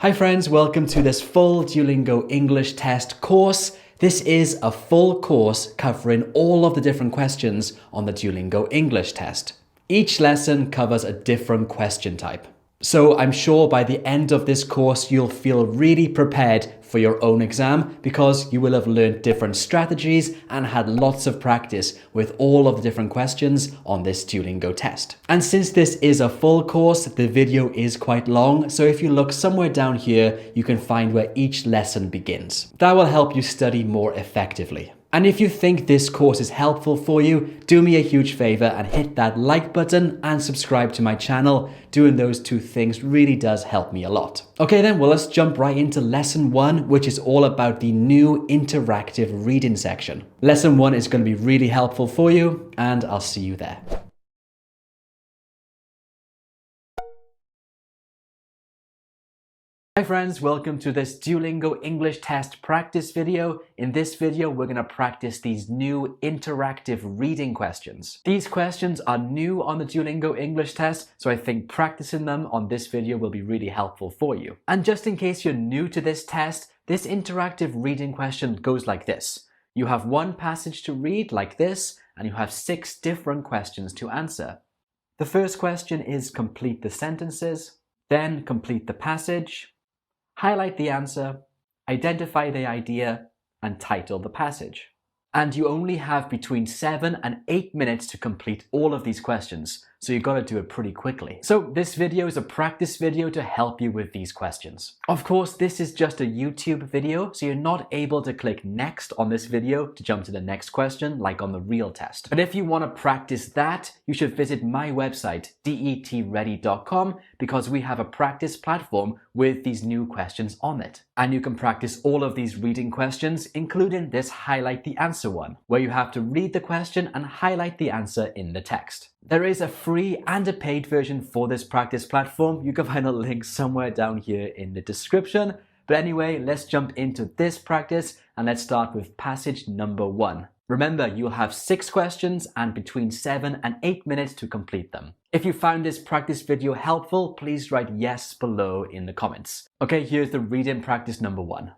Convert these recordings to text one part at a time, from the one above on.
Hi friends, welcome to this full Duolingo English test course. This is a full course covering all of the different questions on the Duolingo English test. Each lesson covers a different question type. So I'm sure by the end of this course, you'll feel really prepared for your own exam because you will have learned different strategies and had lots of practice with all of the different questions on this Duolingo test. And since this is a full course, the video is quite long. So if you look somewhere down here, you can find where each lesson begins. That will help you study more effectively. And if you think this course is helpful for you, do me a huge favor and hit that like button and subscribe to my channel. Doing those two things really does help me a lot. Okay then, well, let's jump right into lesson 1, which is all about the new interactive reading section. Lesson 1 is going to be really helpful for you, and I'll see you there. Hi friends, welcome to this Duolingo English test practice video. In this video, we're going to practice these new interactive reading questions. These questions are new on the Duolingo English test, so I think practicing them on this video will be really helpful for you. And just in case you're new to this test, this interactive reading question goes like this. You have one passage to read like this, and you have 6 different questions to answer. The first question is complete the sentences, then complete the passage, highlight the answer, identify the idea, and title the passage. And you only have between 7 and 8 minutes to complete all of these questions, so you've got to do it pretty quickly. So this video is a practice video to help you with these questions. Of course, this is just a YouTube video, so you're not able to click next on this video to jump to the next question like on the real test. But if you want to practice that, you should visit my website, detready.com, because we have a practice platform with these new questions on it. And you can practice all of these reading questions, including this highlight the answer one, where you have to read the question and highlight the answer in the text. There is a free and a paid version for this practice platform. You can find a link somewhere down here in the description. But anyway, let's jump into this practice and let's start with passage number 1. Remember, you'll have 6 questions and between 7 and 8 minutes to complete them. If you found this practice video helpful, please write yes below in the comments. Okay, here's the reading practice number 1.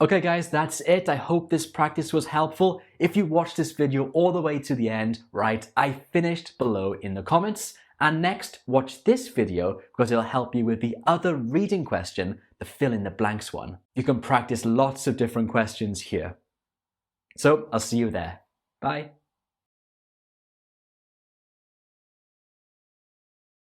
Okay guys, that's it. I hope this practice was helpful. If you watched this video all the way to the end, right, I finished below in the comments. And next, watch this video because it'll help you with the other reading question, the fill in the blanks one. You can practice lots of different questions here. So I'll see you there. Bye.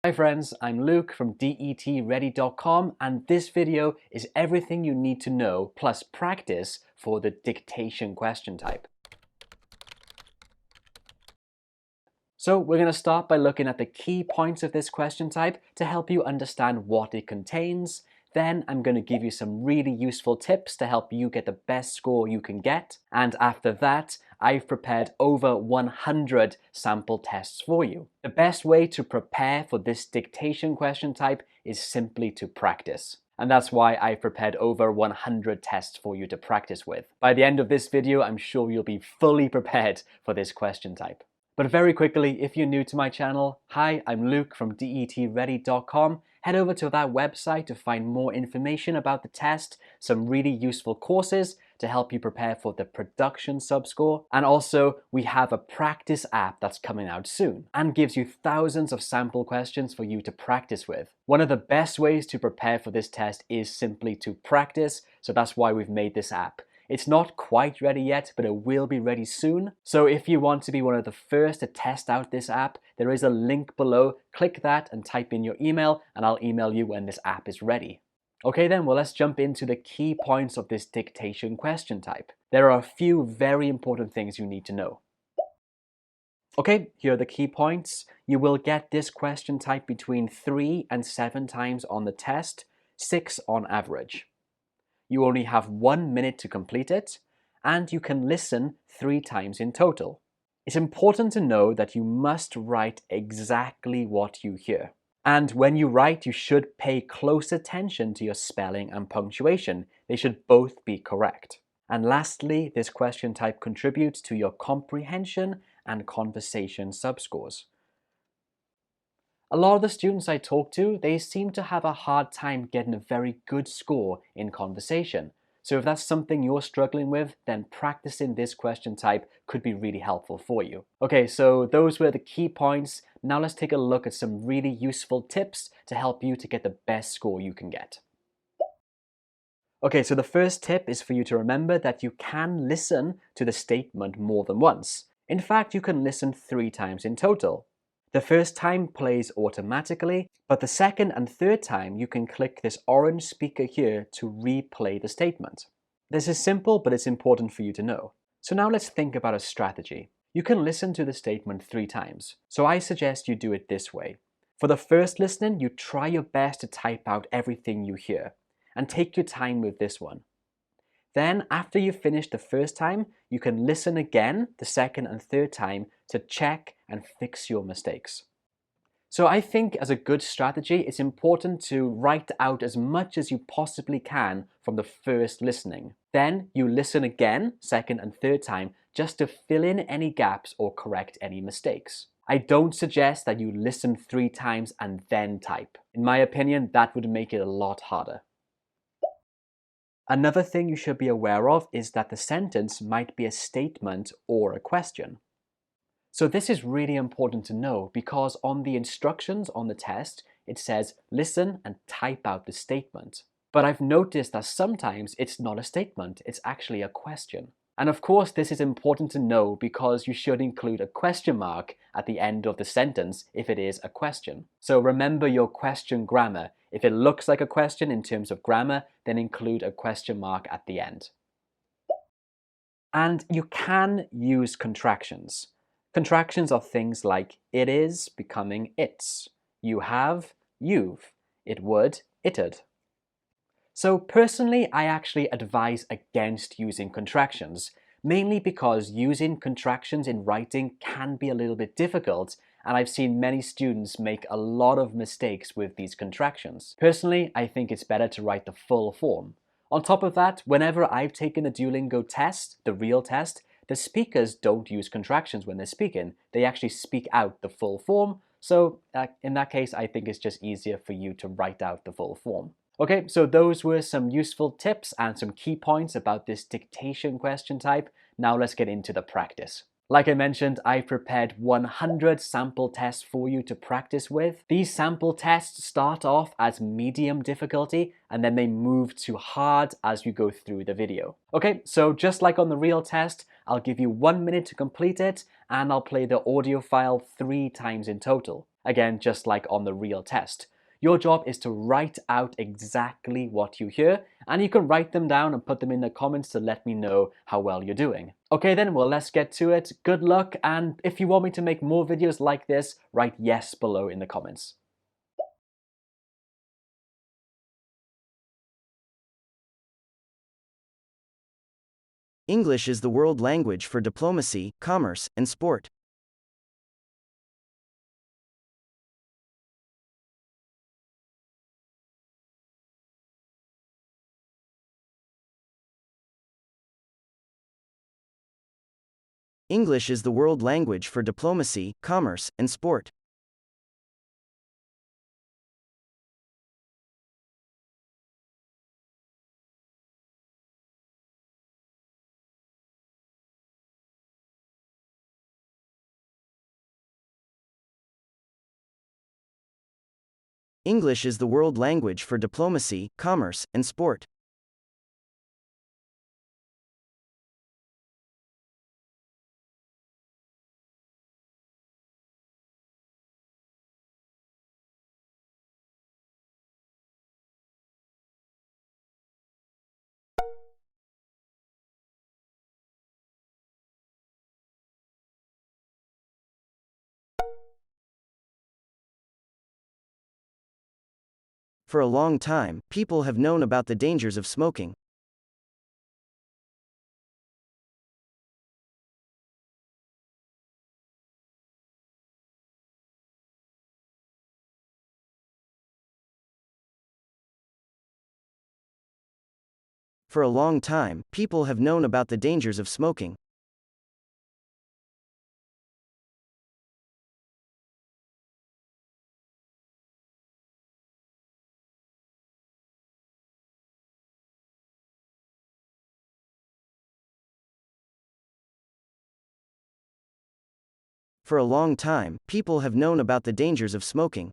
Hi friends, I'm Luke from DETready.com and this video is everything you need to know plus practice for the dictation question type. So we're going to start by looking at the key points of this question type to help you understand what it contains. Then I'm going to give you some really useful tips to help you get the best score you can get. And after that, I've prepared over 100 sample tests for you. The best way to prepare for this dictation question type is simply to practice. And that's why I've prepared over 100 tests for you to practice with. By the end of this video, I'm sure you'll be fully prepared for this question type. But very quickly, if you're new to my channel, hi, I'm Luke from DETready.com. Head over to that website to find more information about the test, some really useful courses to help you prepare for the production subscore. And also, we have a practice app that's coming out soon and gives you thousands of sample questions for you to practice with. One of the best ways to prepare for this test is simply to practice, so that's why we've made this app. It's not quite ready yet, but it will be ready soon. So if you want to be one of the first to test out this app, there is a link below. Click that and type in your email, and I'll email you when this app is ready. Okay then, well let's jump into the key points of this dictation question type. There are a few very important things you need to know. Okay, here are the key points. You will get this question type between 3 and 7 times on the test, 6 on average. You only have 1 minute to complete it, and you can listen 3 times in total. It's important to know that you must write exactly what you hear. And when you write, you should pay close attention to your spelling and punctuation. They should both be correct. And lastly, this question type contributes to your comprehension and conversation subscores. A lot of the students I talk to, they seem to have a hard time getting a very good score in conversation. So if that's something you're struggling with, then practicing this question type could be really helpful for you. Okay, so those were the key points. Now let's take a look at some really useful tips to help you to get the best score you can get. Okay, so the first tip is for you to remember that you can listen to the statement more than once. In fact, you can listen 3 times in total. The first time plays automatically, but the second and third time you can click this orange speaker here to replay the statement. This is simple, but it's important for you to know. So now let's think about a strategy. You can listen to the statement 3 times. So I suggest you do it this way. For the first listening, you try your best to type out everything you hear, and take your time with this one. Then, after you've finished the first time, you can listen again the second and third time to check and fix your mistakes. So I think as a good strategy, it's important to write out as much as you possibly can from the first listening. Then you listen again, second and third time, just to fill in any gaps or correct any mistakes. I don't suggest that you listen 3 times and then type. In my opinion, that would make it a lot harder. Another thing you should be aware of is that the sentence might be a statement or a question. So this is really important to know because on the instructions on the test, it says listen and type out the statement. But I've noticed that sometimes it's not a statement, it's actually a question. And of course, this is important to know because you should include a question mark at the end of the sentence if it is a question. So remember your question grammar. If it looks like a question in terms of grammar, then include a question mark at the end. And you can use contractions. Contractions are things like it is becoming it's, you have, you've, it would, it'd. So personally, I actually advise against using contractions, mainly because using contractions in writing can be a little bit difficult, and I've seen many students make a lot of mistakes with these contractions. Personally, I think it's better to write the full form. On top of that, whenever I've taken the Duolingo test, the real test, the speakers don't use contractions when they're speaking. They actually speak out the full form, so in that case, I think it's just easier for you to write out the full form. Okay, so those were some useful tips and some key points about this dictation question type. Now let's get into the practice. Like I mentioned, I prepared 100 sample tests for you to practice with. These sample tests start off as medium difficulty and then they move to hard as you go through the video. Okay, so just like on the real test, I'll give you 1 minute to complete it and I'll play the audio file 3 times in total. Again, just like on the real test. Your job is to write out exactly what you hear, and you can write them down and put them in the comments to let me know how well you're doing. Okay then, well let's get to it. Good luck, and if you want me to make more videos like this, write yes below in the comments. English is the world language for diplomacy, commerce, and sport. English is the world language for diplomacy, commerce, and sport. English is the world language for diplomacy, commerce, and sport. For a long time, people have known about the dangers of smoking. For a long time, people have known about the dangers of smoking. For a long time, people have known about the dangers of smoking.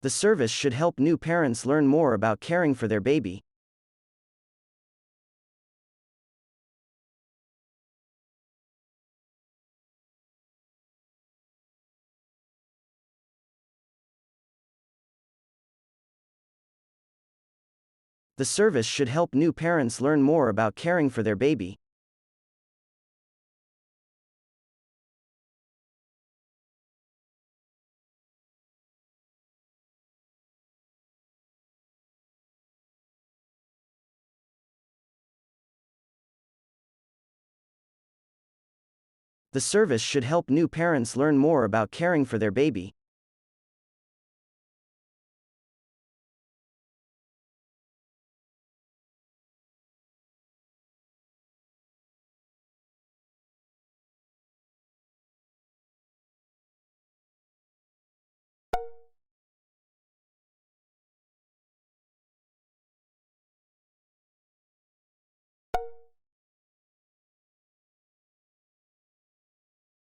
The service should help new parents learn more about caring for their baby. The service should help new parents learn more about caring for their baby. The service should help new parents learn more about caring for their baby.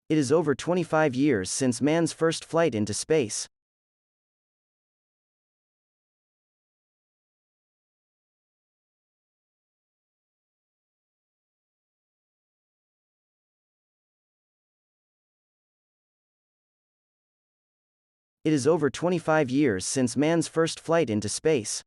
It is over 25 years since man's first flight into space. It is over 25 years since man's first flight into space.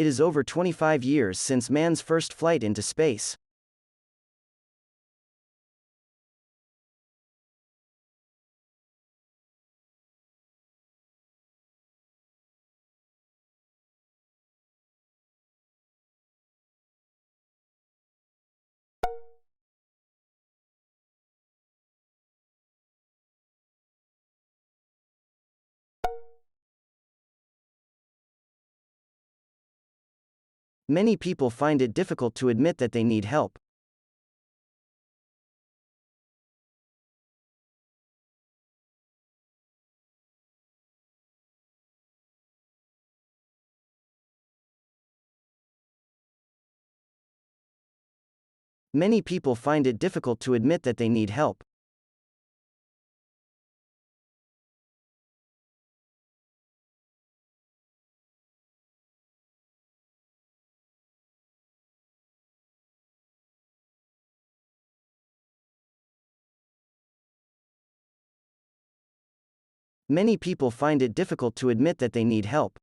It is over 25 years since man's first flight into space. Many people find it difficult to admit that they need help. Many people find it difficult to admit that they need help. Many people find it difficult to admit that they need help.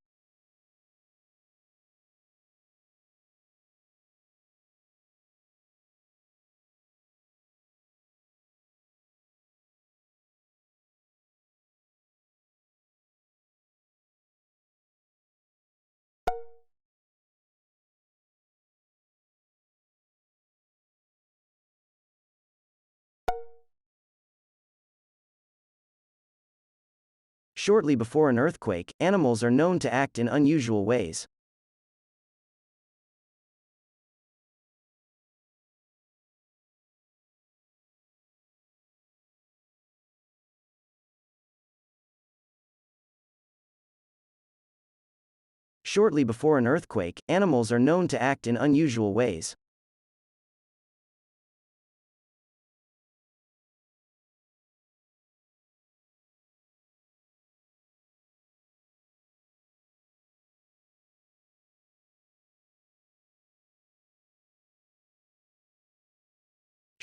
Shortly before an earthquake, animals are known to act in unusual ways. Shortly before an earthquake, animals are known to act in unusual ways.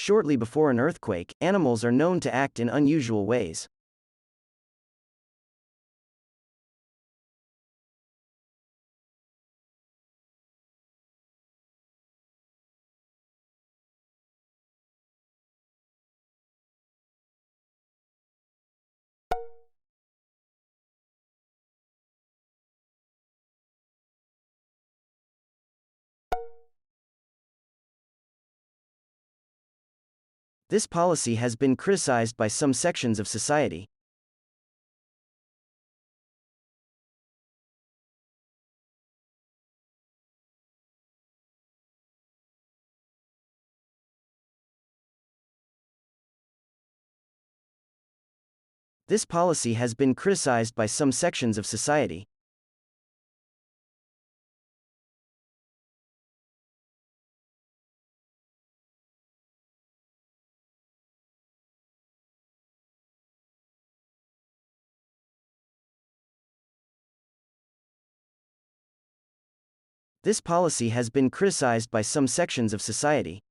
Shortly before an earthquake, animals are known to act in unusual ways. This policy has been criticized by some sections of society. This policy has been criticized by some sections of society. This policy has been criticized by some sections of society.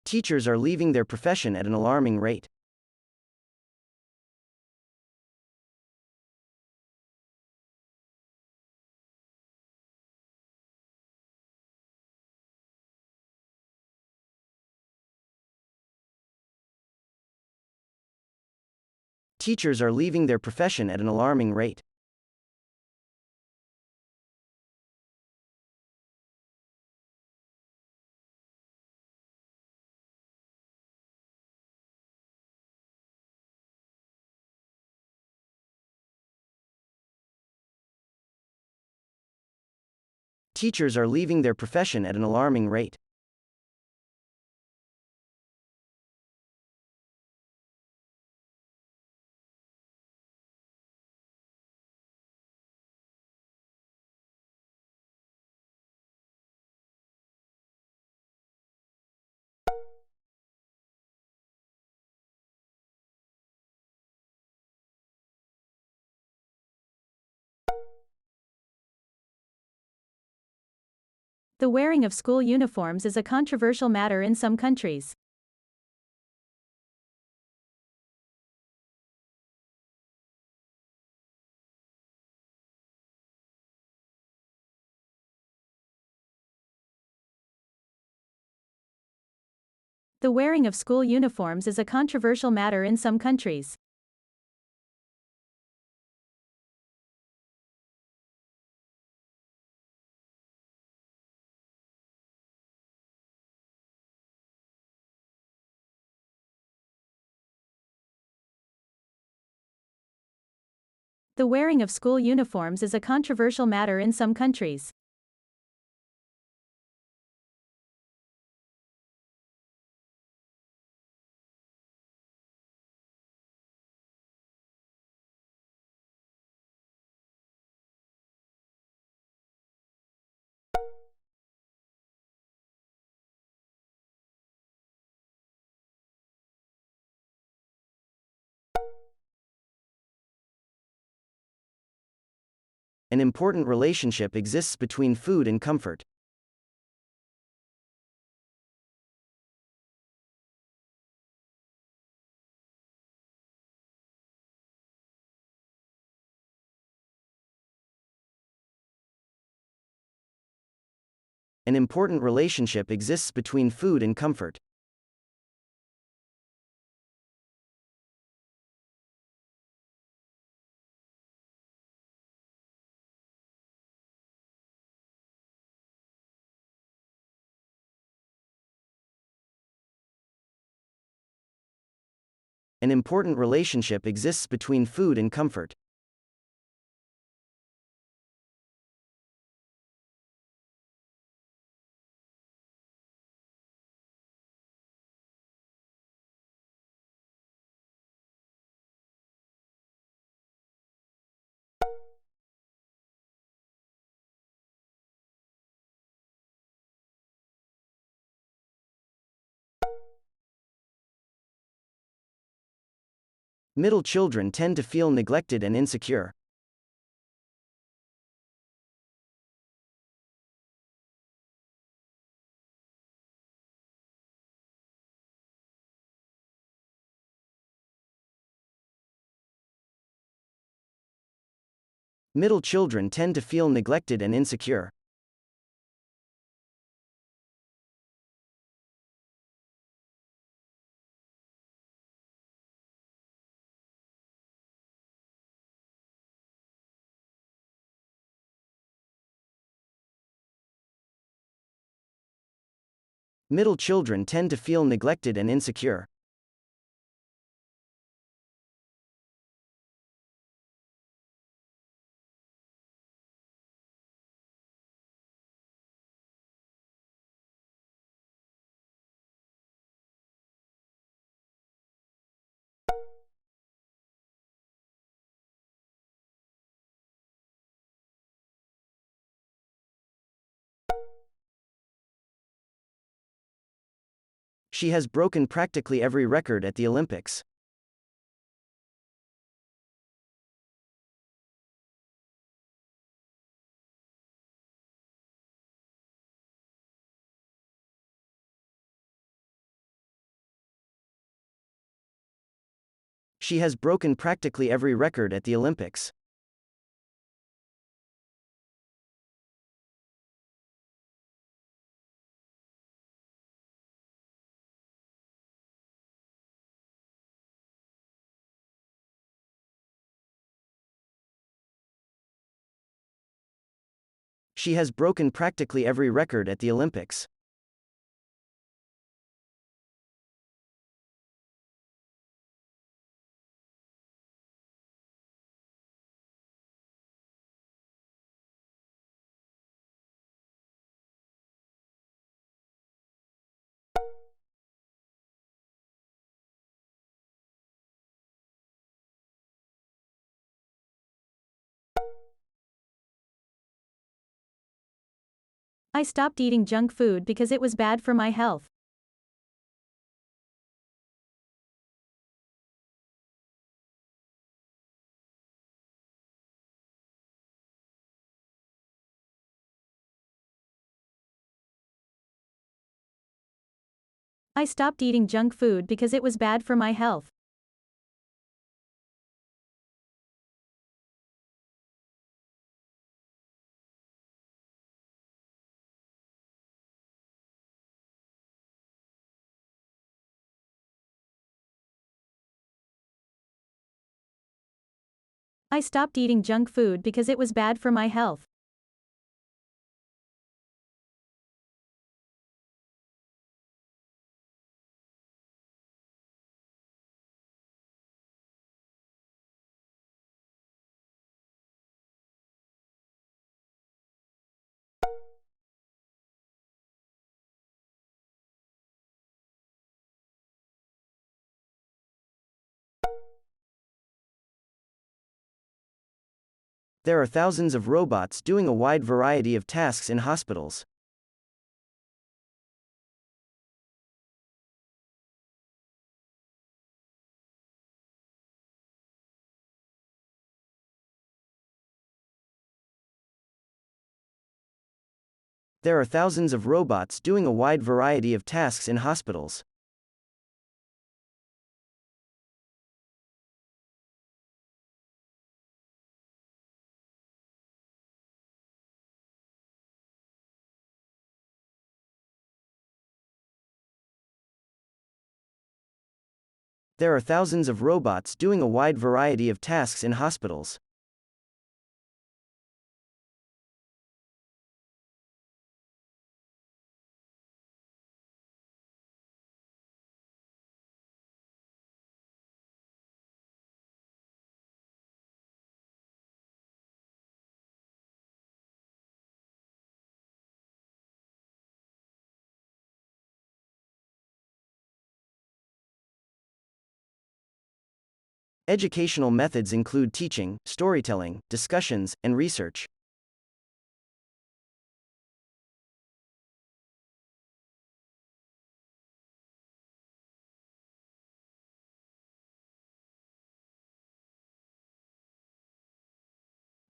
Teachers are leaving their profession at an alarming rate. Teachers are leaving their profession at an alarming rate. Teachers are leaving their profession at an alarming rate. The wearing of school uniforms is a controversial matter in some countries. The wearing of school uniforms is a controversial matter in some countries. The wearing of school uniforms is a controversial matter in some countries. An important relationship exists between food and comfort. An important relationship exists between food and comfort. An important relationship exists between food and comfort. Middle children tend to feel neglected and insecure. Middle children tend to feel neglected and insecure. Middle children tend to feel neglected and insecure. She has broken practically every record at the Olympics. She has broken practically every record at the Olympics. She has broken practically every record at the Olympics. I stopped eating junk food because it was bad for my health. I stopped eating junk food because it was bad for my health. I stopped eating junk food because it was bad for my health. There are thousands of robots doing a wide variety of tasks in hospitals. There are thousands of robots doing a wide variety of tasks in hospitals. There are thousands of robots doing a wide variety of tasks in hospitals. Educational methods include teaching, storytelling, discussions, and research.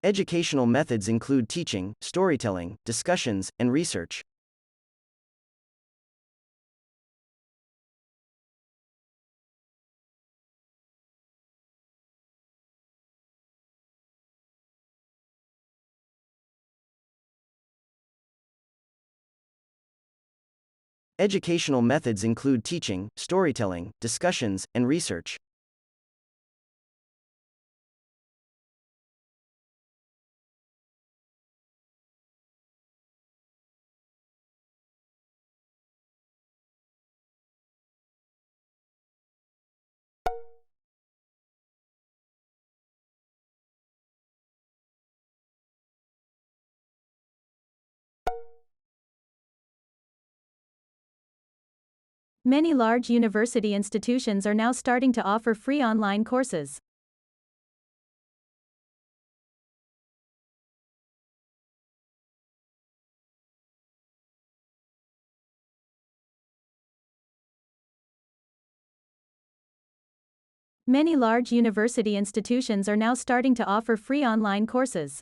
Educational methods include teaching, storytelling, discussions, and research. Educational methods include teaching, storytelling, discussions, and research. Many large university institutions are now starting to offer free online courses. Many large university institutions are now starting to offer free online courses.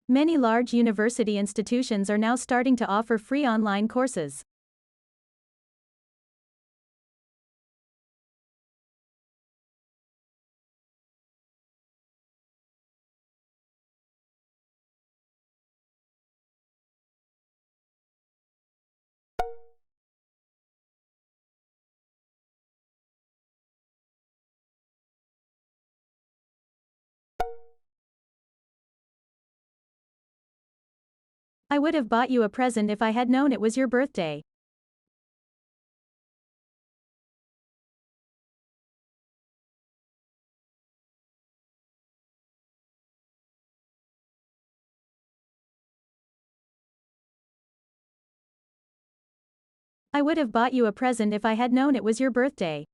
Many large university institutions are now starting to offer free online courses. I would have bought you a present if I had known it was your birthday. I would have bought you a present if I had known it was your birthday.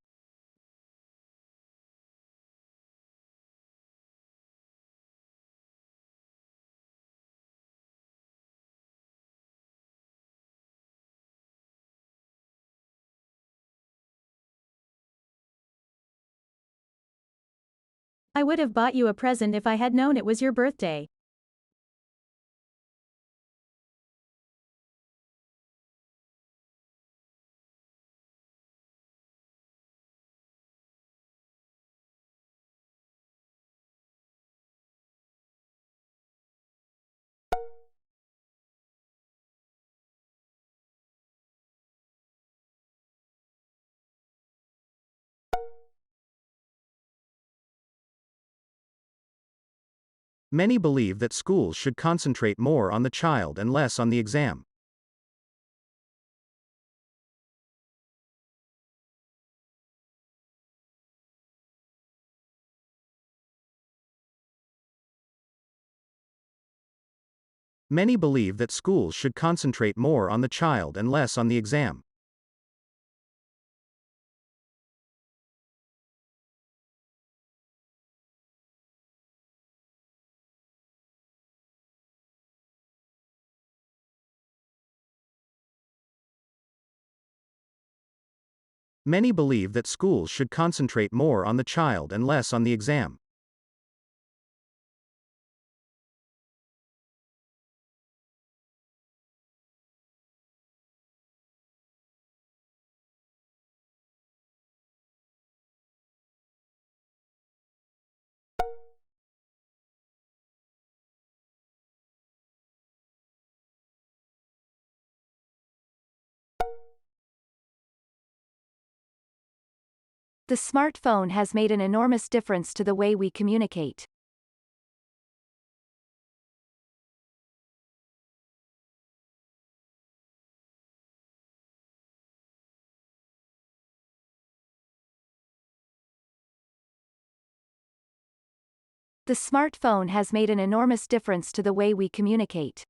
I would have bought you a present if I had known it was your birthday. Many believe that schools should concentrate more on the child and less on the exam. Many believe that schools should concentrate more on the child and less on the exam. Many believe that schools should concentrate more on the child and less on the exam. The smartphone has made an enormous difference to the way we communicate. The smartphone has made an enormous difference to the way we communicate.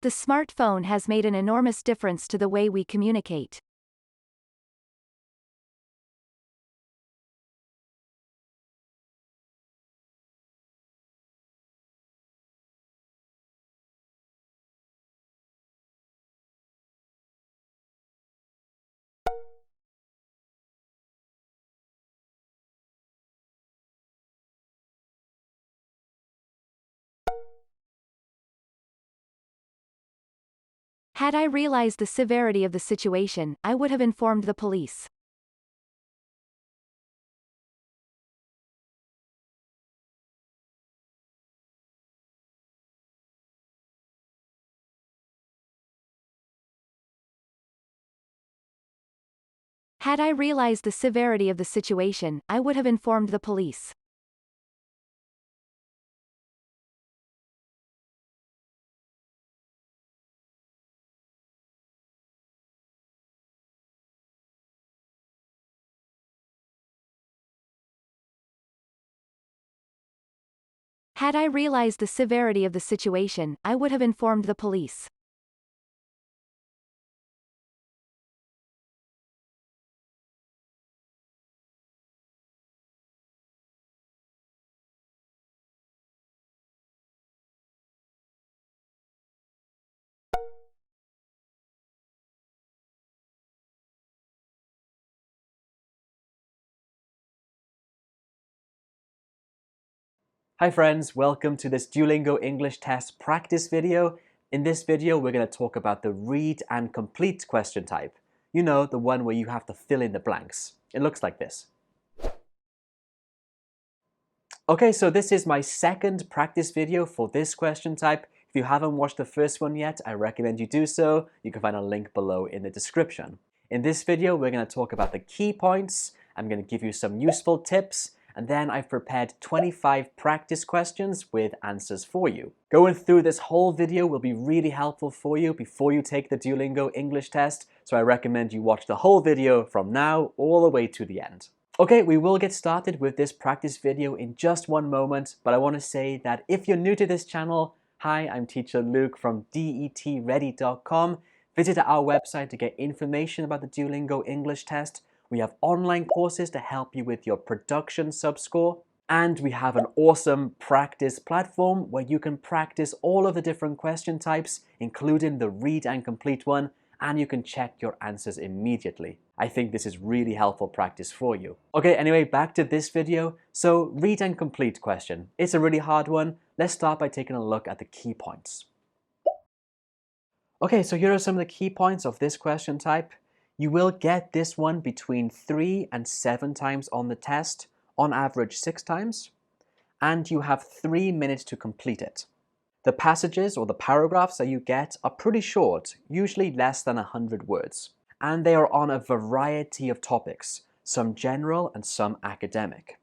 The smartphone has made an enormous difference to the way we communicate. Had I realized the severity of the situation, I would have informed the police. Had I realized the severity of the situation, I would have informed the police. Had I realized the severity of the situation, I would have informed the police. Hi friends, welcome to this Duolingo English test practice video. In this video, we're going to talk about the read and complete question type. You know, the one where you have to fill in the blanks. It looks like this. Okay, so this is my second practice video for this question type. If you haven't watched the first one yet, I recommend you do so. You can find a link below in the description. In this video, we're going to talk about the key points. I'm going to give you some useful tips. And then I've prepared 25 practice questions with answers for you. Going through this whole video will be really helpful for you before you take the Duolingo English test, so I recommend you watch the whole video from now all the way to the end. Okay, we will get started with this practice video in just one moment, but I want to say that if you're new to this channel, hi, I'm teacher Luke from DETready.com. Visit our website to get information about the Duolingo English test. We have online courses to help you with your production sub-score. And we have an awesome practice platform where you can practice all of the different question types, including the read and complete one, and you can check your answers immediately. I think this is really helpful practice for you. Okay, anyway, back to this video. So read and complete question. It's a really hard one. Let's start by taking a look at the key points. Okay, so here are some of the key points of this question type. You will get this one between 3 and 7 times on the test, on average 6 times, and you have 3 minutes to complete it. The passages or the paragraphs that you get are pretty short, usually less than 100 words, and they are on a variety of topics, some general and some academic.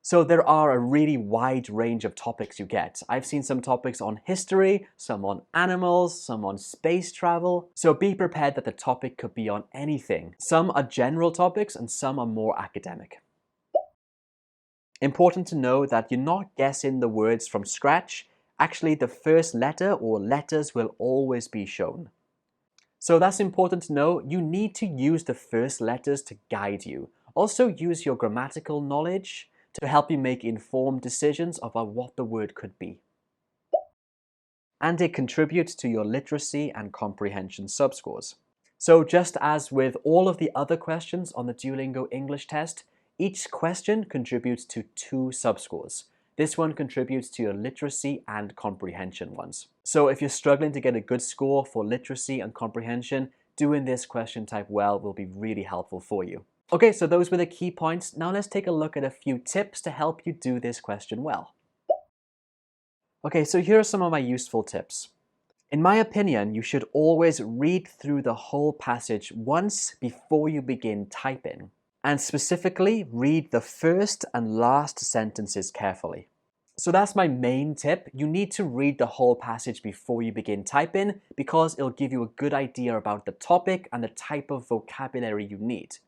So there are a really wide range of topics you get. I've seen some topics on history, some on animals, some on space travel. So be prepared that the topic could be on anything. Some are general topics and some are more academic. Important to know that you're not guessing the words from scratch. Actually, the first letter or letters will always be shown. So that's important to know. You need to use the first letters to guide you. Also use your grammatical knowledge to help you make informed decisions about what the word could be. And it contributes to your literacy and comprehension subscores. So just as with all of the other questions on the Duolingo English test, each question contributes to 2 subscores. This one contributes to your literacy and comprehension ones. So if you're struggling to get a good score for literacy and comprehension, doing this question type well will be really helpful for you. Okay, so those were the key points. Now let's take a look at a few tips to help you do this question well. Okay, so here are some of my useful tips. In my opinion, you should always read through the whole passage once before you begin typing. And specifically, read the first and last sentences carefully. So that's my main tip. You need to read the whole passage before you begin typing because it'll give you a good idea about the topic and the type of vocabulary you need.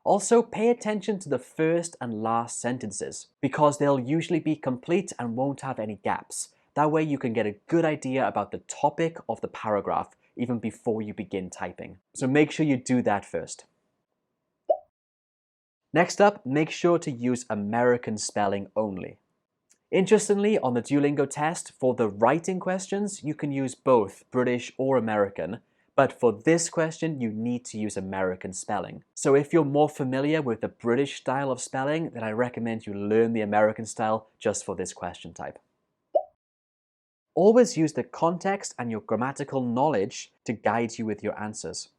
Also, pay attention to the first and last sentences because they'll usually be complete and won't have any gaps. That way you can get a good idea about the topic of the paragraph even before you begin typing. So make sure you do that first. Next up, make sure to use American spelling only. Interestingly, on the Duolingo test, for the writing questions, you can use both British or American, but for this question, you need to use American spelling. So if you're more familiar with the British style of spelling, then I recommend you learn the American style just for this question type. Always use the context and your grammatical knowledge to guide you with your answers.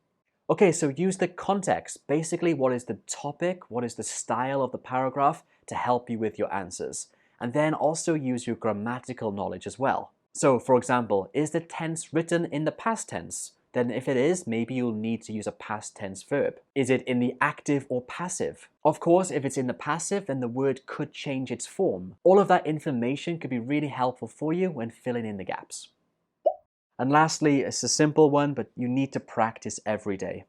Okay, so use the context, basically what is the topic, what is the style of the paragraph to help you with your answers. And then also use your grammatical knowledge as well. So for example, is the tense written in the past tense? Then if it is, maybe you'll need to use a past tense verb. Is it in the active or passive? Of course, if it's in the passive, then the word could change its form. All of that information could be really helpful for you when filling in the gaps. And lastly, it's a simple one, but you need to practice every day.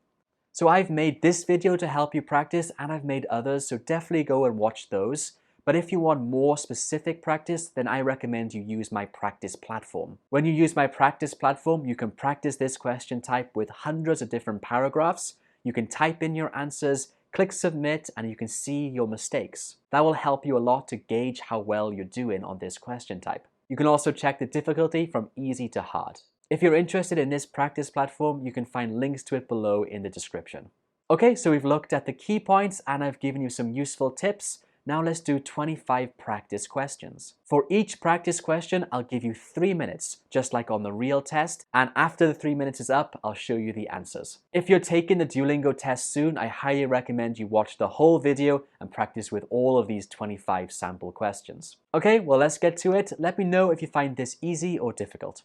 So I've made this video to help you practice, and I've made others, so definitely go and watch those. But if you want more specific practice, then I recommend you use my practice platform. When you use my practice platform, you can practice this question type with hundreds of different paragraphs. You can type in your answers, click submit, and you can see your mistakes. That will help you a lot to gauge how well you're doing on this question type. You can also check the difficulty from easy to hard. If you're interested in this practice platform, you can find links to it below in the description. Okay, so we've looked at the key points and I've given you some useful tips. Now let's do 25 practice questions. For each practice question, I'll give you 3 minutes, just like on the real test, and after the 3 minutes is up, I'll show you the answers. If you're taking the Duolingo test soon, I highly recommend you watch the whole video and practice with all of these 25 sample questions. Okay, well let's get to it. Let me know if you find this easy or difficult.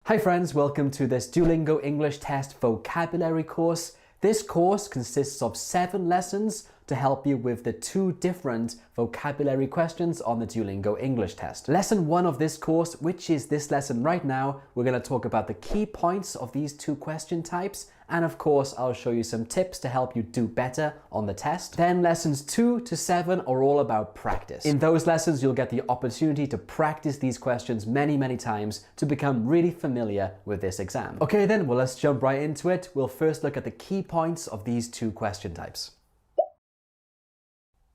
Hi friends, welcome to this Duolingo English Test vocabulary course. This course consists of 7 lessons to help you with the 2 different vocabulary questions on the Duolingo English Test. Lesson 1 of this course, which is this lesson right now, we're going to talk about the key points of these 2 question types, and of course I'll show you some tips to help you do better on the test. Then lessons 2 to 7 are all about practice. In those lessons you'll get the opportunity to practice these questions many times to become really familiar with this exam. Okay then, well, let's jump right into it. We'll first look at the key points of these 2 question types.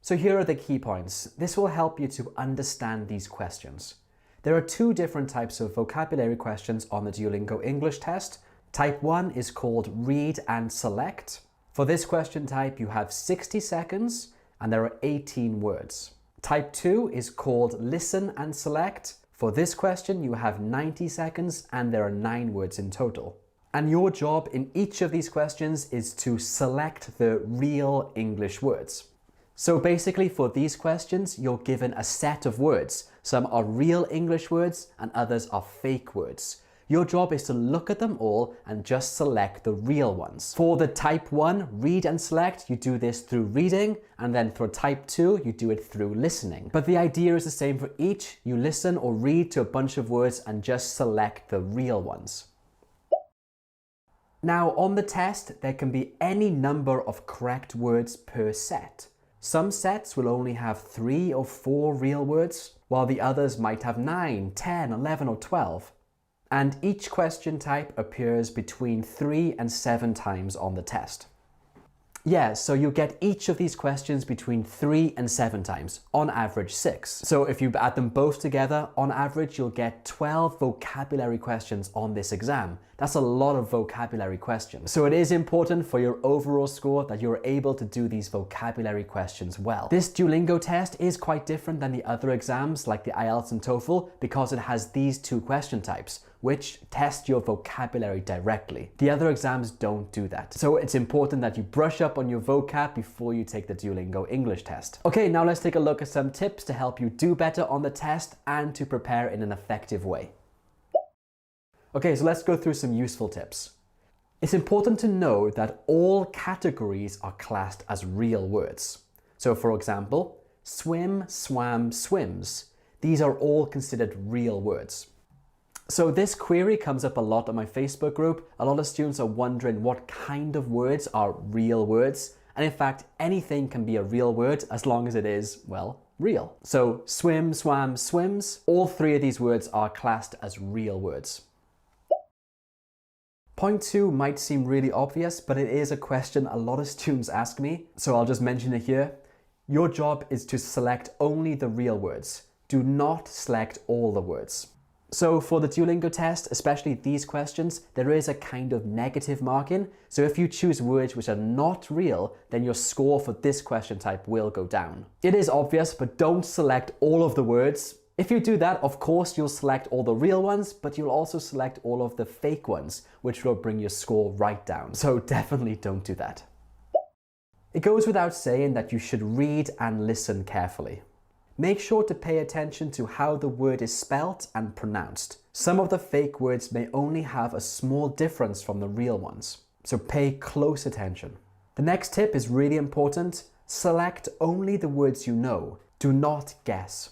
So here are the key points. This will help you to understand these questions. There are 2 different types of vocabulary questions on the Duolingo English Test. Type 1 is called read and select. For this question type, you have 60 seconds and there are 18 words. Type 2 is called listen and select. For this question, you have 90 seconds and there are 9 words in total. And your job in each of these questions is to select the real English words. So basically for these questions, you're given a set of words. Some are real English words and others are fake words. Your job is to look at them all and just select the real ones. For the type 1, read and select, you do this through reading, and then for type 2, you do it through listening. But the idea is the same for each. You listen or read to a bunch of words and just select the real ones. Now on the test, there can be any number of correct words per set. Some sets will only have 3 or 4 real words, while the others might have 9, 10, 11 or 12. And each question type appears between 3 and 7 times on the test. Yeah, so you get each of these questions between 3 and 7 times, on average 6. So if you add them both together, on average you'll get 12 vocabulary questions on this exam. That's a lot of vocabulary questions. So it is important for your overall score that you're able to do these vocabulary questions well. This Duolingo test is quite different than the other exams like the IELTS and TOEFL because it has these 2 question types, which test your vocabulary directly. The other exams don't do that. So it's important that you brush up on your vocab before you take the Duolingo English test. Okay, now let's take a look at some tips to help you do better on the test and to prepare in an effective way. Okay, so let's go through some useful tips. It's important to know that all categories are classed as real words. So for example, swim, swam, swims. These are all considered real words. So this query comes up a lot on my Facebook group. A lot of students are wondering what kind of words are real words. And in fact, anything can be a real word as long as it is, well, real. So swim, swam, swims, all 3 of these words are classed as real words. Point 2 might seem really obvious, but it is a question a lot of students ask me, so I'll just mention it here. Your job is to select only the real words. Do not select all the words. So for the Duolingo test, especially these questions, there is a kind of negative marking. So if you choose words which are not real, then your score for this question type will go down. It is obvious, but don't select all of the words. If you do that, of course, you'll select all the real ones, but you'll also select all of the fake ones, which will bring your score right down. So definitely don't do that. It goes without saying that you should read and listen carefully. Make sure to pay attention to how the word is spelt and pronounced. Some of the fake words may only have a small difference from the real ones, so pay close attention. The next tip is really important. Select only the words you know. Do not guess.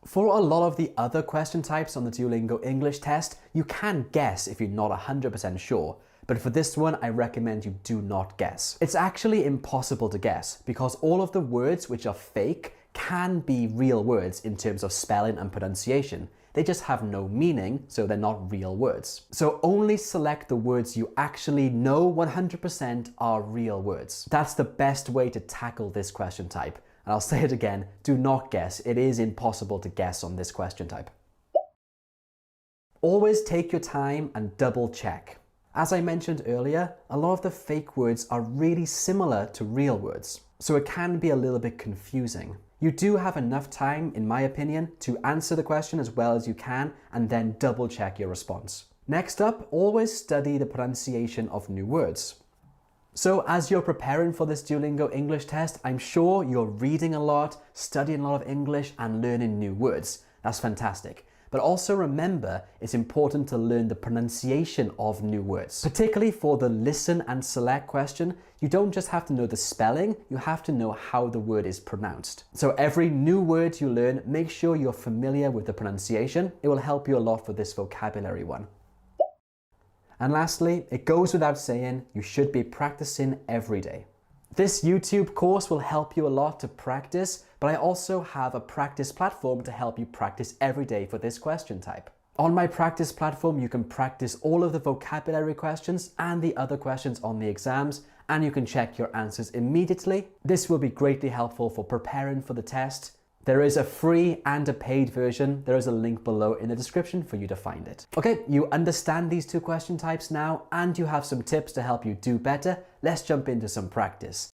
For a lot of the other question types on the Duolingo English test, you can guess if you're not 100% sure. But for this one, I recommend you do not guess. It's actually impossible to guess because all of the words which are fake can be real words in terms of spelling and pronunciation. They just have no meaning, so they're not real words. So only select the words you actually know 100% are real words. That's the best way to tackle this question type. And I'll say it again, do not guess. It is impossible to guess on this question type. Always take your time and double check. As I mentioned earlier, a lot of the fake words are really similar to real words, so it can be a little bit confusing. You do have enough time, in my opinion, to answer the question as well as you can and then double check your response. Next up, always study the pronunciation of new words. So as you're preparing for this Duolingo English test, I'm sure you're reading a lot, studying a lot of English and learning new words. That's fantastic. but also remember it's important to learn the pronunciation of new words. Particularly for the listen and select question, you don't just have to know the spelling, you have to know how the word is pronounced. So every new word you learn, make sure you're familiar with the pronunciation. It will help you a lot for this vocabulary one. And lastly, it goes without saying, you should be practicing every day. This YouTube course will help you a lot to practice, but I also have a practice platform to help you practice every day for this question type. On my practice platform, you can practice all of the vocabulary questions and the other questions on the exams, and you can check your answers immediately. This will be greatly helpful for preparing for the test. There is a free and a paid version. There is a link below in the description for you to find it. Okay, you understand these two question types now, and you have some tips to help you do better. Let's jump into some practice.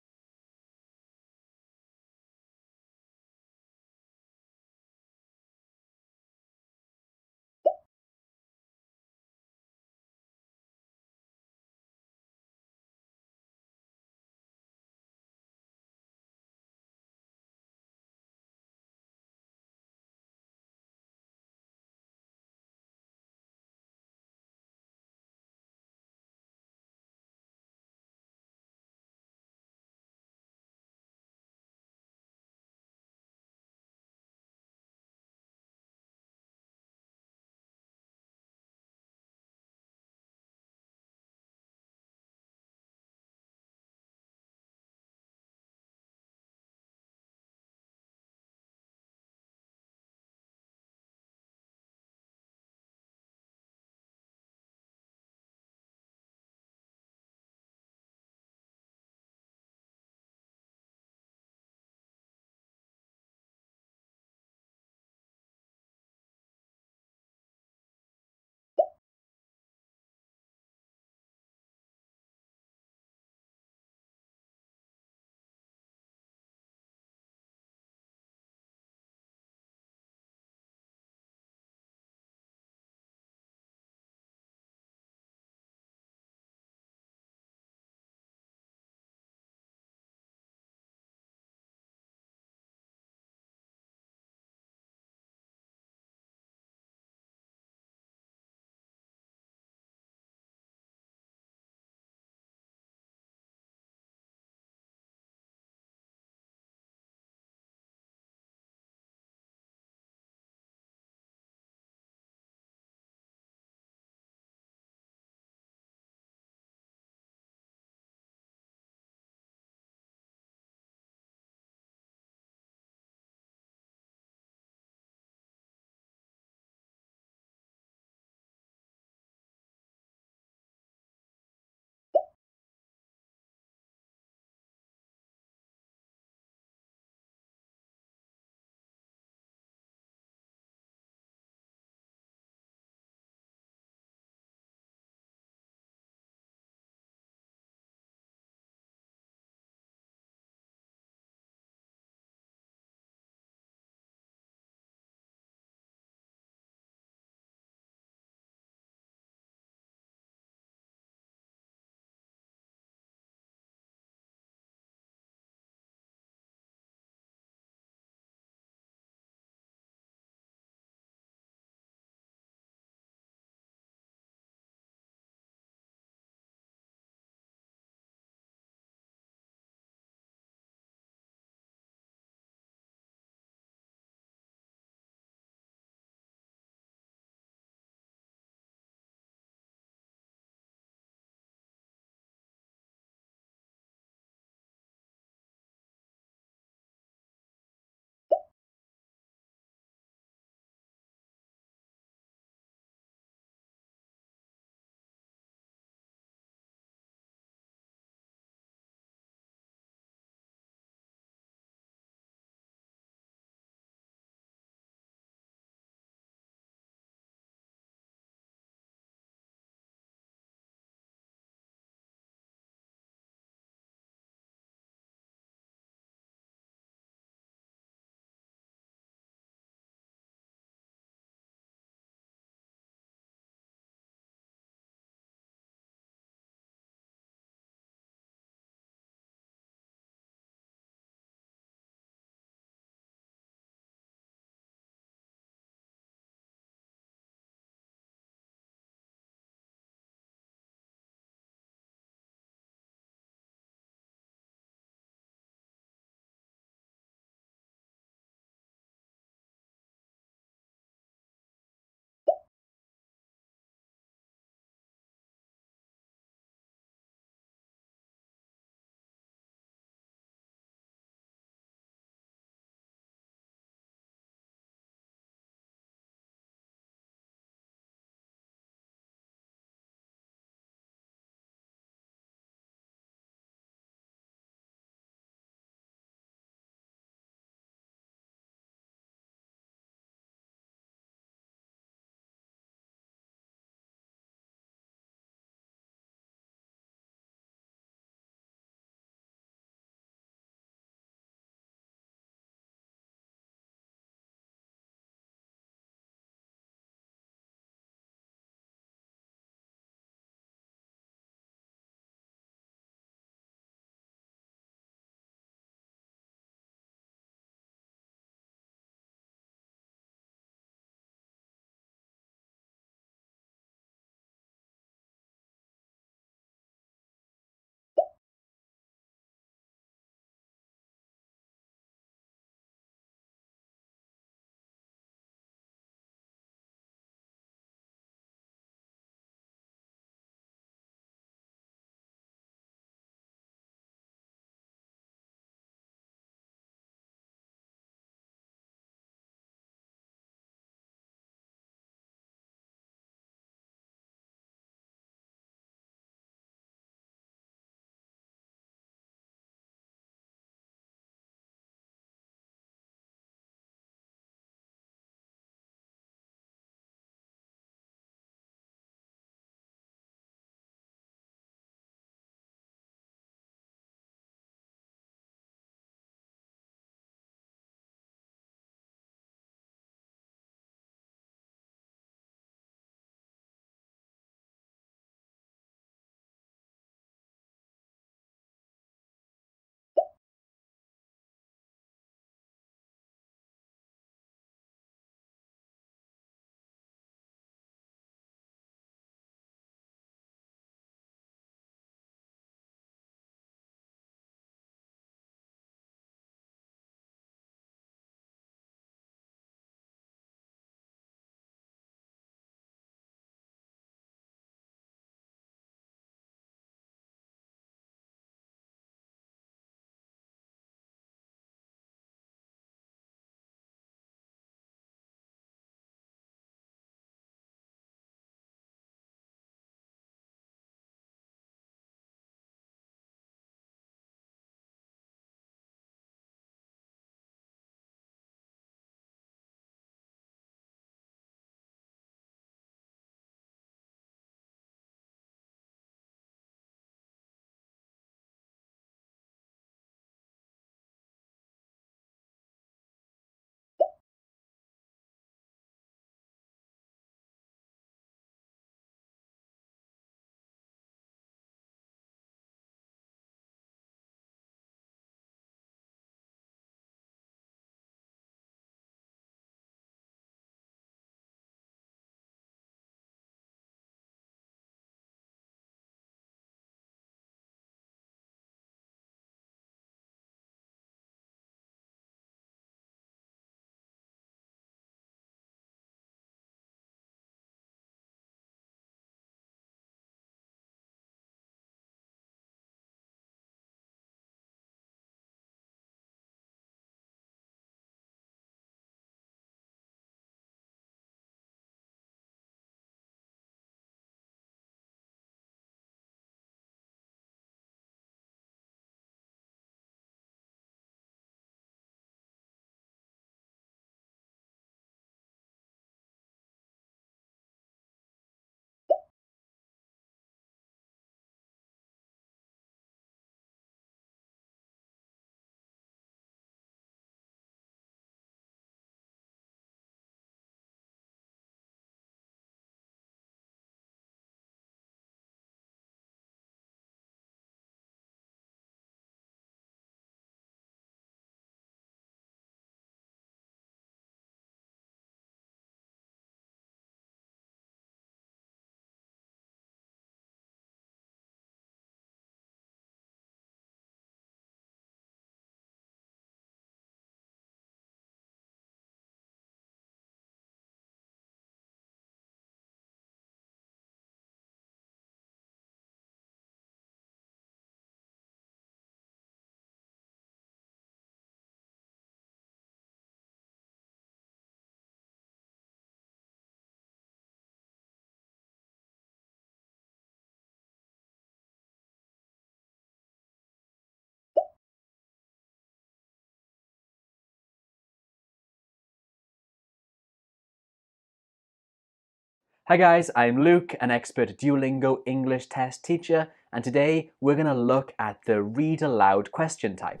Hi guys, I'm Luke, an expert Duolingo English test teacher, and today we're going to look at the read aloud question type.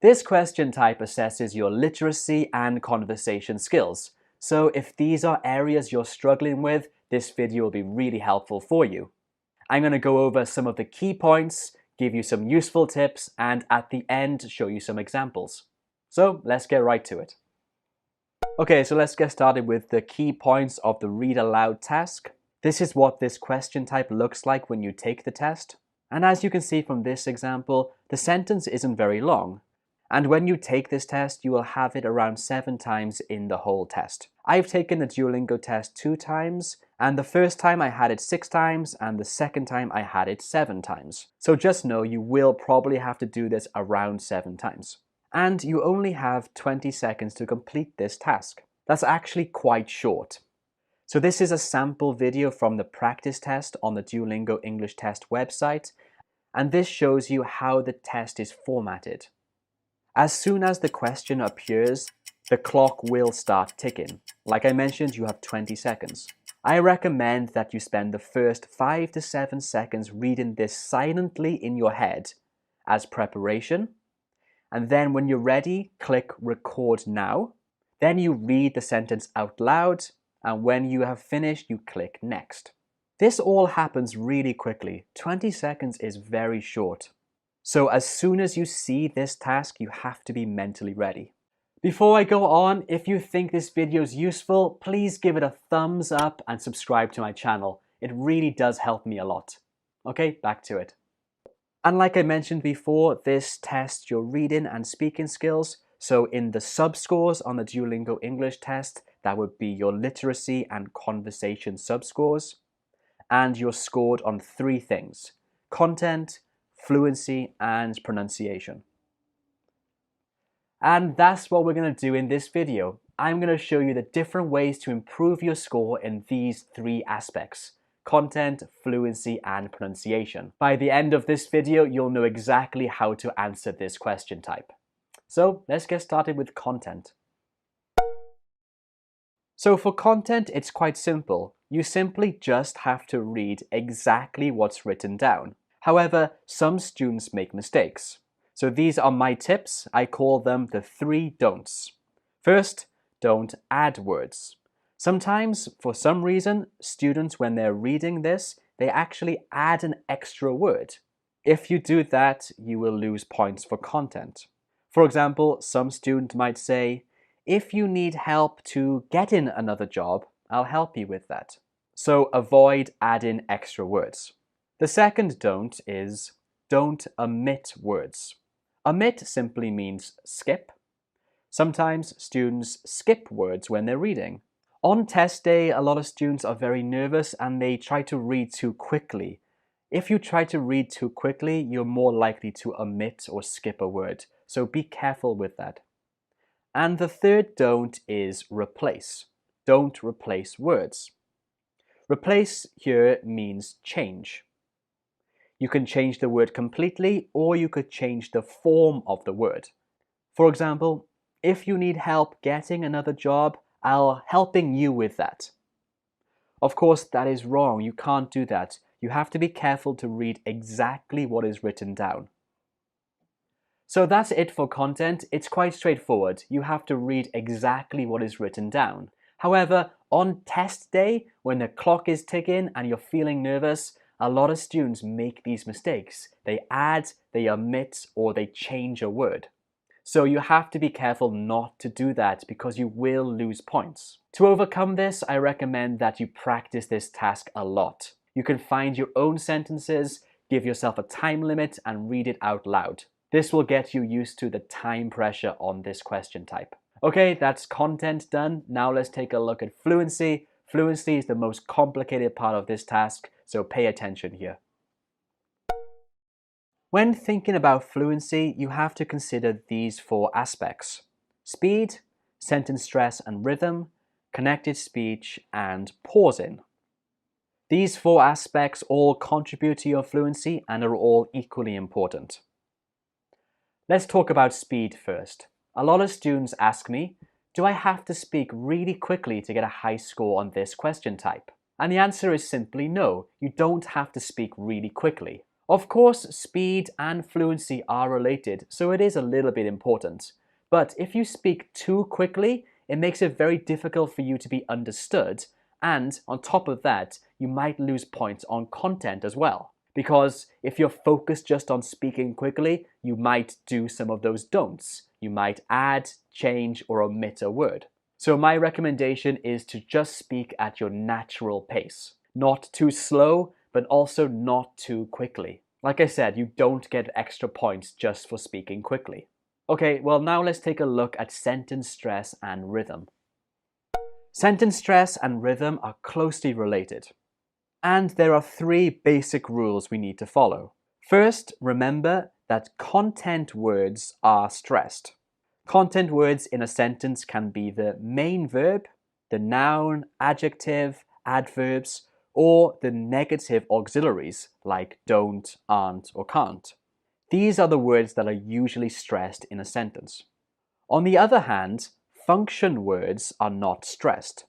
This question type assesses your literacy and conversation skills. So if these are areas you're struggling with, this video will be really helpful for you. I'm going to go over some of the key points, give you some useful tips, and at the end show you some examples. So let's get right to it. Okay, so let's get started with the key points of the read aloud task. This is what this question type looks like when you take the test. And as you can see from this example, the sentence isn't very long. And when you take this test, you will have it around 7 times in the whole test. I've taken the Duolingo test 2 times, and the first time I had it 6 times, and the second time I had it 7 times. So just know you will probably have to do this around 7 times. And you only have 20 seconds to complete this task. That's actually quite short. So this is a sample video from the practice test on the Duolingo English Test website, and this shows you how the test is formatted. As soon as the question appears, the clock will start ticking. Like I mentioned, you have 20 seconds. I recommend that you spend the first 5 to 7 seconds reading this silently in your head as preparation. And then when you're ready, click record now. Then you read the sentence out loud, and when you have finished, you click next. This all happens really quickly. 20 seconds is very short. So as soon as you see this task, you have to be mentally ready. Before I go on, if you think this video is useful, please give it a thumbs up and subscribe to my channel. It really does help me a lot. Okay, back to it. And like I mentioned before, this tests your reading and speaking skills. So in the sub-scores on the Duolingo English test, that would be your literacy and conversation sub-scores. And you're scored on 3 things: content, fluency, and pronunciation. And that's what we're going to do in this video. I'm going to show you the different ways to improve your score in these 3 aspects: content, fluency, and pronunciation. By the end of this video, you'll know exactly how to answer this question type. So let's get started with content. So for content, it's quite simple. You simply just have to read exactly what's written down. However, some students make mistakes. So these are my tips. I call them the 3 don'ts. First, don't add words. Sometimes, for some reason, students, when they're reading this, they actually add an extra word. If you do that, you will lose points for content. For example, some student might say, "If you need help to get in another job, I'll help you with that." So avoid adding extra words. The second don't is don't omit words. Omit simply means skip. Sometimes students skip words when they're reading. On test day, a lot of students are very nervous and they try to read too quickly. If you try to read too quickly, you're more likely to omit or skip a word, so be careful with that. And the third don't is replace. Don't replace words. Replace here means change. You can change the word completely, or you could change the form of the word. For example, if you need help getting another job, I'll helping you with that. Of course, that is wrong. You can't do that. You have to be careful to read exactly what is written down. So that's it for content. It's quite straightforward. You have to read exactly what is written down. However, on test day, when the clock is ticking and you're feeling nervous, a lot of students make these mistakes. They add, they omit, or they change a word. So you have to be careful not to do that because you will lose points. To overcome this, I recommend that you practice this task a lot. You can find your own sentences, give yourself a time limit, and read it out loud. This will get you used to the time pressure on this question type. Okay, that's content done. Now let's take a look at fluency. Fluency is the most complicated part of this task, so pay attention here. When thinking about fluency, you have to consider these 4 aspects: speed, sentence stress and rhythm, connected speech, and pausing. These 4 aspects all contribute to your fluency and are all equally important. Let's talk about speed first. A lot of students ask me, Do I have to speak really quickly to get a high score on this question type? And the answer is simply no, you don't have to speak really quickly. Of course, speed and fluency are related, so it is a little bit important. But if you speak too quickly, it makes it very difficult for you to be understood, and on top of that, you might lose points on content as well. Because if you're focused just on speaking quickly, you might do some of those don'ts. You might add, change, or omit a word. So my recommendation is to just speak at your natural pace. Not too slow, but also not too quickly. Like I said, you don't get extra points just for speaking quickly. Okay, well now let's take a look at sentence stress and rhythm. Sentence stress and rhythm are closely related. And there are three basic rules we need to follow. First, remember that content words are stressed. Content words in a sentence can be the main verb, the noun, adjective, adverbs, or the negative auxiliaries like don't, aren't, or can't. These are the words that are usually stressed in a sentence. On the other hand, function words are not stressed.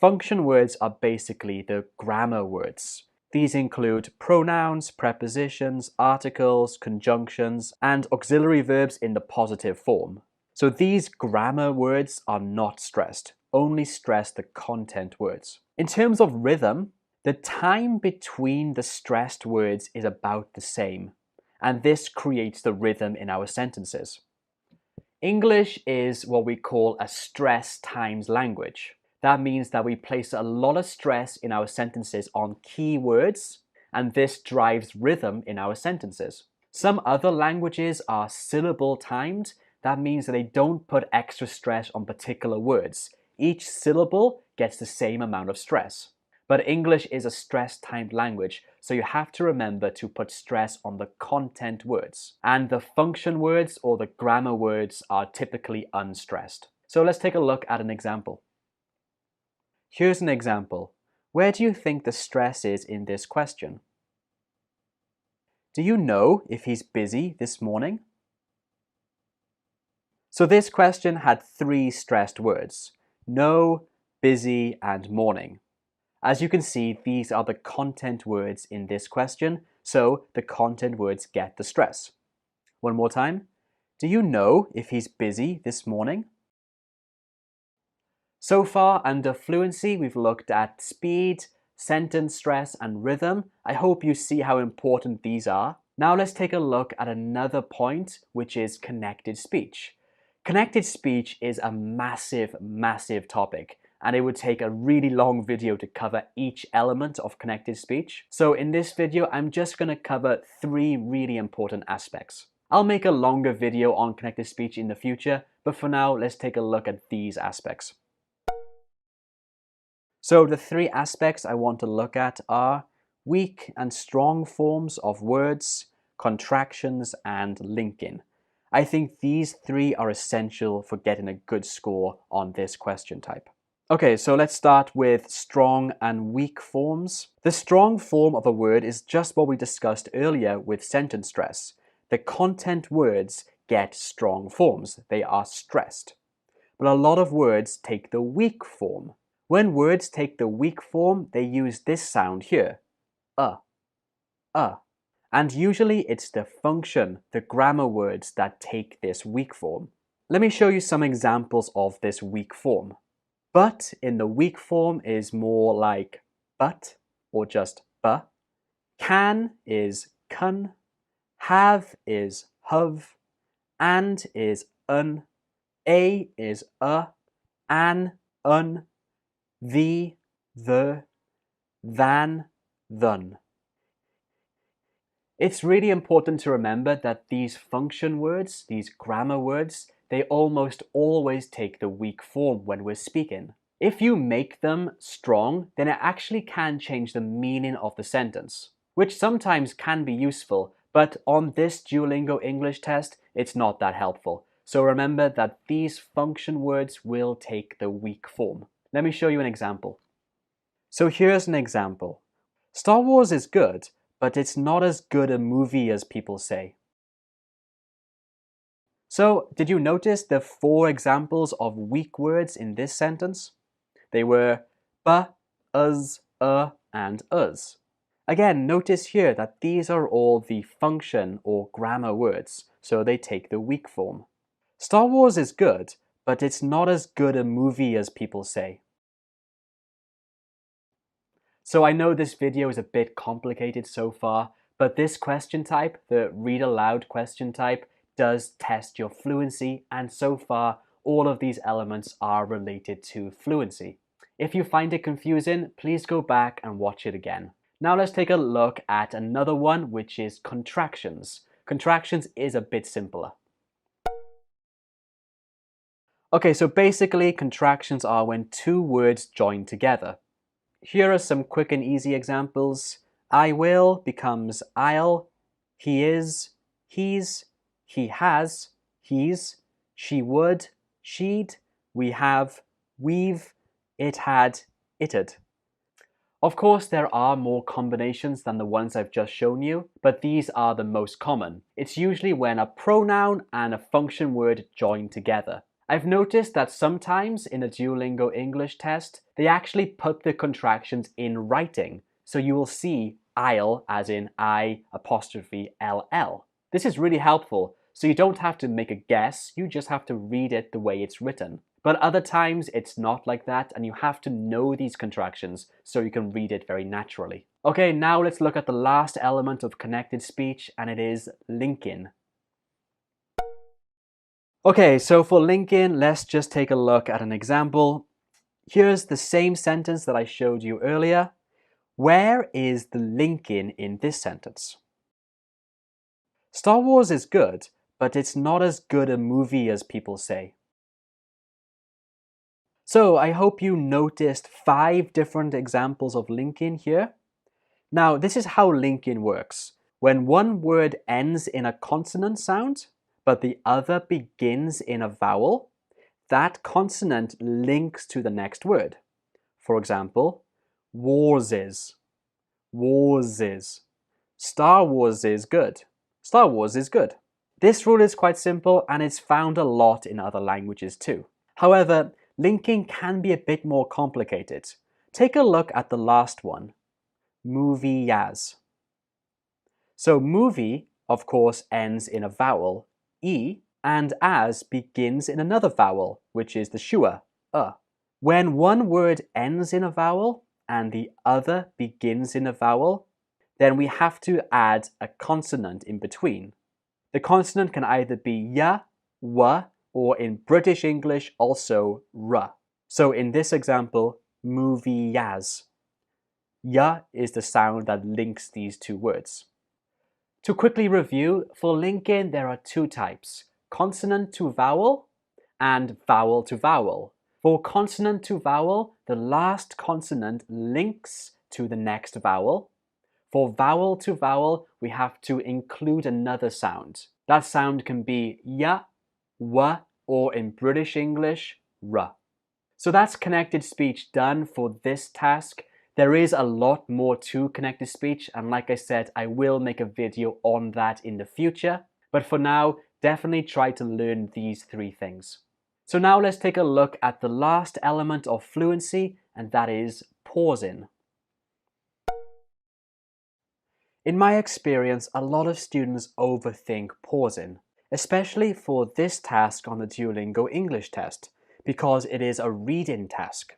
Function words are basically the grammar words. These include pronouns, prepositions, articles, conjunctions, and auxiliary verbs in the positive form. So these grammar words are not stressed, only stress the content words. In terms of rhythm, the time between the stressed words is about the same, and this creates the rhythm in our sentences. English is what we call a stress times language. That means that we place a lot of stress in our sentences on key words, and this drives rhythm in our sentences. Some other languages are syllable timed. That means that they don't put extra stress on particular words. Each syllable gets the same amount of stress. But English is a stress-timed language, so you have to remember to put stress on the content words. And the function words or the grammar words are typically unstressed. So let's take a look at an example. Here's an example. Where do you think the stress is in this question? Do you know if he's busy this morning? So this question had three stressed words: know, busy, and morning. As you can see, these are the content words in this question, so the content words get the stress. One more time. Do you know if he's busy this morning? So far, under fluency, we've looked at speed, sentence stress, and rhythm. I hope you see how important these are. Now let's take a look at another point, which is connected speech. Connected speech is a massive topic, and it would take a really long video to cover each element of connected speech. So in this video, I'm just going to cover three really important aspects. I'll make a longer video on connected speech in the future, but for now, let's take a look at these aspects. So the three aspects I want to look at are weak and strong forms of words, contractions, and linking. I think these three are essential for getting a good score on this question type. Okay, so let's start with strong and weak forms. The strong form of a word is just what we discussed earlier with sentence stress. The content words get strong forms. They are stressed. But a lot of words take the weak form. When words take the weak form, they use this sound here, and usually it's the function, the grammar words that take this weak form. Let me show you some examples of this weak form. But in the weak form is more like but or just ba. Can is kun. Have is have. And is un. A is an, the, than, thun. It's really important to remember that these function words, these grammar words, they almost always take the weak form when we're speaking. If you make them strong, then it actually can change the meaning of the sentence, which sometimes can be useful, but on this Duolingo English test, it's not that helpful. So remember that these function words will take the weak form. Let me show you an example. So here's an example. Star Wars is good, but it's not as good a movie as people say. So, did you notice the 4 examples of weak words in this sentence? They were ba, us, and us. Again, notice here that these are all the function or grammar words, so they take the weak form. Star Wars is good, but it's not as good a movie as people say. So I know this video is a bit complicated so far, but this question type, the read aloud question type, does test your fluency, and so far all of these elements are related to fluency. If you find it confusing, please go back and watch it again. Now let's take a look at another one, which is contractions. Contractions is a bit simpler. Okay, so basically contractions are when 2 words join together. Here are some quick and easy examples. I will becomes I'll, he is, he's, he has, he's, she would, she'd, we have, we've, it had, it'd. Of course, there are more combinations than the ones I've just shown you, but these are the most common. It's usually when a pronoun and a function word join together. I've noticed that sometimes in a Duolingo English test, they actually put the contractions in writing. So you will see I'll as in I''LL. This is really helpful, so you don't have to make a guess, you just have to read it the way it's written. But other times it's not like that, and you have to know these contractions so you can read it very naturally. Okay, now let's look at the last element of connected speech, and it is linking. Okay, so for linking, let's just take a look at an example. Here's the same sentence that I showed you earlier. Where is the linking in this sentence? Star Wars is good, but it's not as good a movie as people say. So I hope you noticed 5 different examples of linking here. Now, this is how linking works. When one word ends in a consonant sound, but the other begins in a vowel, that consonant links to the next word. For example, wars is, Star Wars is good, Star Wars is good. This rule is quite simple and it's found a lot in other languages too. However, linking can be a bit more complicated. Take a look at the last one, movie as. So movie, of course, ends in a vowel, E, and as begins in another vowel, which is the schwa, When one word ends in a vowel and the other begins in a vowel, then we have to add a consonant in between. The consonant can either be ya, wa, or in British English also r. So in this example, movie yas. Ya is the sound that links these 2 words. To quickly review, for linking there are 2 types, consonant to vowel and vowel to vowel. For consonant to vowel, the last consonant links to the next vowel. For vowel to vowel, we have to include another sound. That sound can be ya, wa, or in British English, r. So that's connected speech done for this task. There is a lot more to connected speech, and like I said, I will make a video on that in the future. But for now, definitely try to learn these 3 things. So now let's take a look at the last element of fluency, and that is pausing. In my experience, a lot of students overthink pausing, especially for this task on the Duolingo English test, because it is a reading task.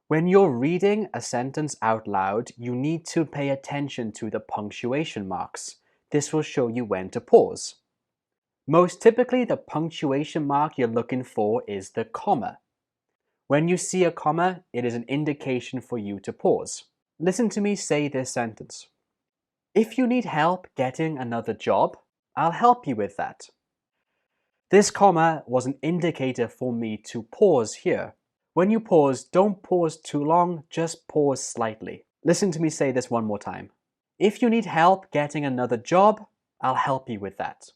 When you're reading a sentence out loud, you need to pay attention to the punctuation marks. This will show you when to pause. Most typically, the punctuation mark you're looking for is the comma. When you see a comma, it is an indication for you to pause. Listen to me say this sentence. If you need help getting another job, I'll help you with that. This comma was an indicator for me to pause here. When you pause, don't pause too long, just pause slightly. Listen to me say this one more time. If you need help getting another job, I'll help you with that.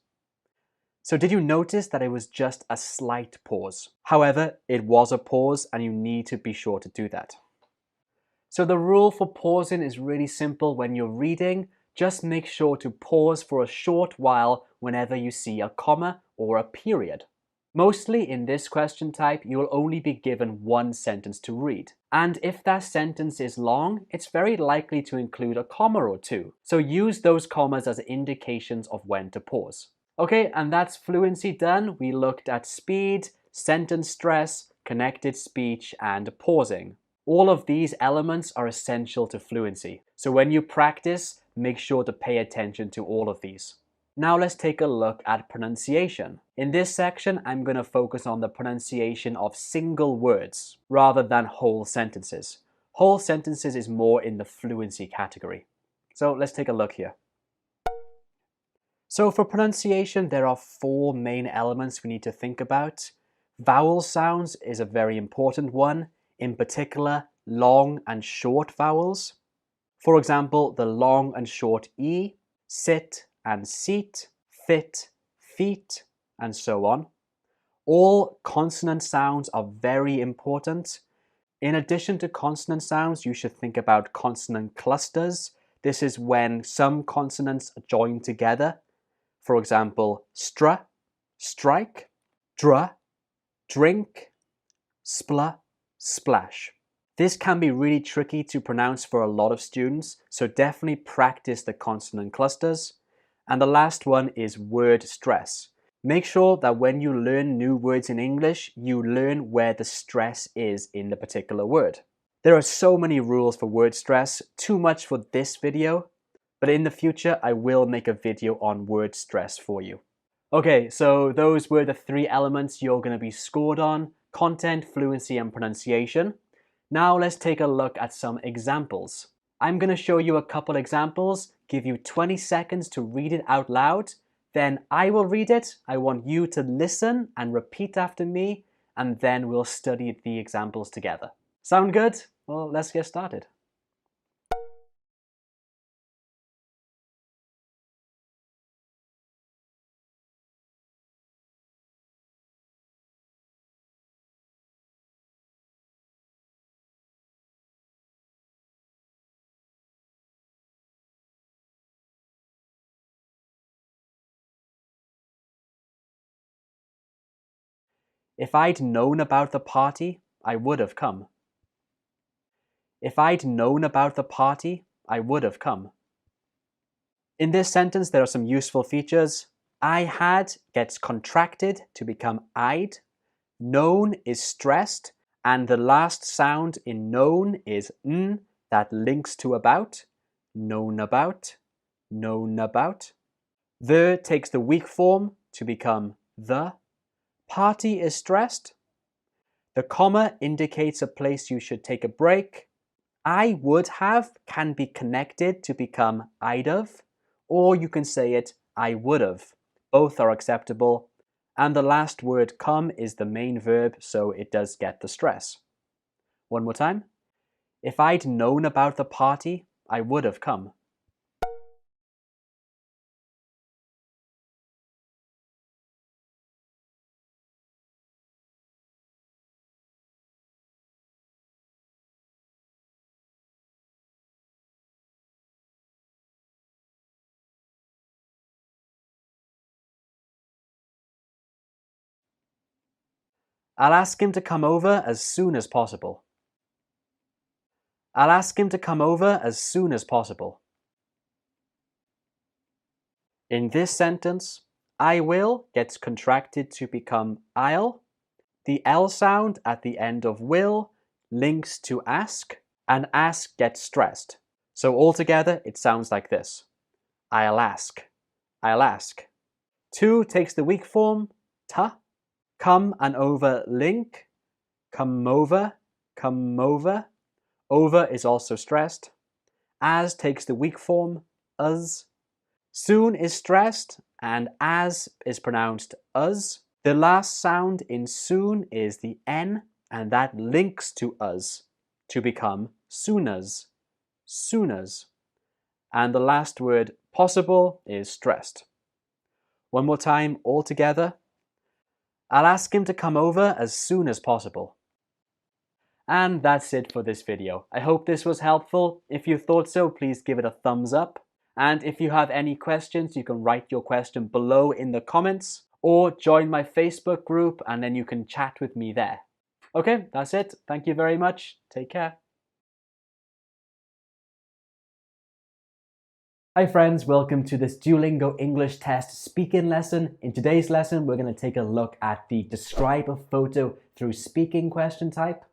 So did you notice that it was just a slight pause? However, it was a pause and you need to be sure to do that. So the rule for pausing is really simple. When you're reading, just make sure to pause for a short while whenever you see a comma or a period. Mostly in this question type, you will only be given one sentence to read. And if that sentence is long, it's very likely to include a comma or two. So use those commas as indications of when to pause. Okay, and that's fluency done. We looked at speed, sentence stress, connected speech, and pausing. All of these elements are essential to fluency. So when you practice, make sure to pay attention to all of these. Now let's take a look at pronunciation. In this section, I'm going to focus on the pronunciation of single words rather than whole sentences. Whole sentences is more in the fluency category. So let's take a look here. So for pronunciation, there are four main elements we need to think about. Vowel sounds is a very important one, in particular long and short vowels. For example, the long and short E, sit and seat, fit, feet, and so on. All consonant sounds are very important. In addition to consonant sounds, you should think about consonant clusters. This is when some consonants are joined together. For example, stra, strike, dra, drink, spla, splash. This can be really tricky to pronounce for a lot of students, so definitely practice the consonant clusters. And the last one is word stress. Make sure that when you learn new words in English, you learn where the stress is in the particular word. There are so many rules for word stress, too much for this video, but in the future I will make a video on word stress for you. Okay, so those were the three elements you're going to be scored on: content, fluency, and pronunciation. Now let's take a look at some examples. I'm going to show you a couple examples, give you 20 seconds to read it out loud. Then I will read it. I want you to listen and repeat after me, and then we'll study the examples together. Sound good? Well, let's get started. If I'd known about the party, I would have come. If I'd known about the party, I would have come. In this sentence, there are some useful features. I had gets contracted to become I'd. Known is stressed, and the last sound in known is n that links to about. Known about, known about. The takes the weak form to become the. Party is stressed. The comma indicates a place you should take a break. I would have can be connected to become I'd have, or you can say it I would have. Both are acceptable. And the last word come is the main verb, so it does get the stress. One more time. If I'd known about the party, I would have come. I'll ask him to come over as soon as possible. I'll ask him to come over as soon as possible. In this sentence, I will gets contracted to become I'll. The L sound at the end of will links to ask, and ask gets stressed. So altogether, it sounds like this. I'll ask. I'll ask. To takes the weak form, ta. Come and over link. Come over. Come over. Over is also stressed. As takes the weak form, us. Soon is stressed, and as is pronounced us. The last sound in soon is the N, and that links to us to become soonas, soonas. And the last word possible is stressed. One more time all together. I'll ask him to come over as soon as possible. And that's it for this video. I hope this was helpful. If you thought so, please give it a thumbs up. And if you have any questions, you can write your question below in the comments or join my Facebook group and then you can chat with me there. Okay, that's it. Thank you very much. Take care. Hi friends, welcome to this Duolingo English test speaking lesson. In today's lesson, we're going to take a look at the describe a photo through speaking question type.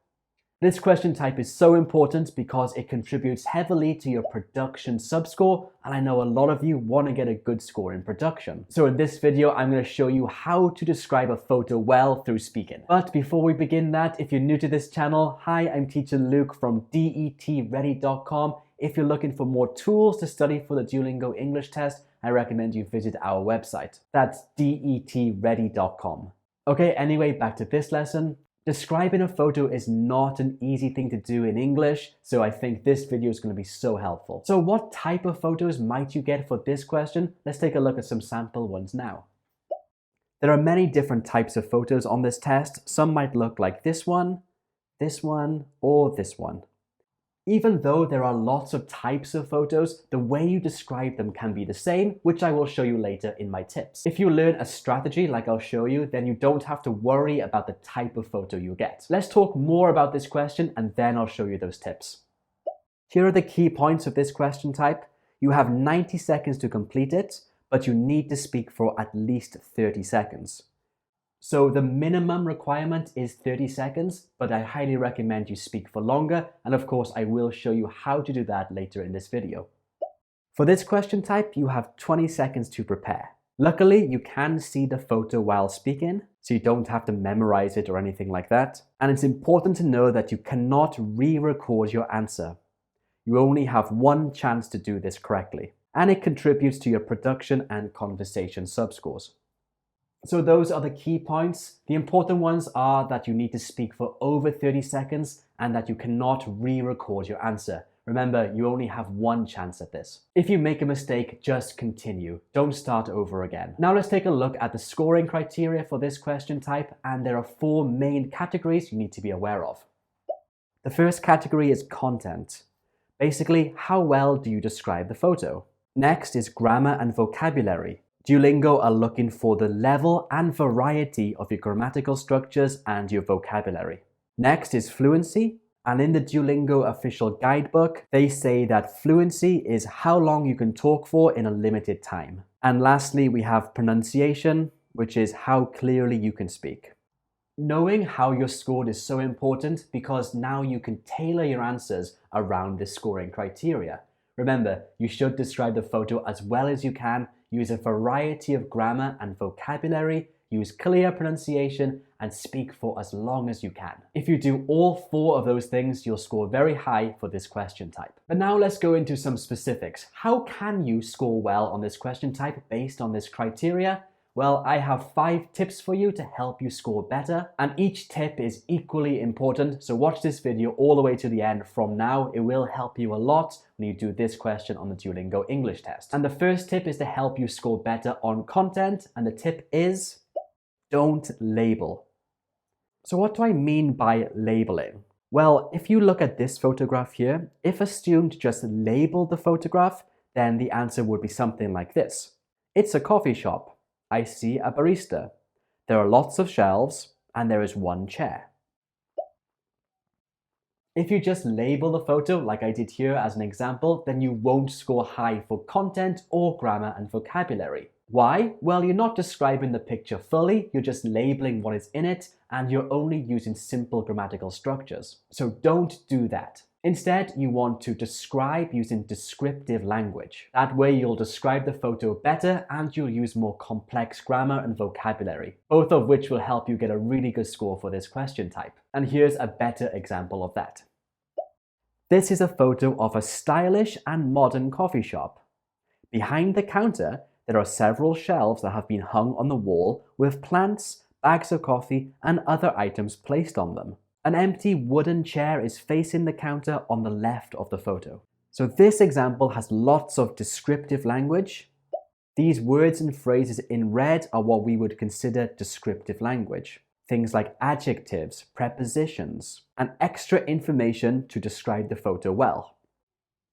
This question type is so important because it contributes heavily to your production subscore, and I know a lot of you want to get a good score in production. So in this video, I'm going to show you how to describe a photo well through speaking. But before we begin that, if you're new to this channel, hi, I'm teacher Luke from DETready.com. If you're looking for more tools to study for the Duolingo English test, I recommend you visit our website. That's DETready.com. Okay, anyway, back to this lesson. Describing a photo is not an easy thing to do in English, so I think this video is going to be so helpful. So what type of photos might you get for this question? Let's take a look at some sample ones now. There are many different types of photos on this test. Some might look like this one, or this one. Even though there are lots of types of photos, the way you describe them can be the same, which I will show you later in my tips. If you learn a strategy like I'll show you, then you don't have to worry about the type of photo you get. Let's talk more about this question and then I'll show you those tips. Here are the key points of this question type. You have 90 seconds to complete it, but you need to speak for at least 30 seconds. So the minimum requirement is 30 seconds, but I highly recommend you speak for longer. And of course, I will show you how to do that later in this video. For this question type, you have 20 seconds to prepare. Luckily, you can see the photo while speaking, so you don't have to memorize it or anything like that. And it's important to know that you cannot re-record your answer. You only have one chance to do this correctly, and it contributes to your production and conversation subscores. So those are the key points. The important ones are that you need to speak for over 30 seconds and that you cannot re-record your answer. Remember, you only have one chance at this. If you make a mistake, just continue. Don't start over again. Now let's take a look at the scoring criteria for this question type, and there are 4 main categories you need to be aware of. The first category is content. Basically, how well do you describe the photo? Next is grammar and vocabulary. Duolingo are looking for the level and variety of your grammatical structures and your vocabulary. Next is fluency, and in the Duolingo official guidebook, they say that fluency is how long you can talk for in a limited time. And lastly, we have pronunciation, which is how clearly you can speak. Knowing how you're scored is so important because now you can tailor your answers around this scoring criteria. Remember, you should describe the photo as well as you can, use a variety of grammar and vocabulary, use clear pronunciation, and speak for as long as you can. If you do all 4 of those things, you'll score very high for this question type. But now let's go into some specifics. How can you score well on this question type based on this criteria? Well, I have 5 tips for you to help you score better, and each tip is equally important, so watch this video all the way to the end from now. It will help you a lot when you do this question on the Duolingo English test. And the first tip is to help you score better on content, and the tip is don't label. So what do I mean by labeling? Well, if you look at this photograph here, if a student just labeled the photograph, then the answer would be something like this. It's a coffee shop. I see a barista. There are lots of shelves and there is one chair. If you just label the photo like I did here as an example, then you won't score high for content or grammar and vocabulary. Why? Well, you're not describing the picture fully, you're just labeling what is in it, and you're only using simple grammatical structures. So don't do that. Instead, you want to describe using descriptive language. That way you'll describe the photo better and you'll use more complex grammar and vocabulary, both of which will help you get a really good score for this question type. And here's a better example of that. This is a photo of a stylish and modern coffee shop. Behind the counter, there are several shelves that have been hung on the wall with plants, bags of coffee, and other items placed on them. An empty wooden chair is facing the counter on the left of the photo. So this example has lots of descriptive language. These words and phrases in red are what we would consider descriptive language. Things like adjectives, prepositions, and extra information to describe the photo well.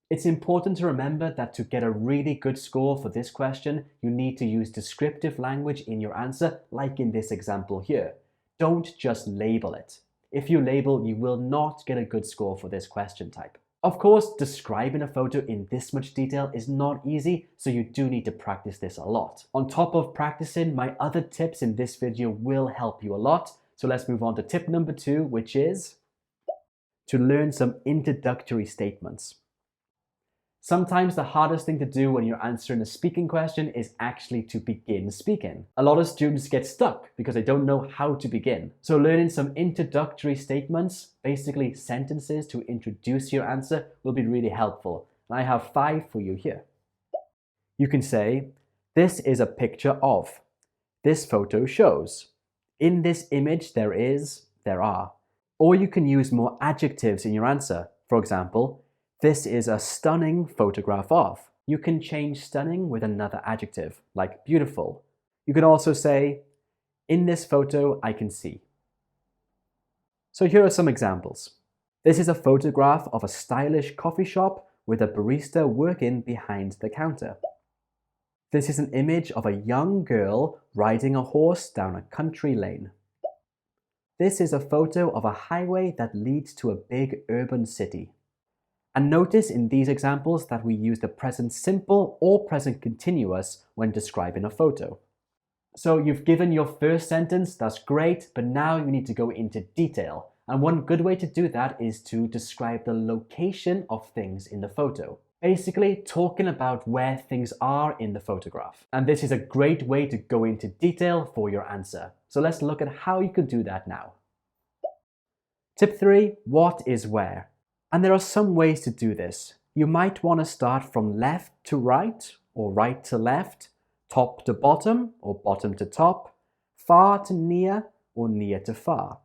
It's important to remember that to get a really good score for this question, you need to use descriptive language in your answer, like in this example here. Don't just label it. If you label, you will not get a good score for this question type. Of course, describing a photo in this much detail is not easy, so you do need to practice this a lot. On top of practicing, my other tips in this video will help you a lot. So let's move on to tip number 2, which is to learn some introductory statements. Sometimes the hardest thing to do when you're answering a speaking question is actually to begin speaking. A lot of students get stuck because they don't know how to begin. So learning some introductory statements, basically sentences to introduce your answer, will be really helpful. And I have 5 for you here. You can say, this is a picture of. This photo shows. In this image there are. Or you can use more adjectives in your answer. For example, this is a stunning photograph of. You can change stunning with another adjective, like beautiful. You can also say, in this photo I can see. So here are some examples. This is a photograph of a stylish coffee shop with a barista working behind the counter. This is an image of a young girl riding a horse down a country lane. This is a photo of a highway that leads to a big urban city. And notice in these examples that we use the present simple or present continuous when describing a photo. So you've given your first sentence, that's great, but now you need to go into detail. And one good way to do that is to describe the location of things in the photo. Basically, talking about where things are in the photograph. And this is a great way to go into detail for your answer. So let's look at how you can do that now. Tip 3, what is where? And there are some ways to do this. You might want to start from left to right, or right to left, top to bottom, or bottom to top, far to near, or near to far.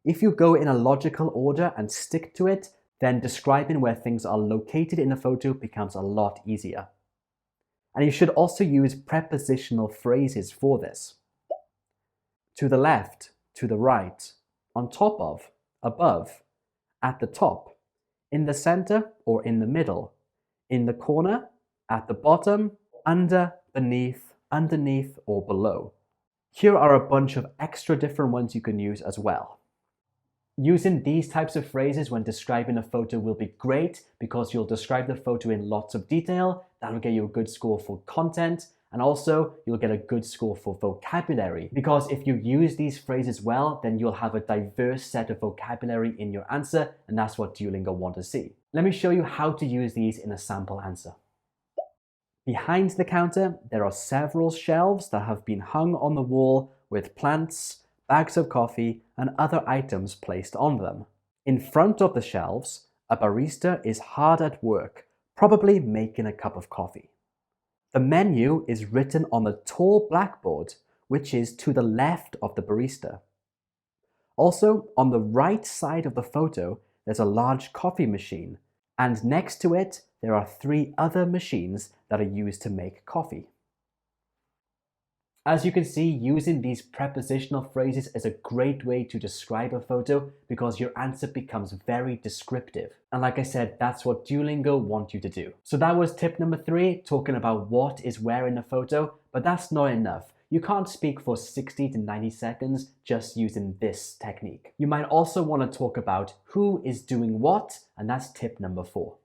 If you go in a logical order and stick to it, then describing where things are located in a photo becomes a lot easier. And you should also use prepositional phrases for this. To the left, to the right, on top of, above, at the top, in the center or in the middle, in the corner, at the bottom, under, beneath, underneath, or below. Here are a bunch of extra different ones you can use as well. Using these types of phrases when describing a photo will be great because you'll describe the photo in lots of detail. That'll get you a good score for content, and also you'll get a good score for vocabulary, because if you use these phrases well, then you'll have a diverse set of vocabulary in your answer, and that's what Duolingo want to see. Let me show you how to use these in a sample answer. Behind the counter, there are several shelves that have been hung on the wall with plants, bags of coffee, and other items placed on them. In front of the shelves, a barista is hard at work, probably making a cup of coffee. The menu is written on the tall blackboard, which is to the left of the barista. Also, on the right side of the photo, there's a large coffee machine, and next to it, there are 3 other machines that are used to make coffee. As you can see, using these prepositional phrases is a great way to describe a photo because your answer becomes very descriptive. And like I said, that's what Duolingo want you to do. So that was tip number 3, talking about what is where in a photo, but that's not enough. You can't speak for 60 to 90 seconds just using this technique. You might also want to talk about who is doing what, and that's tip number 4.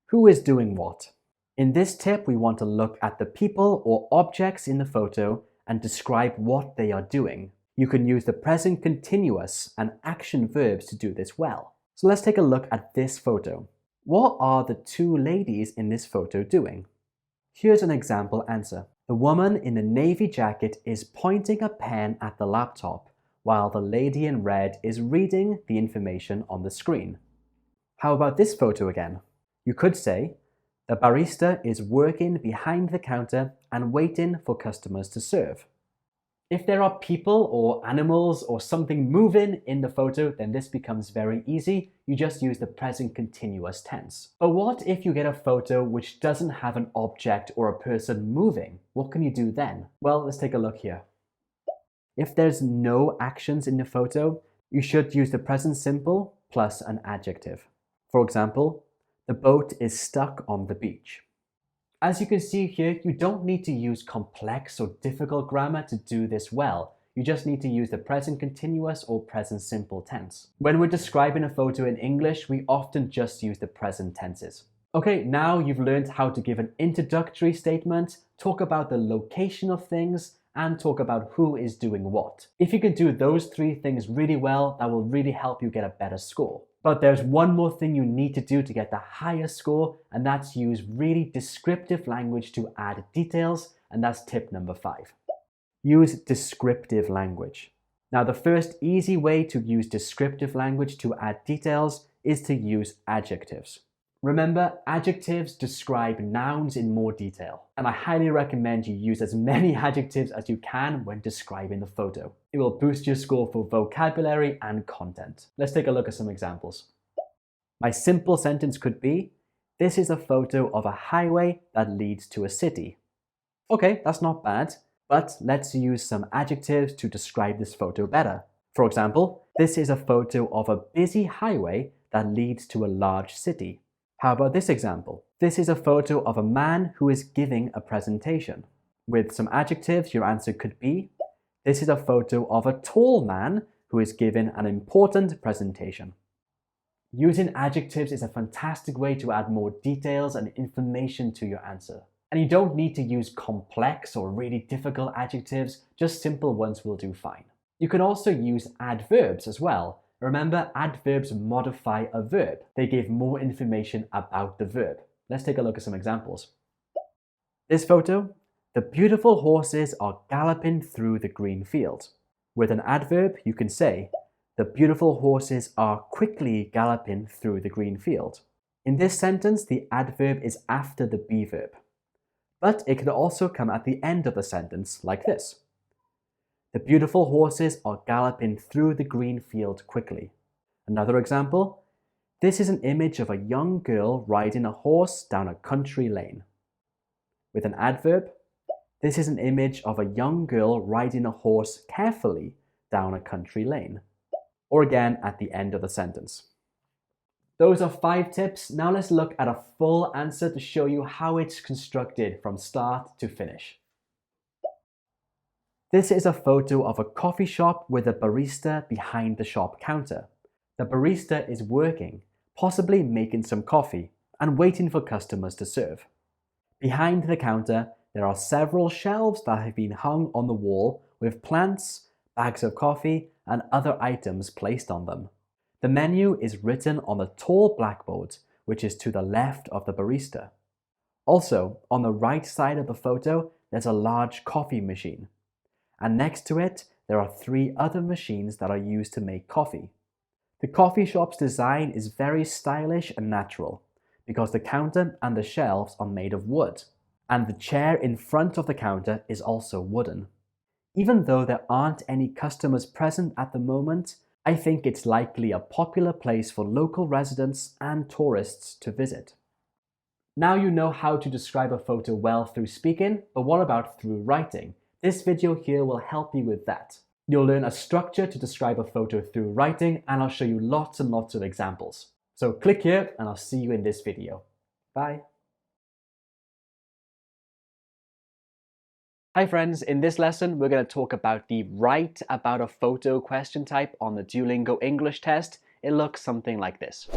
Who is doing what? In this tip, we want to look at the people or objects in the photo and describe what they are doing. You can use the present continuous and action verbs to do this well. So let's take a look at this photo. What are the 2 ladies in this photo doing? Here's an example answer. The woman in the navy jacket is pointing a pen at the laptop, while the lady in red is reading the information on the screen. How about this photo again? You could say, the barista is working behind the counter and waiting for customers to serve. If there are people or animals or something moving in the photo, then this becomes very easy. You just use the present continuous tense. But what if you get a photo which doesn't have an object or a person moving? What can you do then? Well, let's take a look here. If there's no actions in the photo, you should use the present simple plus an adjective. For example, The boat is stuck on the beach. As you can see here, you don't need to use complex or difficult grammar to do this well. You just need to use the present continuous or present simple tense. When we're describing a photo in English, we often just use the present tenses. Okay, now you've learned how to give an introductory statement, talk about the location of things, and talk about who is doing what. If you can do those three things really well, that will really help you get a better score. But there's one more thing you need to do to get the highest score, and that's use really descriptive language to add details, and that's tip number 5. Use descriptive language. Now, the first easy way to use descriptive language to add details is to use adjectives. Remember, adjectives describe nouns in more detail, and I highly recommend you use as many adjectives as you can when describing the photo. It will boost your score for vocabulary and content. Let's take a look at some examples. My simple sentence could be, this is a photo of a highway that leads to a city. Okay, that's not bad, but let's use some adjectives to describe this photo better. For example, this is a photo of a busy highway that leads to a large city. How about this example? This is a photo of a man who is giving a presentation. With some adjectives, your answer could be, this is a photo of a tall man who is giving an important presentation. Using adjectives is a fantastic way to add more details and information to your answer. And you don't need to use complex or really difficult adjectives, just simple ones will do fine. You can also use adverbs as well. Remember, adverbs modify a verb. They give more information about the verb. Let's take a look at some examples. This photo, the beautiful horses are galloping through the green field. With an adverb, you can say, the beautiful horses are quickly galloping through the green field. In this sentence, the adverb is after the be verb. But it can also come at the end of the sentence, like this. The beautiful horses are galloping through the green field quickly. Another example, this is an image of a young girl riding a horse down a country lane. With an adverb, this is an image of a young girl riding a horse carefully down a country lane. Or again, at the end of the sentence. Those are 5 tips. Now let's look at a full answer to show you how it's constructed from start to finish. This is a photo of a coffee shop with a barista behind the shop counter. The barista is working, possibly making some coffee, and waiting for customers to serve. Behind the counter, there are several shelves that have been hung on the wall with plants, bags of coffee, and other items placed on them. The menu is written on the tall blackboard, which is to the left of the barista. Also, on the right side of the photo, there's a large coffee machine. And next to it, there are 3 other machines that are used to make coffee. The coffee shop's design is very stylish and natural because the counter and the shelves are made of wood, and the chair in front of the counter is also wooden. Even though there aren't any customers present at the moment, I think it's likely a popular place for local residents and tourists to visit. Now you know how to describe a photo well through speaking, but what about through writing? This video here will help you with that. You'll learn a structure to describe a photo through writing, and I'll show you lots and lots of examples. So click here and I'll see you in this video. Bye. Hi friends, in this lesson we're going to talk about the write about a photo question type on the Duolingo English test. It looks something like this.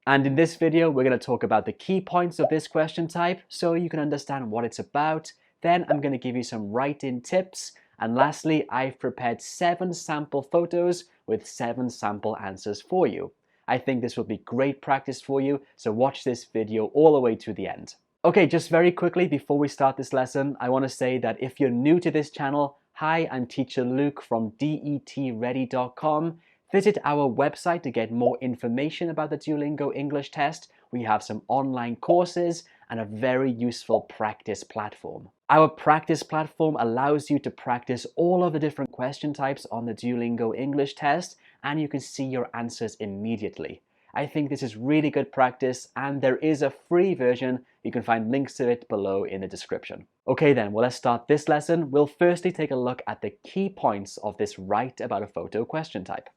And in this video we're going to talk about the key points of this question type so you can understand what it's about. Then I'm going to give you some write-in tips. And lastly, I've prepared 7 sample photos with 7 sample answers for you. I think this will be great practice for you, so watch this video all the way to the end. Okay, just very quickly before we start this lesson, I want to say that if you're new to this channel, hi, I'm teacher Luke from detready.com. Visit our website to get more information about the Duolingo English test. We have some online courses and a very useful practice platform. Our practice platform allows you to practice all of the different question types on the Duolingo English test, and you can see your answers immediately. I think this is really good practice, and there is a free version. You can find links to it below in the description. Okay then, well, let's start this lesson. We'll firstly take a look at the key points of this write about a photo question type.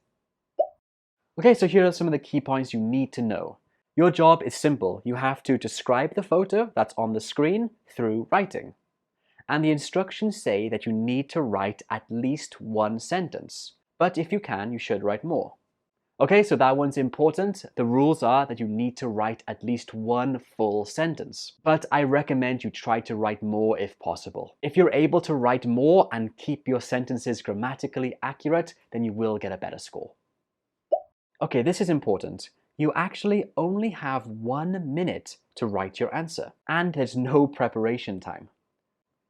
Okay, so here are some of the key points you need to know. Your job is simple. You have to describe the photo that's on the screen through writing. And the instructions say that you need to write at least one sentence. But if you can, you should write more. Okay, so that one's important. The rules are that you need to write at least one full sentence. But I recommend you try to write more if possible. If you're able to write more and keep your sentences grammatically accurate, then you will get a better score. Okay, this is important. You actually only have 1 minute to write your answer, and there's no preparation time.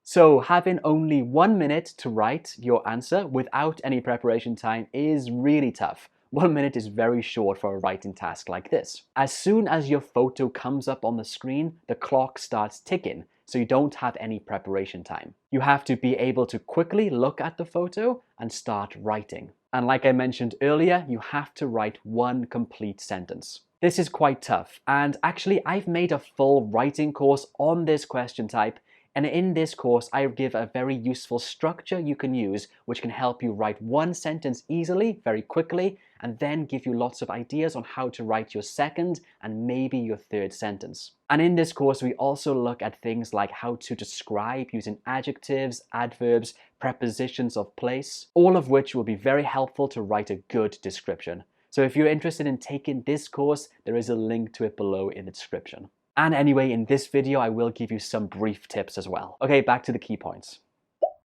So having only 1 minute to write your answer without any preparation time is really tough. 1 minute is very short for a writing task like this. As soon as your photo comes up on the screen, the clock starts ticking, so you don't have any preparation time. You have to be able to quickly look at the photo and start writing. And like I mentioned earlier, you have to write one complete sentence. This is quite tough, and actually I've made a full writing course on this question type, and in this course I give a very useful structure you can use which can help you write one sentence easily, very quickly, and then give you lots of ideas on how to write your second and maybe your third sentence. And in this course we also look at things like how to describe using adjectives, adverbs, prepositions of place, all of which will be very helpful to write a good description. So if you're interested in taking this course, there is a link to it below in the description. And anyway, in this video, I will give you some brief tips as well. Okay, back to the key points.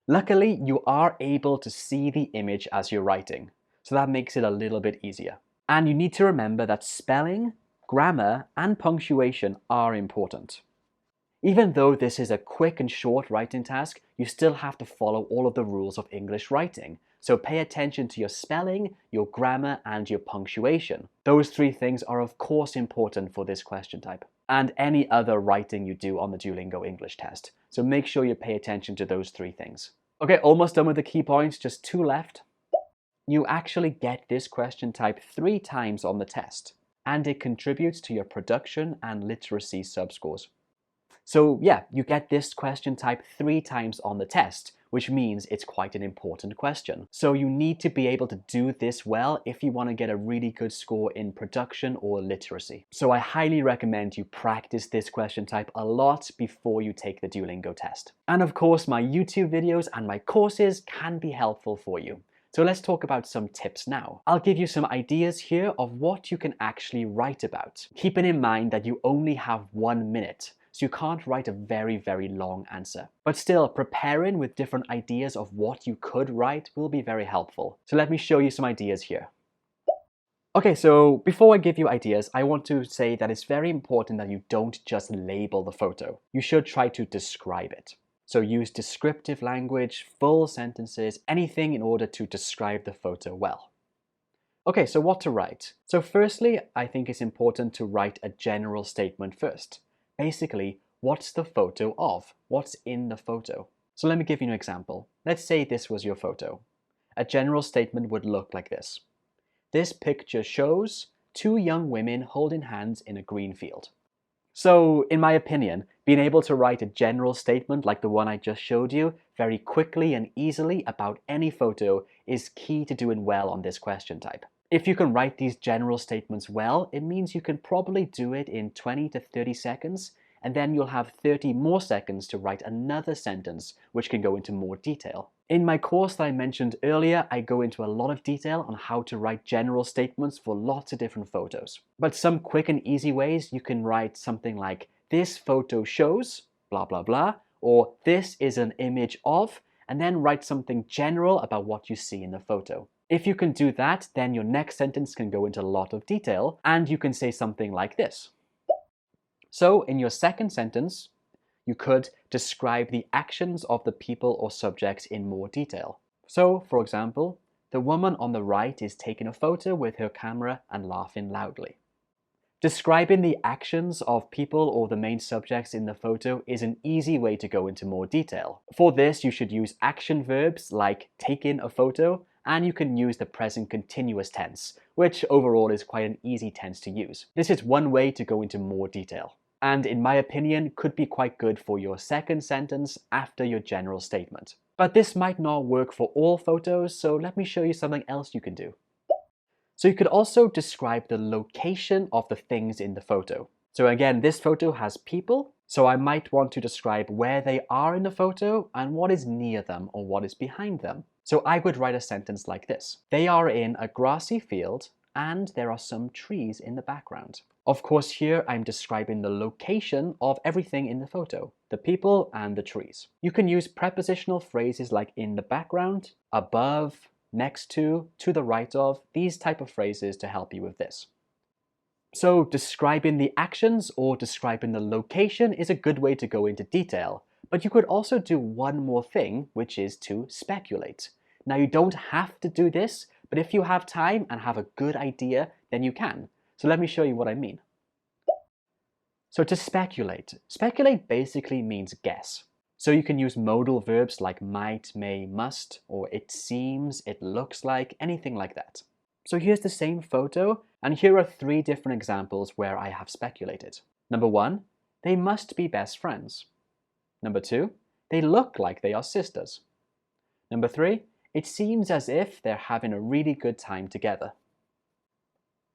Luckily, you are able to see the image as you're writing, so that makes it a little bit easier. And you need to remember that spelling, grammar, and punctuation are important. Even though this is a quick and short writing task, you still have to follow all of the rules of English writing. So pay attention to your spelling, your grammar, and your punctuation. Those three things are of course important for this question type, and any other writing you do on the Duolingo English test. So make sure you pay attention to those three things. Okay, almost done with the key points, just 2 left. You actually get this question type 3 times on the test, and it contributes to your production and literacy subscores. So yeah, you get this question type 3 times on the test, which means it's quite an important question. So you need to be able to do this well if you want to get a really good score in production or literacy. So I highly recommend you practice this question type a lot before you take the Duolingo test. And of course, my YouTube videos and my courses can be helpful for you. So let's talk about some tips now. I'll give you some ideas here of what you can actually write about, keeping in mind that you only have 1 minute. So you can't write a very, very long answer. But still, preparing with different ideas of what you could write will be very helpful. So let me show you some ideas here. Okay, so before I give you ideas, I want to say that it's very important that you don't just label the photo. You should try to describe it. So use descriptive language, full sentences, anything in order to describe the photo well. Okay, so what to write? So firstly, I think it's important to write a general statement first. Basically, what's the photo of? What's in the photo? So let me give you an example. Let's say this was your photo. A general statement would look like this. This picture shows 2 young women holding hands in a green field. So, in my opinion, being able to write a general statement like the one I just showed you very quickly and easily about any photo is key to doing well on this question type. If you can write these general statements well, it means you can probably do it in 20 to 30 seconds, and then you'll have 30 more seconds to write another sentence, which can go into more detail. In my course that I mentioned earlier, I go into a lot of detail on how to write general statements for lots of different photos. But some quick and easy ways, you can write something like, this photo shows, blah, blah, blah, or this is an image of, and then write something general about what you see in the photo. If you can do that, then your next sentence can go into a lot of detail, and you can say something like this. So in your second sentence, you could describe the actions of the people or subjects in more detail. So, for example, the woman on the right is taking a photo with her camera and laughing loudly. Describing the actions of people or the main subjects in the photo is an easy way to go into more detail. For this, you should use action verbs like taking a photo, and you can use the present continuous tense, which overall is quite an easy tense to use. This is one way to go into more detail, and in my opinion could be quite good for your second sentence after your general statement. But this might not work for all photos, so let me show you something else you can do. So you could also describe the location of the things in the photo. So again, this photo has people, so I might want to describe where they are in the photo and what is near them or what is behind them. So I would write a sentence like this. They are in a grassy field and there are some trees in the background. Of course, here I'm describing the location of everything in the photo, the people and the trees. You can use prepositional phrases like in the background, above, next to the right of, these type of phrases to help you with this. So describing the actions or describing the location is a good way to go into detail, but you could also do one more thing, which is to speculate. Now you don't have to do this, but if you have time and have a good idea, then you can. So let me show you what I mean. So to speculate basically means guess. So you can use modal verbs like might, may, must, or it seems, it looks like, anything like that. So here's the same photo, and here are 3 different examples where I have speculated. Number 1, they must be best friends. Number 2, they look like they are sisters. Number 3, it seems as if they're having a really good time together.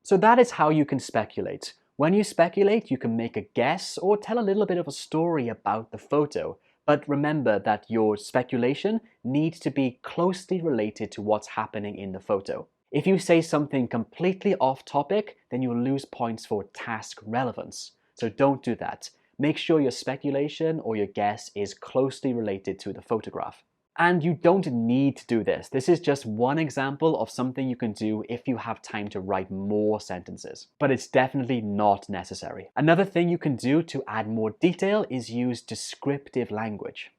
So that is how you can speculate. When you speculate, you can make a guess or tell a little bit of a story about the photo. But remember that your speculation needs to be closely related to what's happening in the photo. If you say something completely off topic, then you'll lose points for task relevance. So don't do that. Make sure your speculation or your guess is closely related to the photograph. And you don't need to do this. This is just one example of something you can do if you have time to write more sentences. But it's definitely not necessary. Another thing you can do to add more detail is use descriptive language.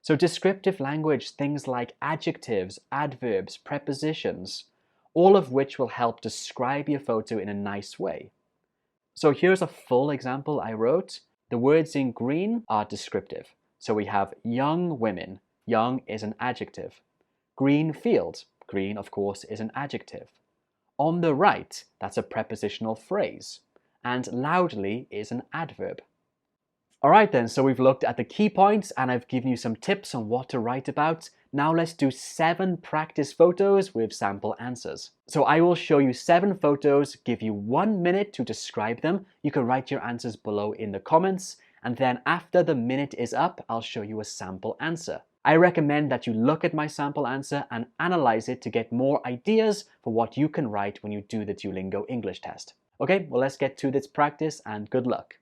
So descriptive language, things like adjectives, adverbs, prepositions, all of which will help describe your photo in a nice way. So here's a full example I wrote. The words in green are descriptive. So we have young women. Young is an adjective. Green field. Green, of course, is an adjective. On the right, that's a prepositional phrase. And loudly is an adverb. Alright then, so we've looked at the key points and I've given you some tips on what to write about. Now let's do 7 practice photos with sample answers. So I will show you 7 photos, give you 1 minute to describe them. You can write your answers below in the comments, and then after the minute is up, I'll show you a sample answer. I recommend that you look at my sample answer and analyze it to get more ideas for what you can write when you do the Duolingo English test. Okay, well let's get to this practice and good luck.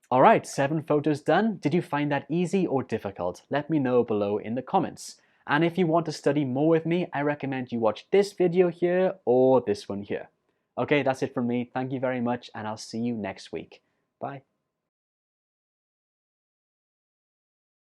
Alright, 7 photos done. Did you find that easy or difficult? Let me know below in the comments. And if you want to study more with me, I recommend you watch this video here or this one here. Okay, that's it from me. Thank you very much, and I'll see you next week. Bye.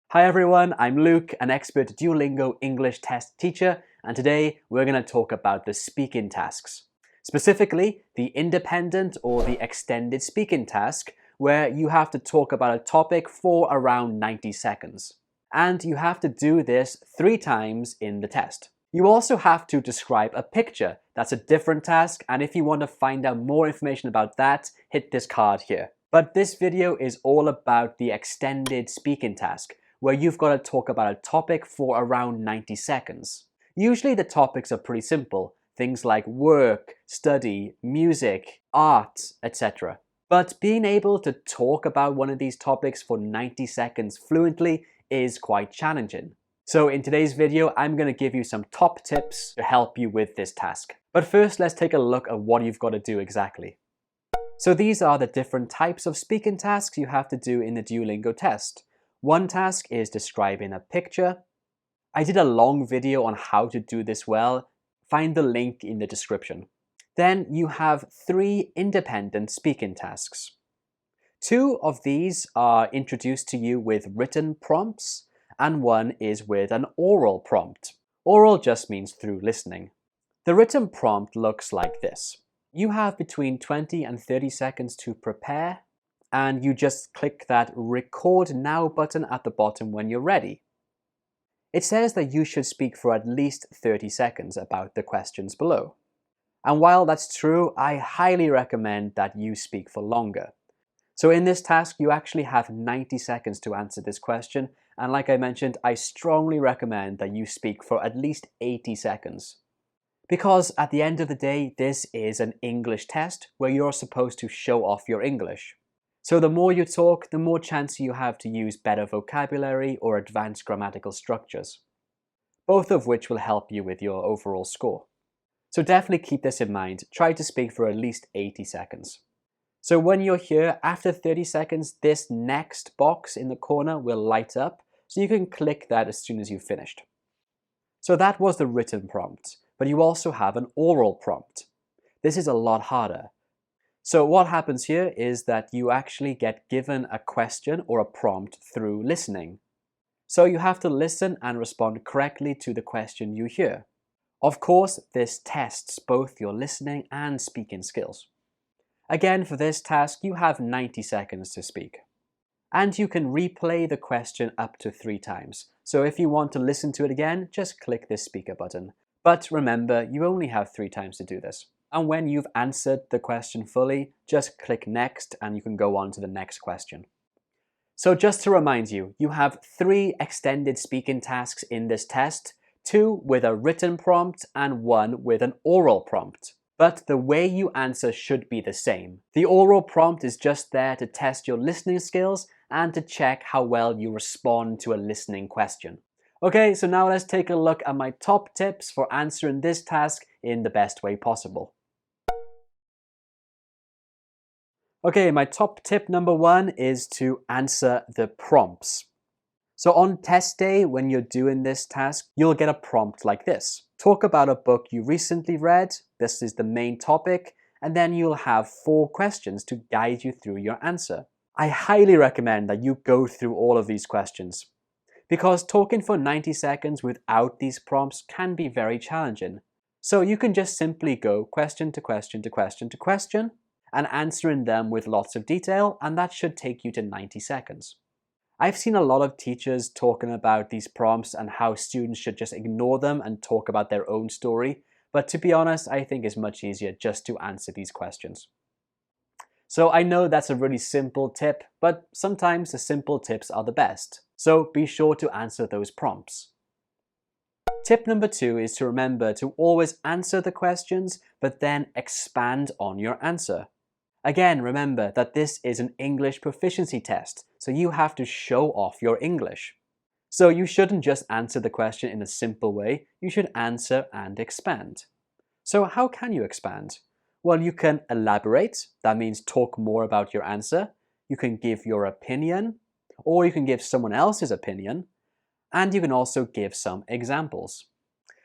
Hi everyone, I'm Luke, an expert Duolingo English test teacher, and today we're going to talk about the speaking tasks. Specifically, the independent or the extended speaking task, where you have to talk about a topic for around 90 seconds. And you have to do this 3 times in the test. You also have to describe a picture. That's a different task, and if you want to find out more information about that, hit this card here. But this video is all about the extended speaking task, where you've got to talk about a topic for around 90 seconds. Usually the topics are pretty simple, things like work, study, music, art, etc. But being able to talk about one of these topics for 90 seconds fluently is quite challenging. So in today's video, I'm going to give you some top tips to help you with this task. But first, let's take a look at what you've got to do exactly. So these are the different types of speaking tasks you have to do in the Duolingo test. One task is describing a picture. I did a long video on how to do this well. Find the link in the description. Then you have 3 independent speaking tasks. 2 of these are introduced to you with written prompts, and 1 is with an oral prompt. Oral just means through listening. The written prompt looks like this. You have between 20 and 30 seconds to prepare, and you just click that Record Now button at the bottom when you're ready. It says that you should speak for at least 30 seconds about the questions below. And while that's true, I highly recommend that you speak for longer. So in this task, you actually have 90 seconds to answer this question, and like I mentioned, I strongly recommend that you speak for at least 80 seconds. Because at the end of the day, this is an English test where you're supposed to show off your English. So the more you talk, the more chance you have to use better vocabulary or advanced grammatical structures, both of which will help you with your overall score. So definitely keep this in mind. Try to speak for at least 80 seconds. So when you're here, after 30 seconds, this next box in the corner will light up, so you can click that as soon as you've finished. So that was the written prompt, but you also have an oral prompt. This is a lot harder. So what happens here is that you actually get given a question or a prompt through listening. So you have to listen and respond correctly to the question you hear. Of course, this tests both your listening and speaking skills. Again, for this task, you have 90 seconds to speak. And you can replay the question up to 3 times. So if you want to listen to it again, just click this speaker button. But remember, you only have 3 times to do this. And when you've answered the question fully, just click next and you can go on to the next question. So just to remind you, you have 3 extended speaking tasks in this test, 2 with a written prompt and 1 with an oral prompt. But the way you answer should be the same. The oral prompt is just there to test your listening skills and to check how well you respond to a listening question. Okay, so now let's take a look at my top tips for answering this task in the best way possible. Okay, my top tip number 1 is to answer the prompts. So on test day, when you're doing this task, you'll get a prompt like this. Talk about a book you recently read. This is the main topic. And then you'll have 4 questions to guide you through your answer. I highly recommend that you go through all of these questions, because talking for 90 seconds without these prompts can be very challenging. So you can just simply go question to question to question to question and answering them with lots of detail, and that should take you to 90 seconds. I've seen a lot of teachers talking about these prompts and how students should just ignore them and talk about their own story, but to be honest, I think it's much easier just to answer these questions. So I know that's a really simple tip, but sometimes the simple tips are the best. So be sure to answer those prompts. Tip number 2 is to remember to always answer the questions, but then expand on your answer. Again, remember that this is an English proficiency test, so you have to show off your English. So you shouldn't just answer the question in a simple way, you should answer and expand. So how can you expand? Well, you can elaborate, that means talk more about your answer. you can give your opinion, or you can give someone else's opinion, and you can also give some examples.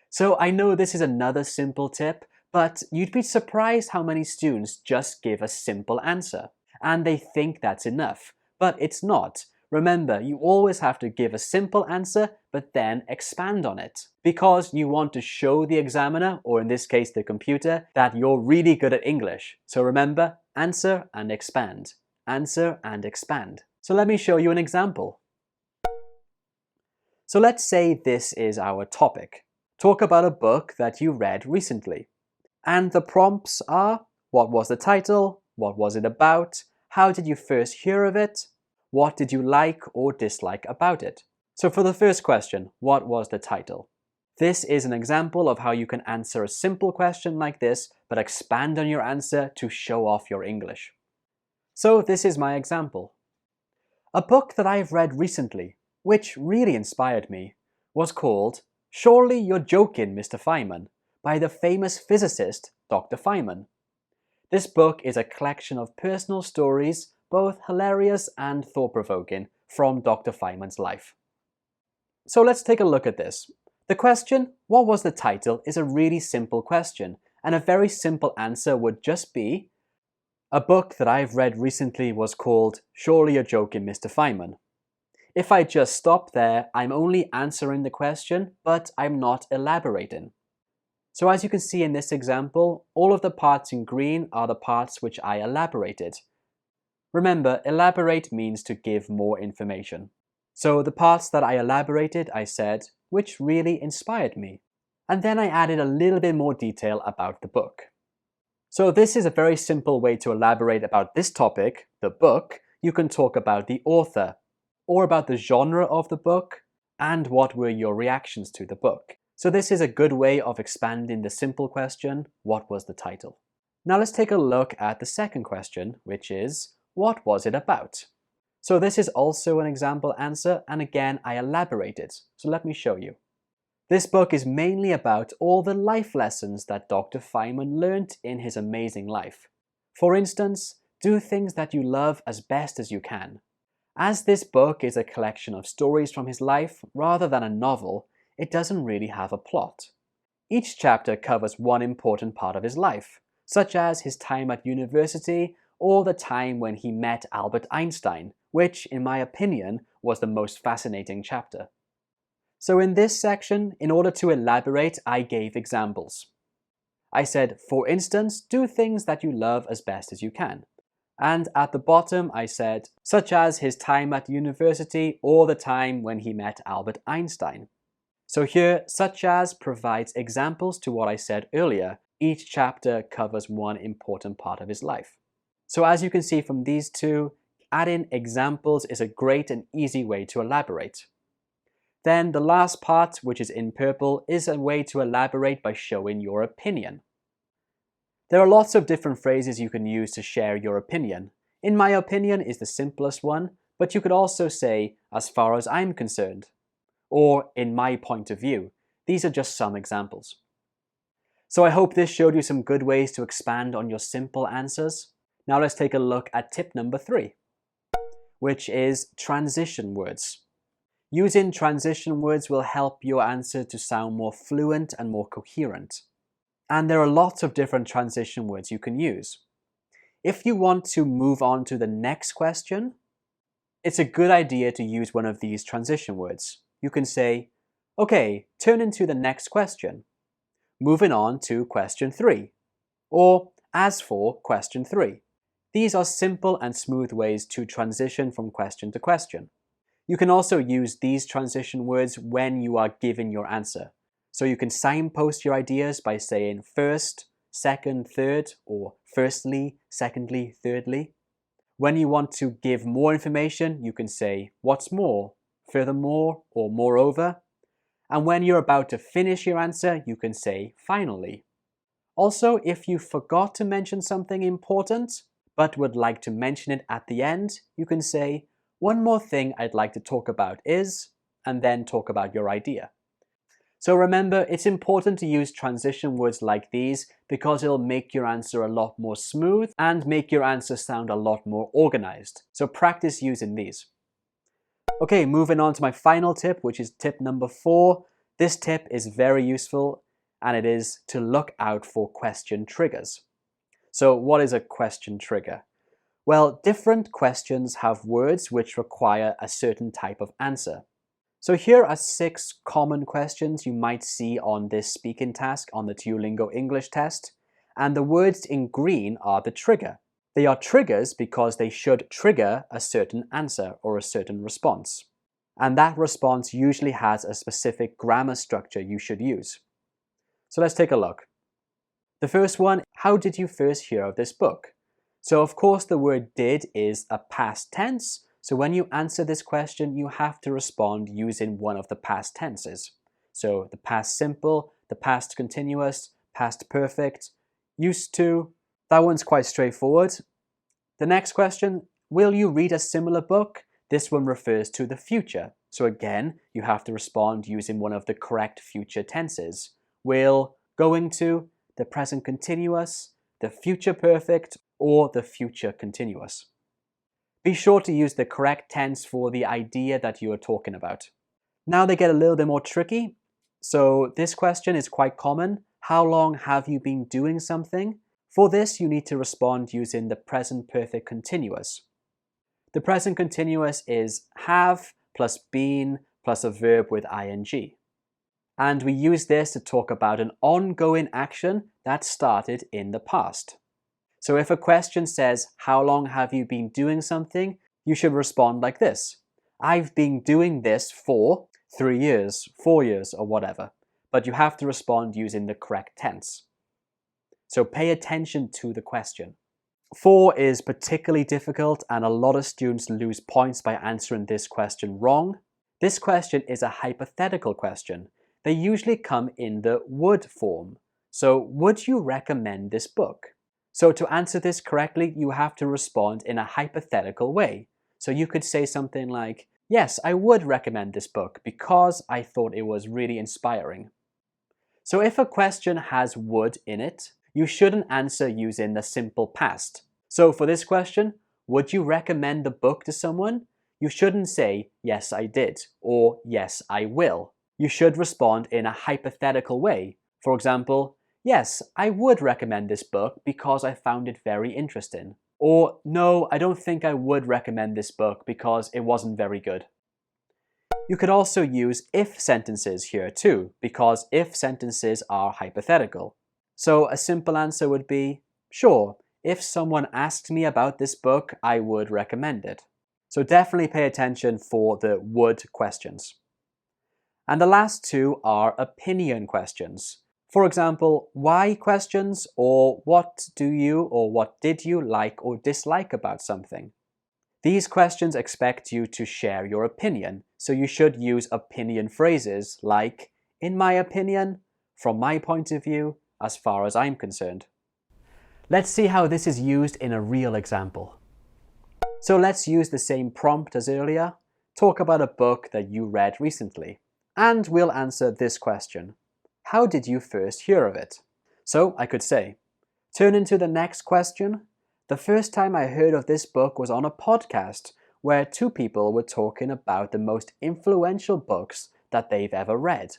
So I know this is another simple tip, but you'd be surprised how many students just give a simple answer, and they think that's enough, but it's not. Remember, you always have to give a simple answer, but then expand on it, because you want to show the examiner, or in this case the computer, that you're really good at English. So remember, answer and expand. Answer and expand. So let me show you an example. So let's say this is our topic. Talk about a book that you read recently. And the prompts are, what was the title? What was it about? How did you first hear of it? What did you like or dislike about it? So for the first question, what was the title? This is an example of how you can answer a simple question like this, but expand on your answer to show off your English. So this is my example. A book that I've read recently, which really inspired me, was called Surely You're Joking, Mr. Feynman, by the famous physicist Dr. Feynman. This book is a collection of personal stories, both hilarious and thought-provoking, from Dr. Feynman's life. So let's take a look at this. The question, what was the title, is a really simple question, and a very simple answer would just be, a book that I've read recently was called Surely You're Joking, Mr. Feynman. If I just stop there, I'm only answering the question, but I'm not elaborating. So as you can see in this example, all of the parts in green are the parts which I elaborated. Remember, elaborate means to give more information. So the parts that I elaborated, I said, which really inspired me. And then I added a little bit more detail about the book. So this is a very simple way to elaborate about this topic, the book. You can talk about the author, or about the genre of the book, and what were your reactions to the book. So this is a good way of expanding the simple question, what was the title? Now let's take a look at the second question, which is, what was it about? So this is also an example answer, and again I elaborated. So let me show you. This book is mainly about all the life lessons that Dr. Feynman learned in his amazing life. For instance, do things that you love as best as you can. As this book is a collection of stories from his life rather than a novel, it doesn't really have a plot. Each chapter covers one important part of his life, such as his time at university or the time when he met Albert Einstein, which, in my opinion, was the most fascinating chapter. So in this section, in order to elaborate, I gave examples. I said, for instance, do things that you love as best as you can. And at the bottom, I said, such as his time at university or the time when he met Albert Einstein. So here, such as provides examples to what I said earlier. Each chapter covers one important part of his life. So as you can see from these two, adding examples is a great and easy way to elaborate. Then the last part, which is in purple, is a way to elaborate by showing your opinion. There are lots of different phrases you can use to share your opinion. In my opinion is the simplest one, but you could also say, as far as I'm concerned, or in my point of view. These are just some examples. So I hope this showed you some good ways to expand on your simple answers. Now let's take a look at tip number 3, which is transition words. Using transition words will help your answer to sound more fluent and more coherent. And there are lots of different transition words you can use. If you want to move on to the next question, it's a good idea to use one of these transition words. You can say, okay, turn into the next question. Moving on to question 3. Or, as for question 3. These are simple and smooth ways to transition from question to question. You can also use these transition words when you are giving your answer. So you can signpost your ideas by saying first, second, third, or firstly, secondly, thirdly. When you want to give more information, you can say what's more, furthermore, or moreover. And when you're about to finish your answer, you can say finally. Also, if you forgot to mention something important, but would like to mention it at the end, you can say, one more thing I'd like to talk about is, and then talk about your idea. So remember, it's important to use transition words like these because it'll make your answer a lot more smooth and make your answer sound a lot more organized. So practice using these. Okay, moving on to my final tip, which is tip number 4. This tip is very useful, and it is to look out for question triggers. So what is a question trigger? Well, different questions have words which require a certain type of answer. So here are 6 common questions you might see on this speaking task on the Duolingo English test, and the words in green are the trigger. They are triggers because they should trigger a certain answer or a certain response. And that response usually has a specific grammar structure you should use. So let's take a look. The first one, how did you first hear of this book? So of course the word did is a past tense, so when you answer this question, you have to respond using one of the past tenses. So the past simple, the past continuous, past perfect, used to. That one's quite straightforward. The next question, will you read a similar book? This one refers to the future. So again, you have to respond using one of the correct future tenses. Will, going to, the present continuous, the future perfect, or the future continuous. Be sure to use the correct tense for the idea that you are talking about. Now they get a little bit more tricky. So this question is quite common. How long have you been doing something? For this, you need to respond using the present perfect continuous. The present continuous is have plus been plus a verb with ing. And we use this to talk about an ongoing action that started in the past. So if a question says, how long have you been doing something? You should respond like this. I've been doing this for 3 years, 4 years, or whatever. But you have to respond using the correct tense. So pay attention to the question. 4 is particularly difficult, and a lot of students lose points by answering this question wrong. This question is a hypothetical question. They usually come in the would form. So would you recommend this book? So to answer this correctly, you have to respond in a hypothetical way. So you could say something like, yes, I would recommend this book because I thought it was really inspiring. So if a question has would in it, you shouldn't answer using the simple past. So for this question, would you recommend the book to someone? You shouldn't say, yes, I did, or yes, I will. You should respond in a hypothetical way. For example, yes, I would recommend this book because I found it very interesting. Or, no, I don't think I would recommend this book because it wasn't very good. You could also use if sentences here too, because if sentences are hypothetical. So a simple answer would be, sure, if someone asked me about this book, I would recommend it. So definitely pay attention for the would questions. And the last 2 are opinion questions. For example, why questions, or what do you or what did you like or dislike about something? These questions expect you to share your opinion, so you should use opinion phrases like, in my opinion, from my point of view, as far as I'm concerned. Let's see how this is used in a real example. So let's use the same prompt as earlier. Talk about a book that you read recently. And we'll answer this question. How did you first hear of it? So I could say, turning to the next question, the first time I heard of this book was on a podcast where 2 people were talking about the most influential books that they've ever read.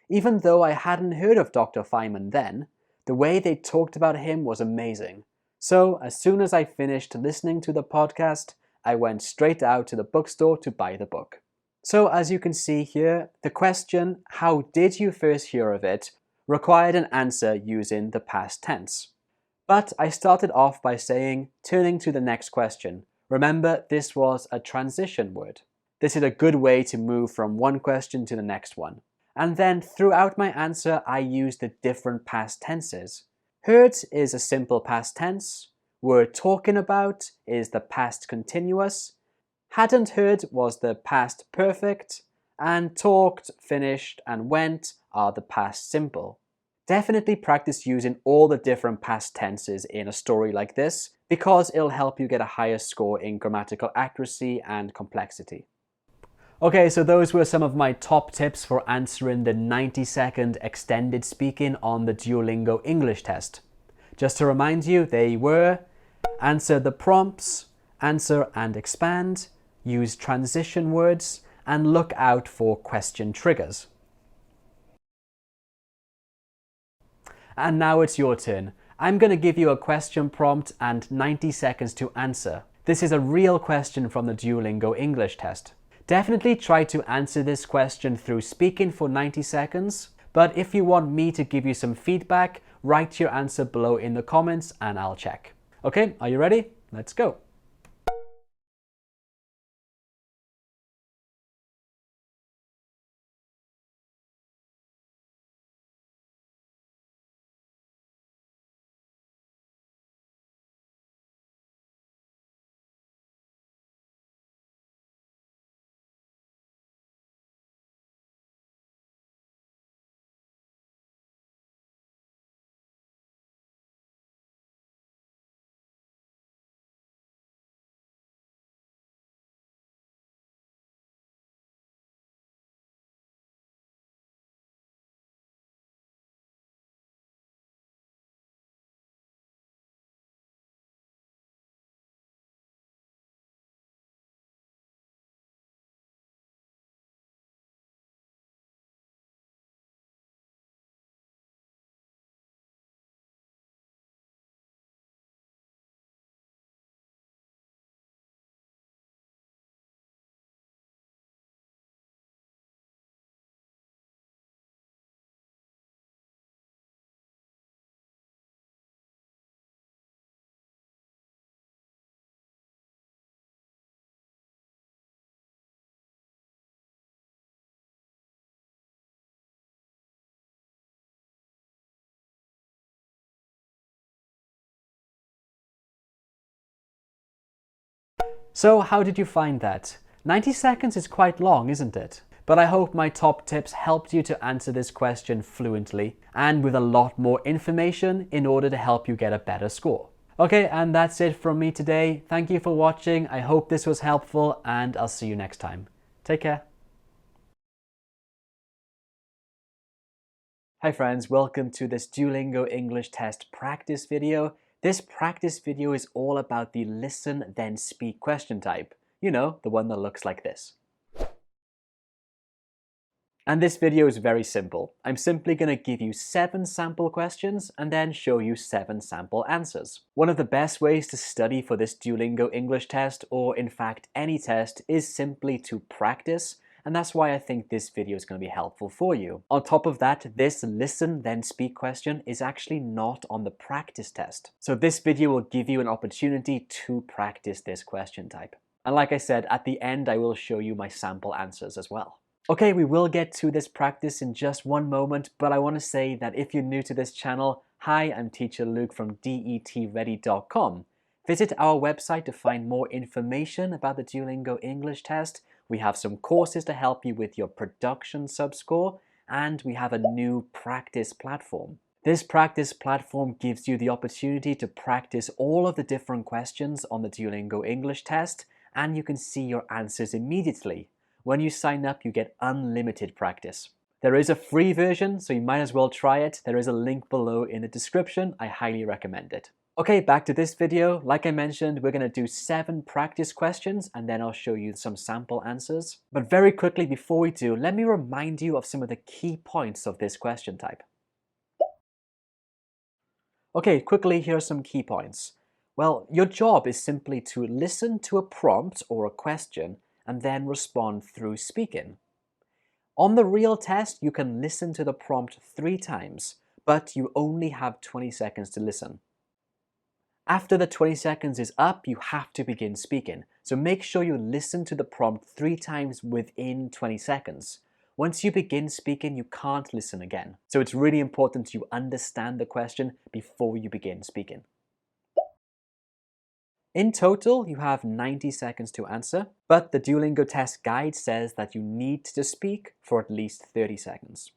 Even though I hadn't heard of Dr. Feynman then, the way they talked about him was amazing. So as soon as I finished listening to the podcast, I went straight out to the bookstore to buy the book. So as you can see here, the question, how did you first hear of it, required an answer using the past tense. But I started off by saying, turning to the next question. Remember, this was a transition word. This is a good way to move from one question to the next one. And then throughout my answer, I used the different past tenses. Heard is a simple past tense. Were talking about is the past continuous. Hadn't heard was the past perfect. And talked, finished, and went are the past simple. Definitely practice using all the different past tenses in a story like this because it'll help you get a higher score in grammatical accuracy and complexity. Okay, so those were some of my top tips for answering the 90-second extended speaking on the Duolingo English test. Just to remind you, they were: answer the prompts, answer and expand, use transition words, and look out for question triggers. And now it's your turn. I'm going to give you a question prompt and 90 seconds to answer. This is a real question from the Duolingo English test. Definitely try to answer this question through speaking for 90 seconds, but if you want me to give you some feedback, write your answer below in the comments and I'll check. Okay, are you ready? Let's go. So how did you find that? 90 seconds is quite long, isn't it? But I hope my top tips helped you to answer this question fluently and with a lot more information in order to help you get a better score. Okay, and that's it from me today. Thank you for watching. I hope this was helpful and I'll see you next time. Take care. Hi friends, welcome to this Duolingo English test practice video. This practice video is all about the listen then speak question type. You know, the one that looks like this. And this video is very simple. I'm simply going to give you 7 sample questions and then show you 7 sample answers. One of the best ways to study for this Duolingo English test, or in fact any test, is simply to practice. And that's why I think this video is going to be helpful for you. On top of that, this listen then speak question is actually not on the practice test. So this video will give you an opportunity to practice this question type. And like I said, at the end I will show you my sample answers as well. Okay, we will get to this practice in just one moment, but I want to say that if you're new to this channel, hi, I'm Teacher Luke from DETready.com. Visit our website to find more information about the Duolingo English test. We have some courses to help you with your production subscore, and we have a new practice platform. This practice platform gives you the opportunity to practice all of the different questions on the Duolingo English test, and you can see your answers immediately. When you sign up, you get unlimited practice. There is a free version, so you might as well try it. There is a link below in the description. I highly recommend it. Okay, back to this video. Like I mentioned, we're going to do 7 practice questions and then I'll show you some sample answers. But very quickly before we do, let me remind you of some of the key points of this question type. Okay, quickly, here are some key points. Well, your job is simply to listen to a prompt or a question and then respond through speaking. On the real test, you can listen to the prompt 3 times, but you only have 20 seconds to listen. After the 20 seconds is up, you have to begin speaking. So make sure you listen to the prompt 3 times within 20 seconds. Once you begin speaking, you can't listen again. So it's really important you understand the question before you begin speaking. In total, you have 90 seconds to answer, but the Duolingo test guide says that you need to speak for at least 30 seconds.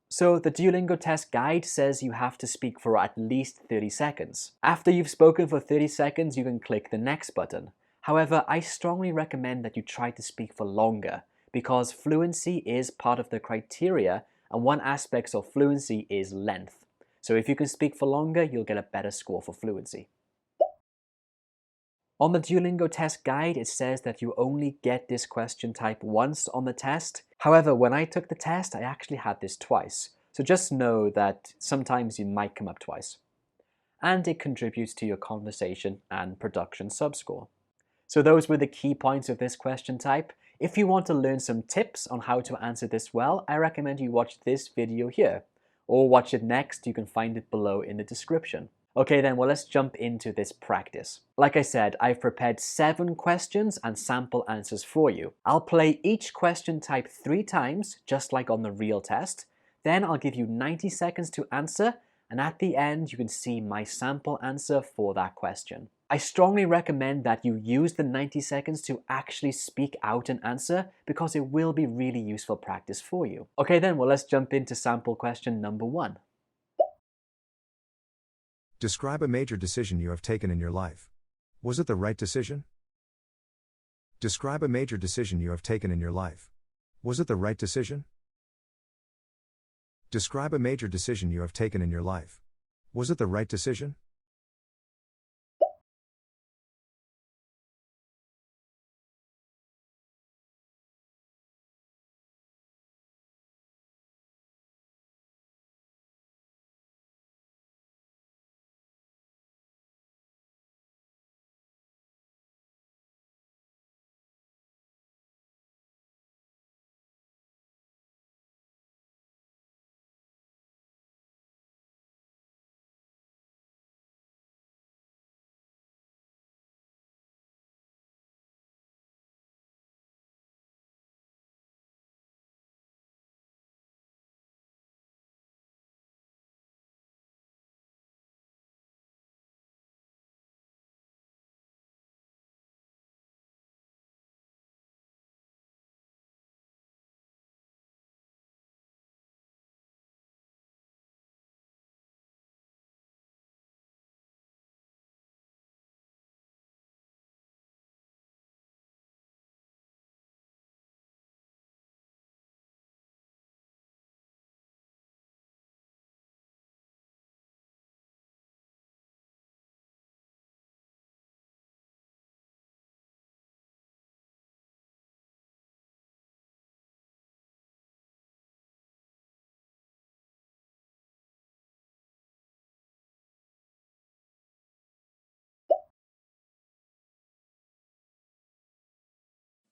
So the Duolingo test guide says you have to speak for at least 30 seconds. After you've spoken for 30 seconds, you can click the next button. However, I strongly recommend that you try to speak for longer, because fluency is part of the criteria, and one aspect of fluency is length. So if you can speak for longer, you'll get a better score for fluency. On the Duolingo test guide, it says that you only get this question type once on the test. However, when I took the test, I actually had this twice. So just know that sometimes you might come up twice. And it contributes to your conversation and production subscore. So those were the key points of this question type. If you want to learn some tips on how to answer this well, I recommend you watch this video here. Or watch it next, you can find it below in the description. Okay then, well let's jump into this practice. Like I said, I've prepared 7 questions and sample answers for you. I'll play each question type 3 times, just like on the real test. Then I'll give you 90 seconds to answer, and at the end you can see my sample answer for that question. I strongly recommend that you use the 90 seconds to actually speak out an answer because it will be really useful practice for you. Okay then, well let's jump into sample question number 1. Describe a major decision you have taken in your life. Was it the right decision? Describe a major decision you have taken in your life. Was it the right decision? Describe a major decision you have taken in your life. Was it the right decision?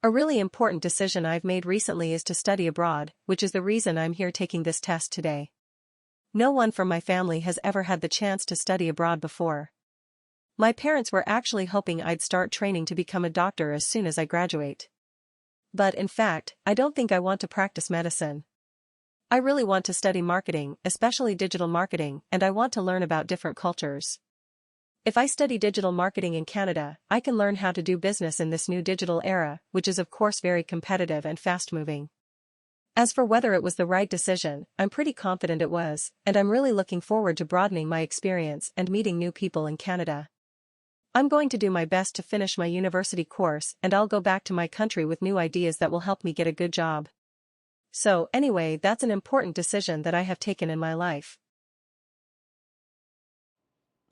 A really important decision I've made recently is to study abroad, which is the reason I'm here taking this test today. No one from my family has ever had the chance to study abroad before. My parents were actually hoping I'd start training to become a doctor as soon as I graduate. But in fact, I don't think I want to practice medicine. I really want to study marketing, especially digital marketing, and I want to learn about different cultures. If I study digital marketing in Canada, I can learn how to do business in this new digital era, which is of course very competitive and fast-moving. As for whether it was the right decision, I'm pretty confident it was, and I'm really looking forward to broadening my experience and meeting new people in Canada. I'm going to do my best to finish my university course, and I'll go back to my country with new ideas that will help me get a good job. So, anyway, that's an important decision that I have taken in my life.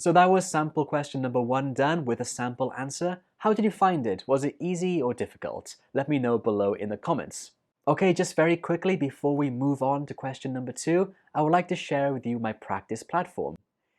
So that was sample question number 1 done with a sample answer. How did you find it? Was it easy or difficult? Let me know below in the comments. Okay, just very quickly before we move on to question number 2, I would like to share with you my practice platform.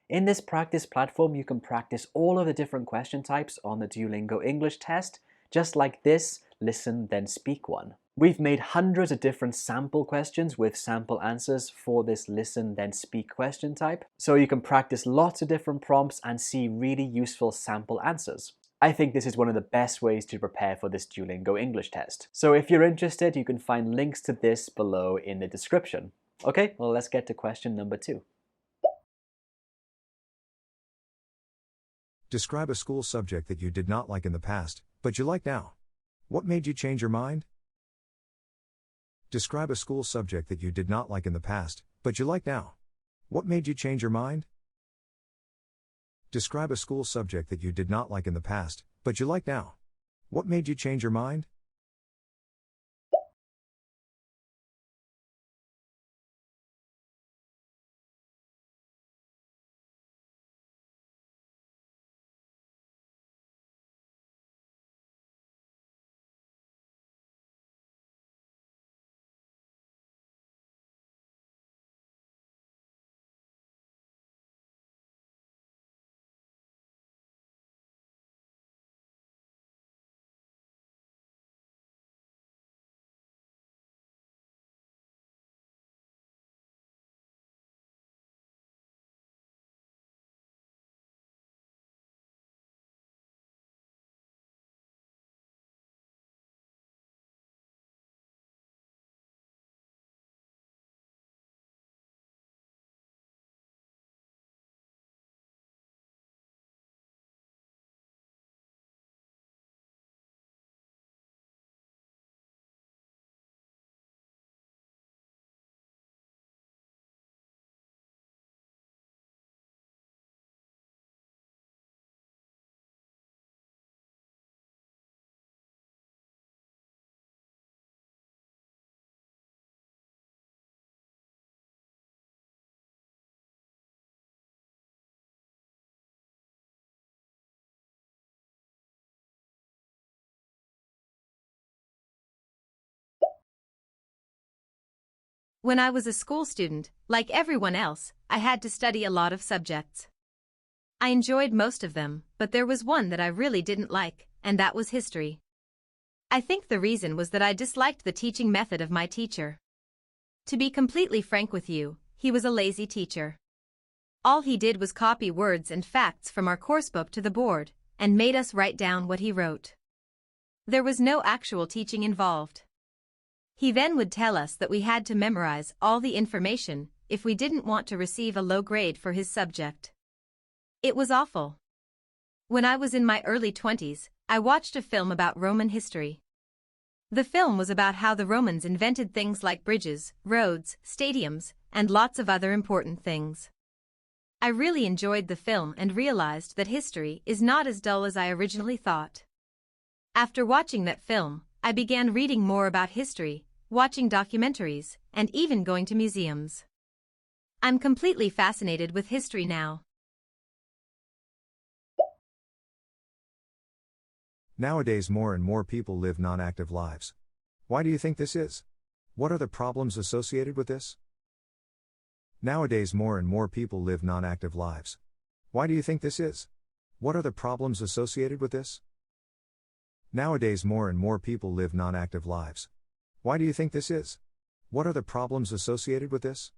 In this practice platform, you can practice all of the different question types on the Duolingo English test, just like this listen then speak one. We've made hundreds of different sample questions with sample answers for this listen then speak question type, so you can practice lots of different prompts and see really useful sample answers. I think this is one of the best ways to prepare for this Duolingo English test. So if you're interested, you can find links to this below in the description. Okay, well let's get to question number 2. Describe a school subject that you did not like in the past, but you like now. What made you change your mind? Describe a school subject that you did not like in the past, but you like now. What made you change your mind? Describe a school subject that you did not like in the past, but you like now. What made you change your mind? When I was a school student, like everyone else, I had to study a lot of subjects. I enjoyed most of them, but there was one that I really didn't like, and that was history. I think the reason was that I disliked the teaching method of my teacher. To be completely frank with you, he was a lazy teacher. All he did was copy words and facts from our coursebook to the board, and made us write down what he wrote. There was no actual teaching involved. He then would tell us that we had to memorize all the information if we didn't want to receive a low grade for his subject. It was awful. When I was in my early 20s, I watched a film about Roman history. The film was about how the Romans invented things like bridges, roads, stadiums, and lots of other important things. I really enjoyed the film and realized that history is not as dull as I originally thought. After watching that film, I began reading more about history, watching documentaries, and even going to museums. I'm completely fascinated with history now. Nowadays, more and more people live non-active lives. Why do you think this is? What are the problems associated with this? Nowadays, more and more people live non-active lives. Why do you think this is? What are the problems associated with this? Nowadays, more and more people live non-active lives. Why do you think this is? What are the problems associated with this?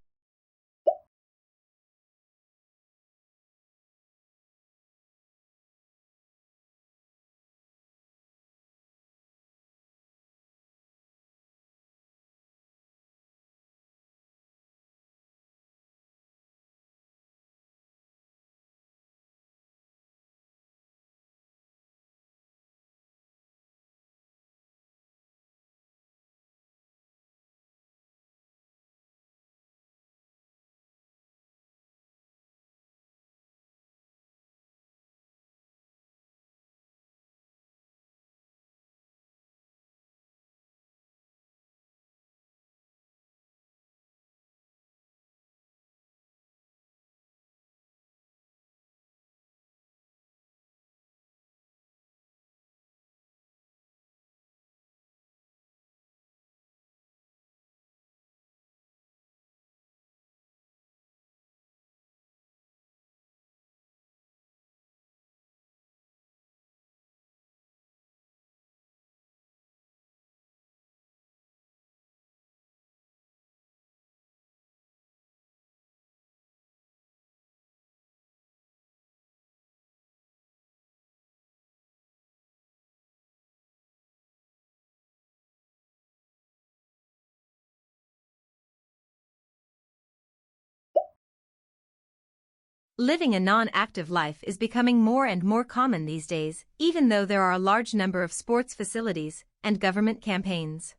Living a non-active life is becoming more and more common these days, even though there are a large number of sports facilities and government campaigns.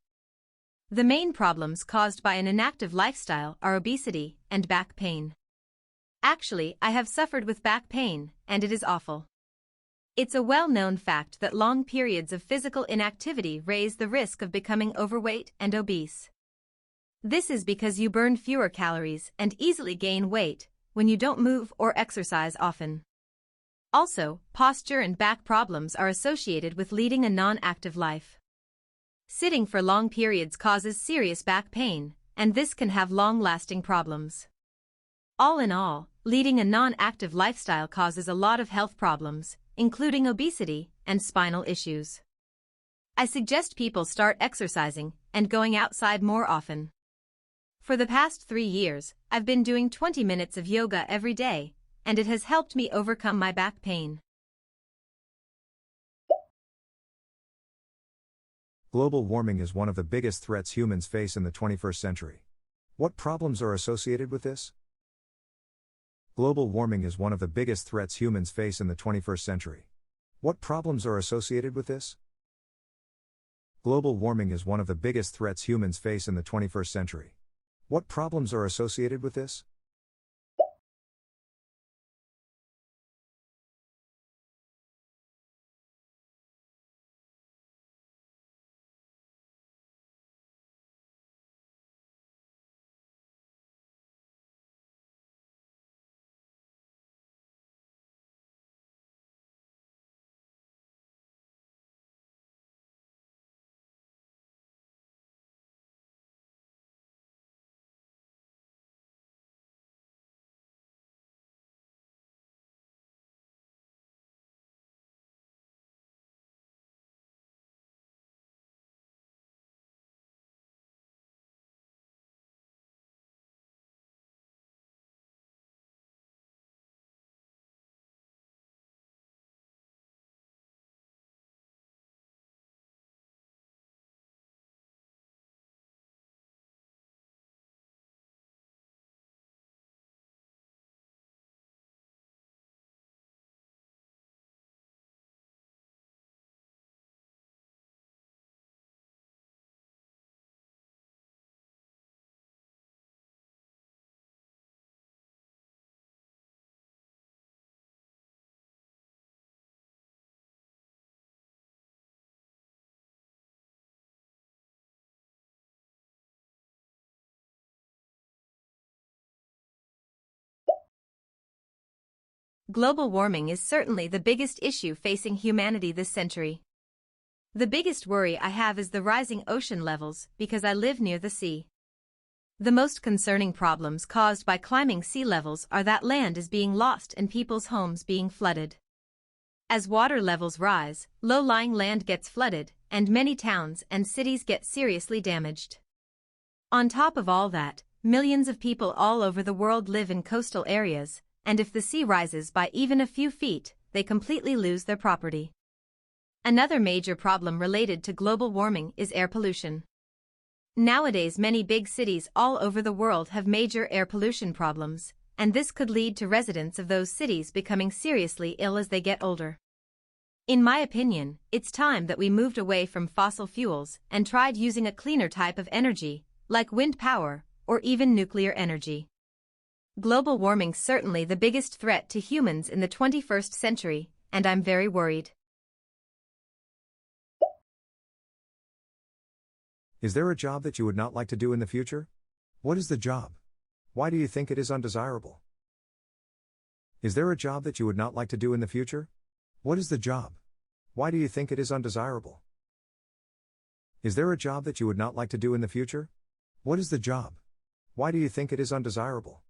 The main problems caused by an inactive lifestyle are obesity and back pain. Actually, I have suffered with back pain, and it is awful. It's a well-known fact that long periods of physical inactivity raise the risk of becoming overweight and obese. This is because you burn fewer calories and easily gain weight when you don't move or exercise often. Also, posture and back problems are associated with leading a non-active life. Sitting for long periods causes serious back pain, and this can have long-lasting problems. All in all, leading a non-active lifestyle causes a lot of health problems, including obesity and spinal issues. I suggest people start exercising and going outside more often. For the past 3 years, I've been doing 20 minutes of yoga every day, and it has helped me overcome my back pain. Global warming is one of the biggest threats humans face in the 21st century. What problems are associated with this? Global warming is one of the biggest threats humans face in the 21st century. What problems are associated with this? Global warming is one of the biggest threats humans face in the 21st century. What problems are associated with this? global warming is certainly the biggest issue facing humanity this century. The biggest worry I have is the rising ocean levels because I live near the sea. The most concerning problems caused by climbing sea levels are that land is being lost and people's homes being flooded. As water levels rise, low-lying land gets flooded, and many towns and cities get seriously damaged. On top of all that, millions of people all over the world live in coastal areas, and if the sea rises by even a few feet, they completely lose their property. Another major problem related to global warming is air pollution. Nowadays, many big cities all over the world have major air pollution problems, and this could lead to residents of those cities becoming seriously ill as they get older. In my opinion, it's time that we moved away from fossil fuels and tried using a cleaner type of energy, like wind power or even nuclear energy. Global warming's certainly the biggest threat to humans in the 21st century, and I'm very worried. Is there a job that you would not like to do in the future? What is the job? Why do you think it is undesirable? Is there a job that you would not like to do in the future? What is the job? Why do you think it is undesirable? Is there a job that you would not like to do in the future? What is the job? Why do you think it is undesirable?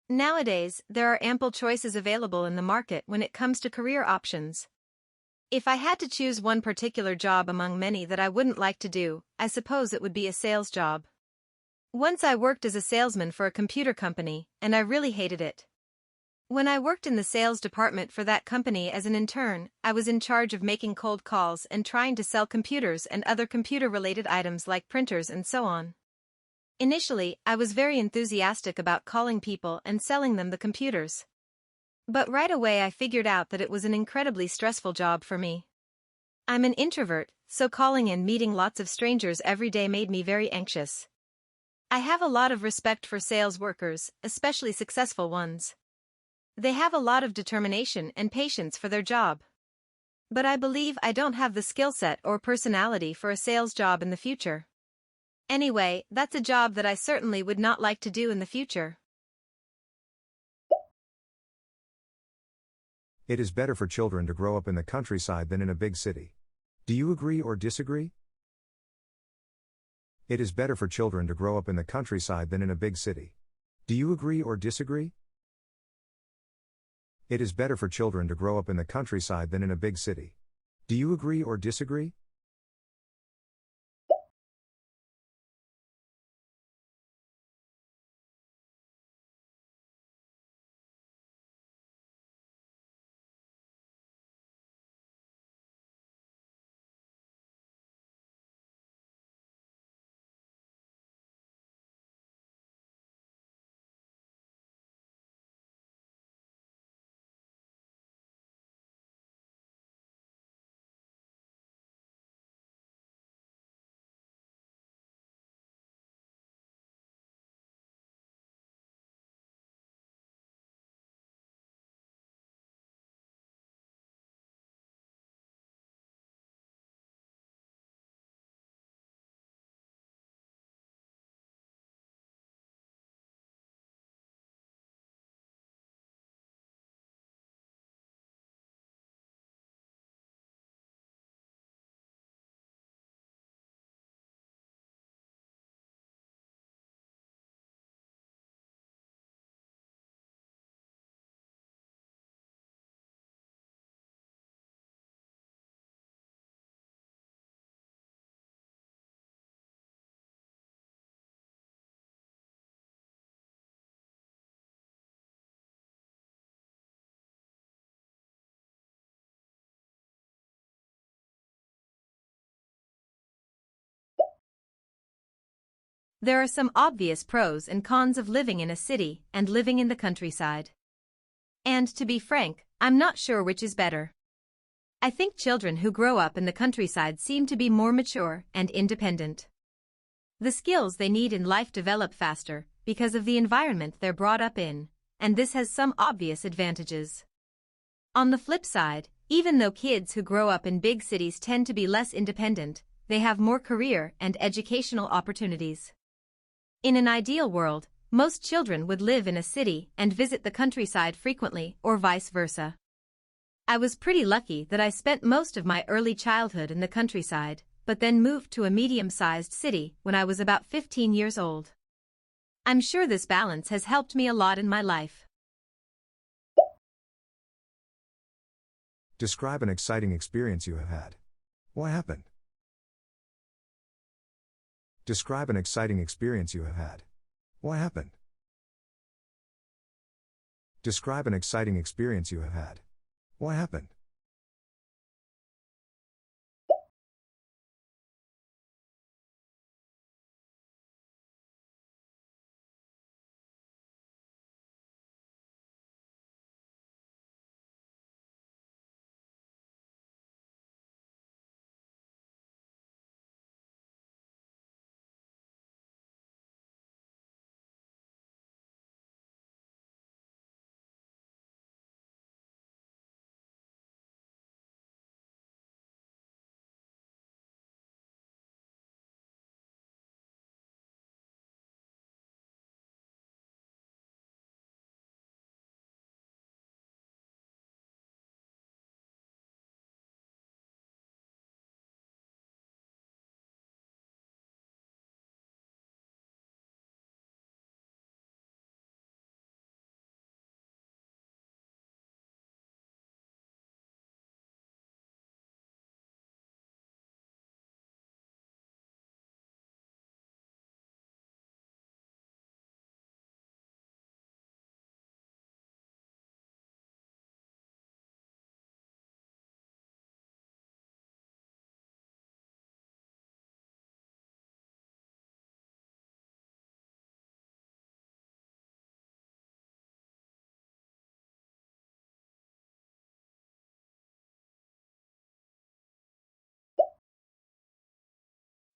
Nowadays, there are ample choices available in the market when it comes to career options. If I had to choose one particular job among many that I wouldn't like to do, I suppose it would be a sales job. Once I worked as a salesman for a computer company, and I really hated it. When I worked in the sales department for that company as an intern, I was in charge of making cold calls and trying to sell computers and other computer-related items like printers and so on. Initially, I was very enthusiastic about calling people and selling them the computers. But right away I figured out that it was an incredibly stressful job for me. I'm an introvert, so calling and meeting lots of strangers every day made me very anxious. I have a lot of respect for sales workers, especially successful ones. They have a lot of determination and patience for their job. But I believe I don't have the skill set or personality for a sales job in the future. Anyway, that's a job that I certainly would not like to do in the future. It is better for children to grow up in the countryside than in a big city. Do you agree or disagree? It is better for children to grow up in the countryside than in a big city. Do you agree or disagree? It is better for children to grow up in the countryside than in a big city. Do you agree or disagree? There are some obvious pros and cons of living in a city and living in the countryside. And to be frank, I'm not sure which is better. I think children who grow up in the countryside seem to be more mature and independent. The skills they need in life develop faster because of the environment they're brought up in, and this has some obvious advantages. On the flip side, even though kids who grow up in big cities tend to be less independent, they have more career and educational opportunities. In an ideal world, most children would live in a city and visit the countryside frequently or vice versa. I was pretty lucky that I spent most of my early childhood in the countryside, but then moved to a medium-sized city when I was about 15 years old. I'm sure this balance has helped me a lot in my life. Describe an exciting experience you have had. What happened? Describe an exciting experience you have had. What happened? Describe an exciting experience you have had. What happened?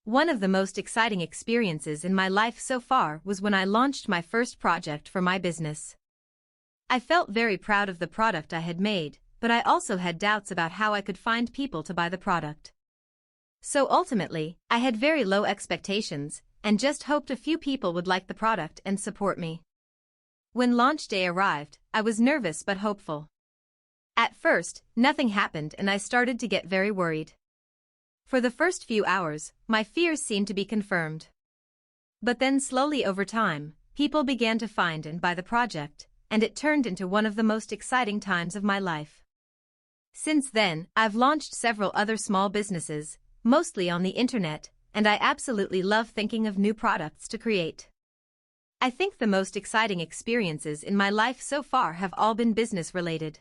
One of the most exciting experiences in my life so far was when I launched my first project for my business. I felt very proud of the product I had made, but I also had doubts about how I could find people to buy the product. So ultimately, I had very low expectations and just hoped a few people would like the product and support me. When launch day arrived, I was nervous but hopeful. At first, nothing happened and I started to get very worried. For the first few hours, my fears seemed to be confirmed. But then slowly over time, people began to find and buy the project, and it turned into one of the most exciting times of my life. Since then, I've launched several other small businesses, mostly on the internet, and I absolutely love thinking of new products to create. I think the most exciting experiences in my life so far have all been business-related.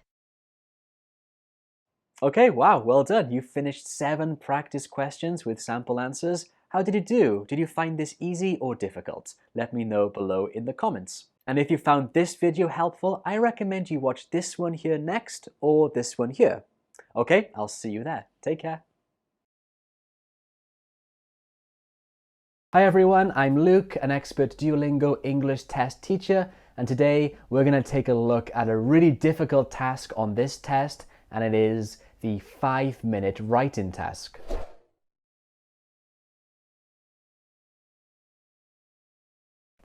Okay, wow, well done. You finished 7 practice questions with sample answers. How did you do? Did you find this easy or difficult? Let me know below in the comments. And if you found this video helpful, I recommend you watch this one here next or this one here. Okay, I'll see you there. Take care. Hi everyone, I'm Luke, an expert Duolingo English test teacher, and today we're going to take a look at a really difficult task on this test, and it is the 5-minute write-in task.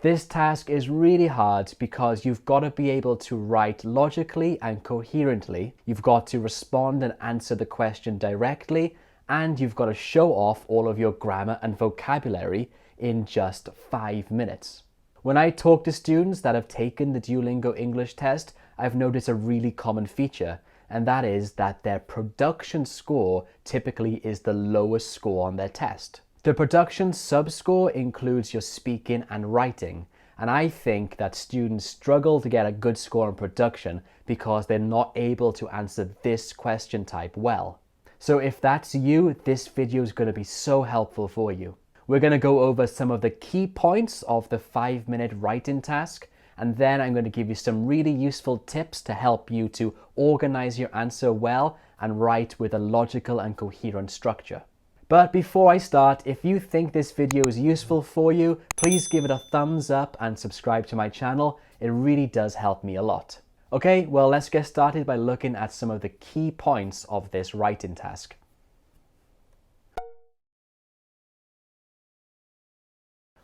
This task is really hard because you've got to be able to write logically and coherently, you've got to respond and answer the question directly, and you've got to show off all of your grammar and vocabulary in just 5 minutes. When I talk to students that have taken the Duolingo English test, I've noticed a really common feature, and that is that their production score typically is the lowest score on their test. The production sub-score includes your speaking and writing, and I think that students struggle to get a good score on production because they're not able to answer this question type well. So if that's you, this video is going to be so helpful for you. We're going to go over some of the key points of the 5-minute write-in task, and then I'm going to give you some really useful tips to help you to organize your answer well and write with a logical and coherent structure. But before I start, if you think this video is useful for you, please give it a thumbs up and subscribe to my channel. It really does help me a lot. Okay, well, let's get started by looking at some of the key points of this write-in task.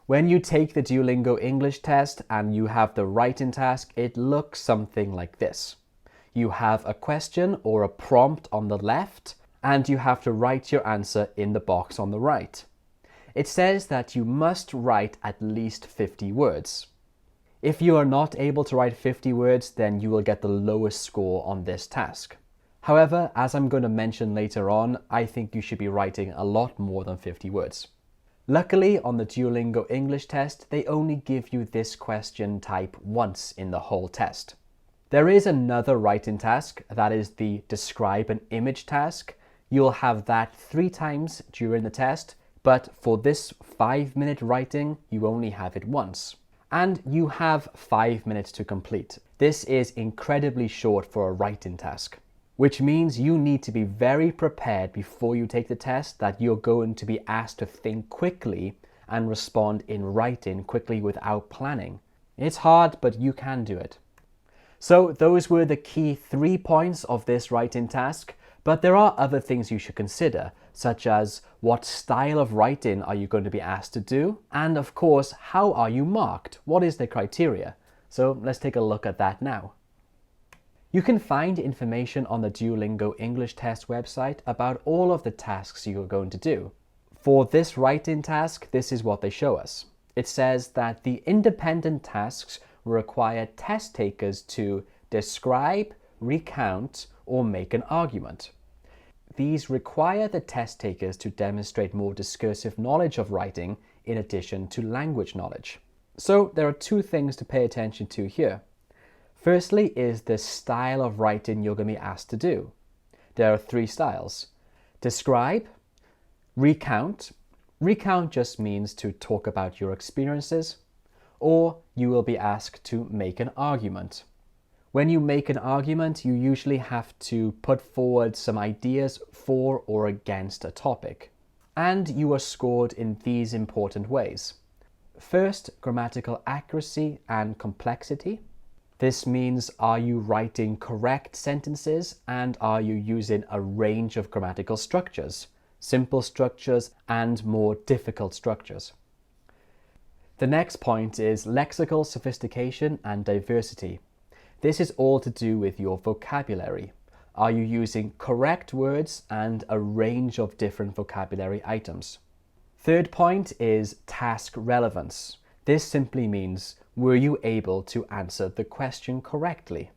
When you take the Duolingo English test and you have the write-in task, it looks something like this. You have a question or a prompt on the left, and you have to write your answer in the box on the right. It says that you must write at least 50 words. If you are not able to write 50 words, then you will get the lowest score on this task. However, as I'm going to mention later on, I think you should be writing a lot more than 50 words. Luckily, on the Duolingo English test, they only give you this question type once in the whole test. There is another write-in task, that is the describe an image task. You'll have that 3 times during the test, but for this 5-minute writing, you only have it once. And you have 5 minutes to complete. This is incredibly short for a write-in task, which means you need to be very prepared before you take the test that you're going to be asked to think quickly and respond in writing quickly without planning. It's hard, but you can do it. So those were the key 3 points of this write-in task, but there are other things you should consider, such as what style of writing are you going to be asked to do? And of course, how are you marked? What is the criteria? So let's take a look at that now. You can find information on the Duolingo English test website about all of the tasks you are going to do. For this write-in task, this is what they show us. It says that the independent tasks require test takers to describe, recount, or make an argument. These require the test takers to demonstrate more discursive knowledge of writing in addition to language knowledge. So there are 2 things to pay attention to here. Firstly is the style of writing you're going to be asked to do. There are 3 styles. Describe, recount. Recount just means to talk about your experiences, or you will be asked to make an argument. When you make an argument, you usually have to put forward some ideas for or against a topic. And you are scored in these important ways. First, grammatical accuracy and complexity. This means, are you writing correct sentences and are you using a range of grammatical structures, simple structures and more difficult structures? The next point is lexical sophistication and diversity. This is all to do with your vocabulary. Are you using correct words and a range of different vocabulary items? Third point is task relevance. This simply means, were you able to answer the question correctly?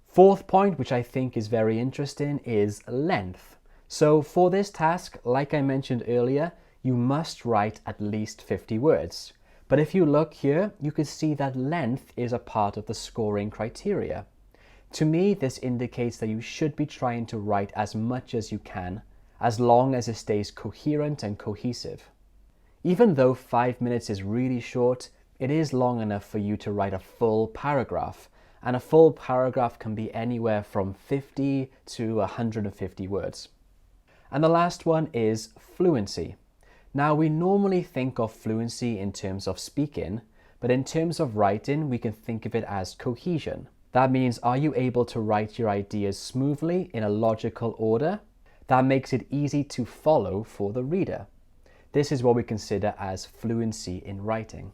Fourth point, which I think is very interesting, is length. So for this task, like I mentioned earlier, you must write at least 50 words. But if you look here, you can see that length is a part of the scoring criteria. To me, this indicates that you should be trying to write as much as you can, as long as it stays coherent and cohesive. Even though 5 minutes is really short, it is long enough for you to write a full paragraph, and a full paragraph can be anywhere from 50 to 150 words. And the last one is fluency. Now, we normally think of fluency in terms of speaking, but in terms of writing, we can think of it as cohesion. That means, are you able to write your ideas smoothly in a logical order? That makes it easy to follow for the reader. This is what we consider as fluency in writing.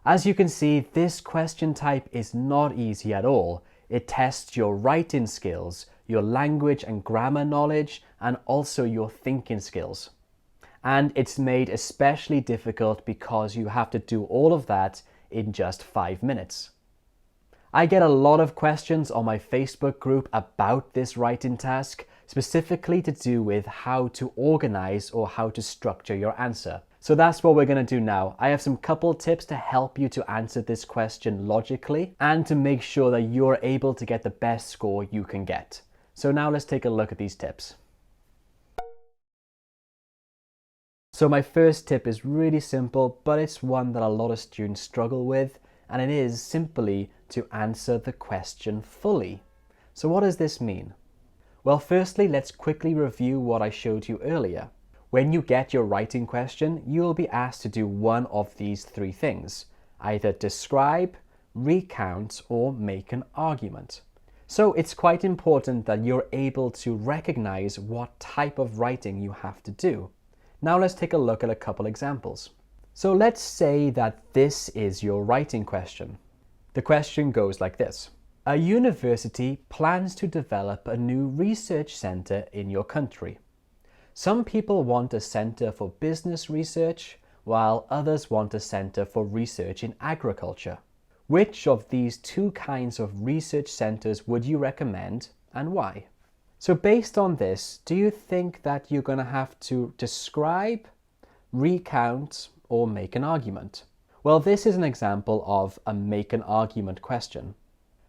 As you can see, this question type is not easy at all. It tests your writing skills, your language and grammar knowledge, and also your thinking skills. And it's made especially difficult because you have to do all of that in just 5 minutes. I get a lot of questions on my Facebook group about this writing task, specifically to do with how to organize or how to structure your answer. So that's what we're going to do now. I have some couple tips to help you to answer this question logically and to make sure that you're able to get the best score you can get. So now let's take a look at these tips. So my first tip is really simple, but it's one that a lot of students struggle with, and it is simply to answer the question fully. So what does this mean? Well, firstly, let's quickly review what I showed you earlier. When you get your writing question, you will be asked to do one of these three things: either describe, recount, or make an argument. So it's quite important that you're able to recognize what type of writing you have to do. Now let's take a look at a couple examples. So let's say that this is your writing question. The question goes like this: a university plans to develop a new research center in your country. Some people want a center for business research, while others want a center for research in agriculture. Which of these two kinds of research centers would you recommend, and why? So based on this, do you think that you're going to have to describe, recount, or make an argument? Well, this is an example of a make an argument question.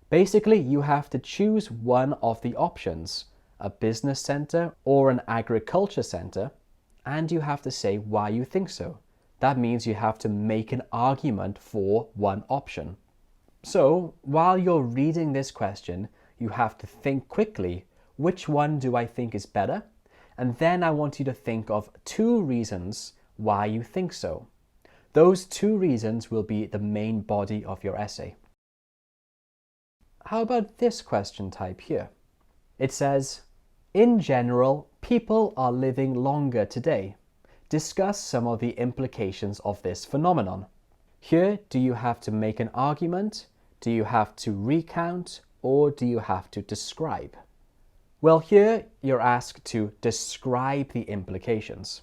Basically, you have to choose one of the options, a business center or an agriculture center, and you have to say why you think so. That means you have to make an argument for one option. So, while you're reading this question, you have to think quickly, which one do I think is better? And then I want you to think of two reasons why you think so. Those two reasons will be the main body of your essay. How about this question type here? It says, in general, people are living longer today. Discuss some of the implications of this phenomenon. Here, do you have to make an argument? Do you have to recount? Or do you have to describe? Well, here you're asked to describe the implications.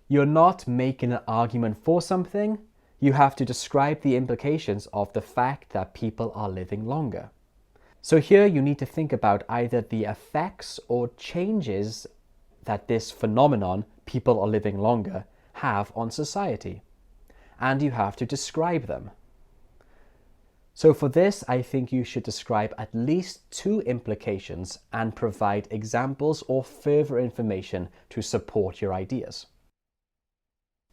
You're not making an argument for something. You have to describe the implications of the fact that people are living longer. So here you need to think about either the effects or changes that this phenomenon, people are living longer, have on society. And you have to describe them. So for this, I think you should describe at least two implications and provide examples or further information to support your ideas.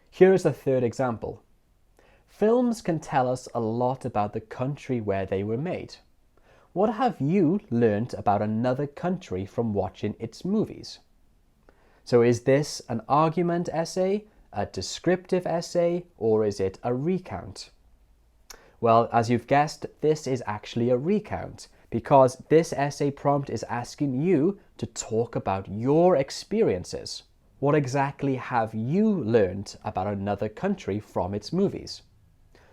Here is a third example. Films can tell us a lot about the country where they were made. What have you learned about another country from watching its movies? So is this an argument essay, a descriptive essay, or is it a recount? Well, as you've guessed, this is actually a recount because this essay prompt is asking you to talk about your experiences. What exactly have you learned about another country from its movies?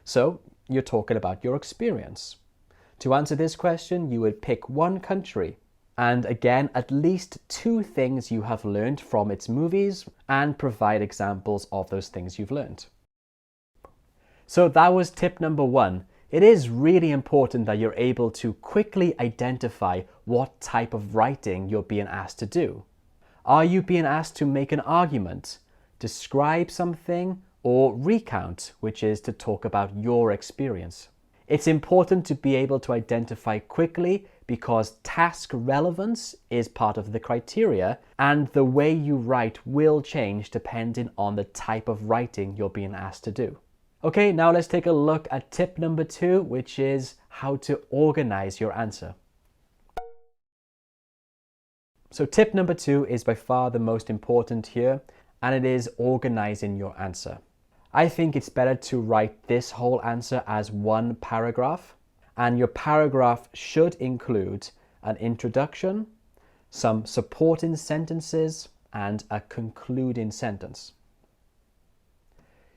So you're talking about your experience. To answer this question, you would pick one country and again, at least two things you have learned from its movies and provide examples of those things you've learned. So that was tip number one. It is really important that you're able to quickly identify what type of writing you're being asked to do. Are you being asked to make an argument, describe something, or recount, which is to talk about your experience? It's important to be able to identify quickly because task relevance is part of the criteria and the way you write will change depending on the type of writing you're being asked to do. Okay, now let's take a look at tip number two, which is how to organize your answer. So tip number two is by far the most important here, and it is organizing your answer. I think it's better to write this whole answer as one paragraph, and your paragraph should include an introduction, some supporting sentences, and a concluding sentence.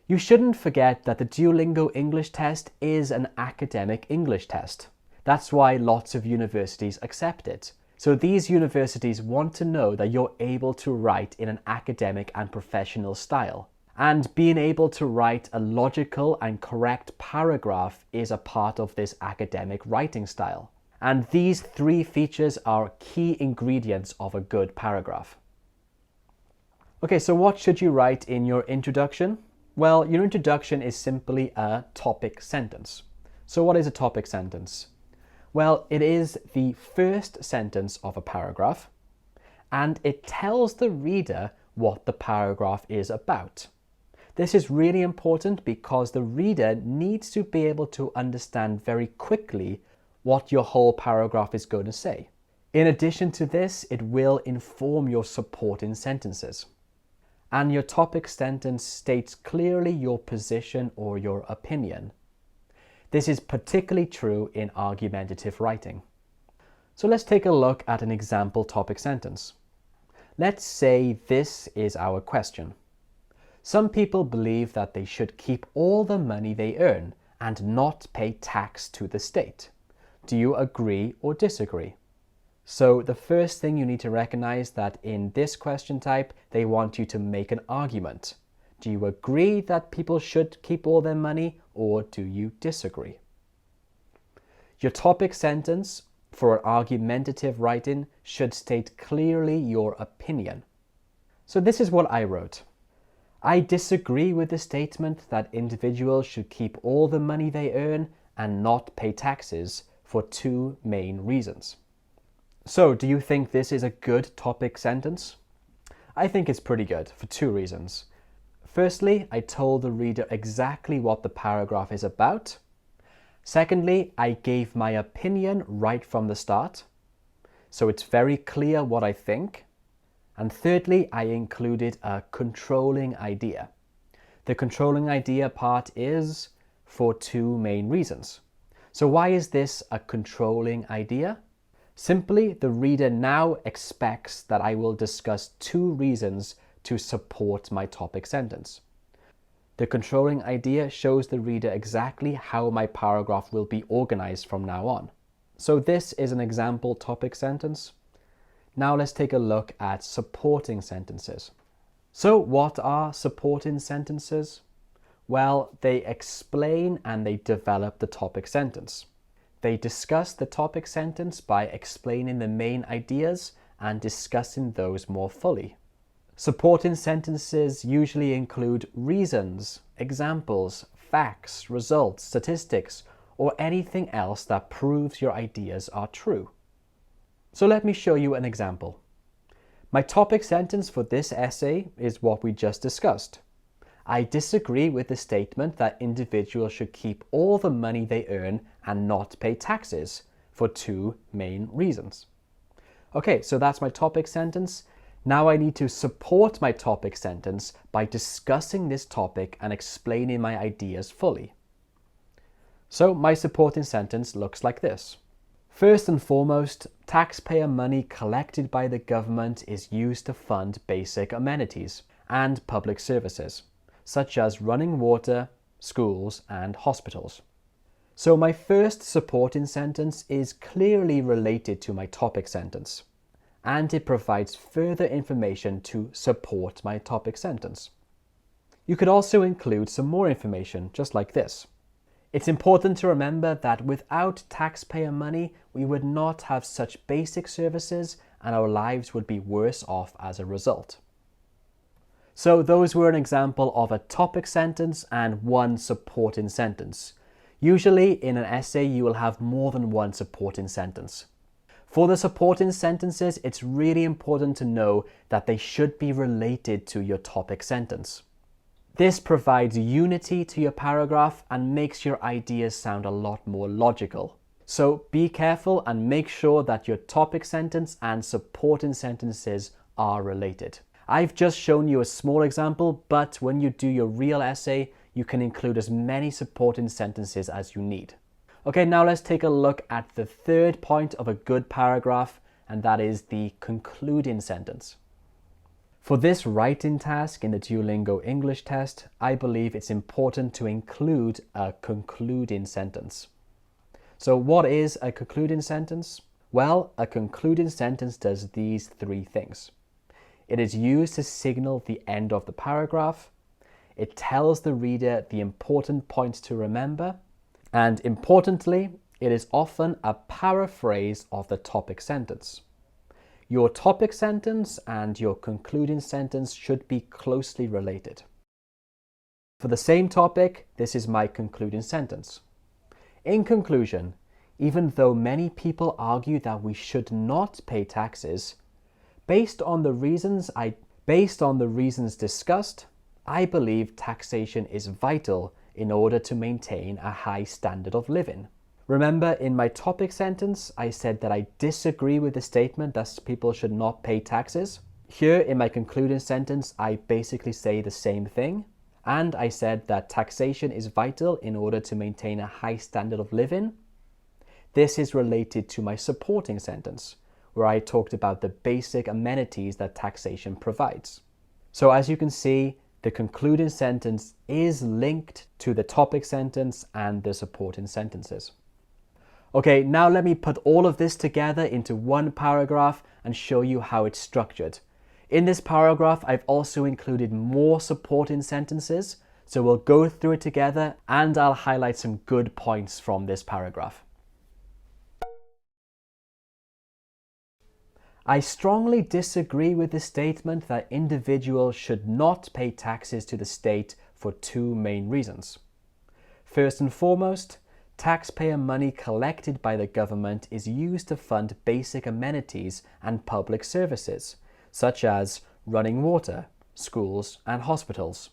You shouldn't forget that the Duolingo English test is an academic English test. That's why lots of universities accept it. So these universities want to know that you're able to write in an academic and professional style. And being able to write a logical and correct paragraph is a part of this academic writing style. And these three features are key ingredients of a good paragraph. Okay, so what should you write in your introduction? Well, your introduction is simply a topic sentence. So what is a topic sentence? Well, it is the first sentence of a paragraph, and it tells the reader what the paragraph is about. This is really important because the reader needs to be able to understand very quickly what your whole paragraph is going to say. In addition to this, it will inform your supporting sentences. And your topic sentence states clearly your position or your opinion. This is particularly true in argumentative writing. So let's take a look at an example topic sentence. Let's say this is our question. Some people believe that they should keep all the money they earn and not pay tax to the state. Do you agree or disagree? So the first thing you need to recognize that in this question type, they want you to make an argument. Do you agree that people should keep all their money, or do you disagree? Your topic sentence for an argumentative writing should state clearly your opinion. So this is what I wrote. I disagree with the statement that individuals should keep all the money they earn and not pay taxes for two main reasons. So, do you think this is a good topic sentence? I think it's pretty good for two reasons. Firstly, I told the reader exactly what the paragraph is about. Secondly, I gave my opinion right from the start, so it's very clear what I think. And thirdly, I included a controlling idea. The controlling idea part is for two main reasons. So why is this a controlling idea? Simply, the reader now expects that I will discuss two reasons to support my topic sentence. The controlling idea shows the reader exactly how my paragraph will be organized from now on. So this is an example topic sentence. Now let's take a look at supporting sentences. So what are supporting sentences? Well, they explain and they develop the topic sentence. They discuss the topic sentence by explaining the main ideas and discussing those more fully. Supporting sentences usually include reasons, examples, facts, results, statistics, or anything else that proves your ideas are true. So let me show you an example. My topic sentence for this essay is what we just discussed. I disagree with the statement that individuals should keep all the money they earn and not pay taxes for two main reasons. Okay, so that's my topic sentence. Now I need to support my topic sentence by discussing this topic and explaining my ideas fully. So my supporting sentence looks like this. First and foremost, taxpayer money collected by the government is used to fund basic amenities and public services, such as running water, schools, and hospitals. So my first supporting sentence is clearly related to my topic sentence, and it provides further information to support my topic sentence. You could also include some more information, just like this. It's important to remember that without taxpayer money, we would not have such basic services and our lives would be worse off as a result. So those were an example of a topic sentence and one supporting sentence. Usually in an essay you will have more than one supporting sentence. For the supporting sentences, it's really important to know that they should be related to your topic sentence. This provides unity to your paragraph and makes your ideas sound a lot more logical. So be careful and make sure that your topic sentence and supporting sentences are related. I've just shown you a small example, but when you do your real essay, you can include as many supporting sentences as you need. Okay, now let's take a look at the third point of a good paragraph, and that is the concluding sentence. For this writing task in the Duolingo English test, I believe it's important to include a concluding sentence. So what is a concluding sentence? Well, a concluding sentence does these three things. It is used to signal the end of the paragraph. It tells the reader the important points to remember. And importantly, it is often a paraphrase of the topic sentence. Your topic sentence and your concluding sentence should be closely related. For the same topic, this is my concluding sentence. In conclusion, even though many people argue that we should not pay taxes, based on the reasons discussed, I believe taxation is vital in order to maintain a high standard of living. Remember, in my topic sentence, I said that I disagree with the statement that people should not pay taxes. Here, in my concluding sentence, I basically say the same thing. And I said that taxation is vital in order to maintain a high standard of living. This is related to my supporting sentence, where I talked about the basic amenities that taxation provides. So as you can see, the concluding sentence is linked to the topic sentence and the supporting sentences. Okay, now let me put all of this together into one paragraph and show you how it's structured. In this paragraph, I've also included more supporting sentences, so we'll go through it together and I'll highlight some good points from this paragraph. I strongly disagree with the statement that individuals should not pay taxes to the state for two main reasons. First and foremost, taxpayer money collected by the government is used to fund basic amenities and public services, such as running water, schools, and hospitals.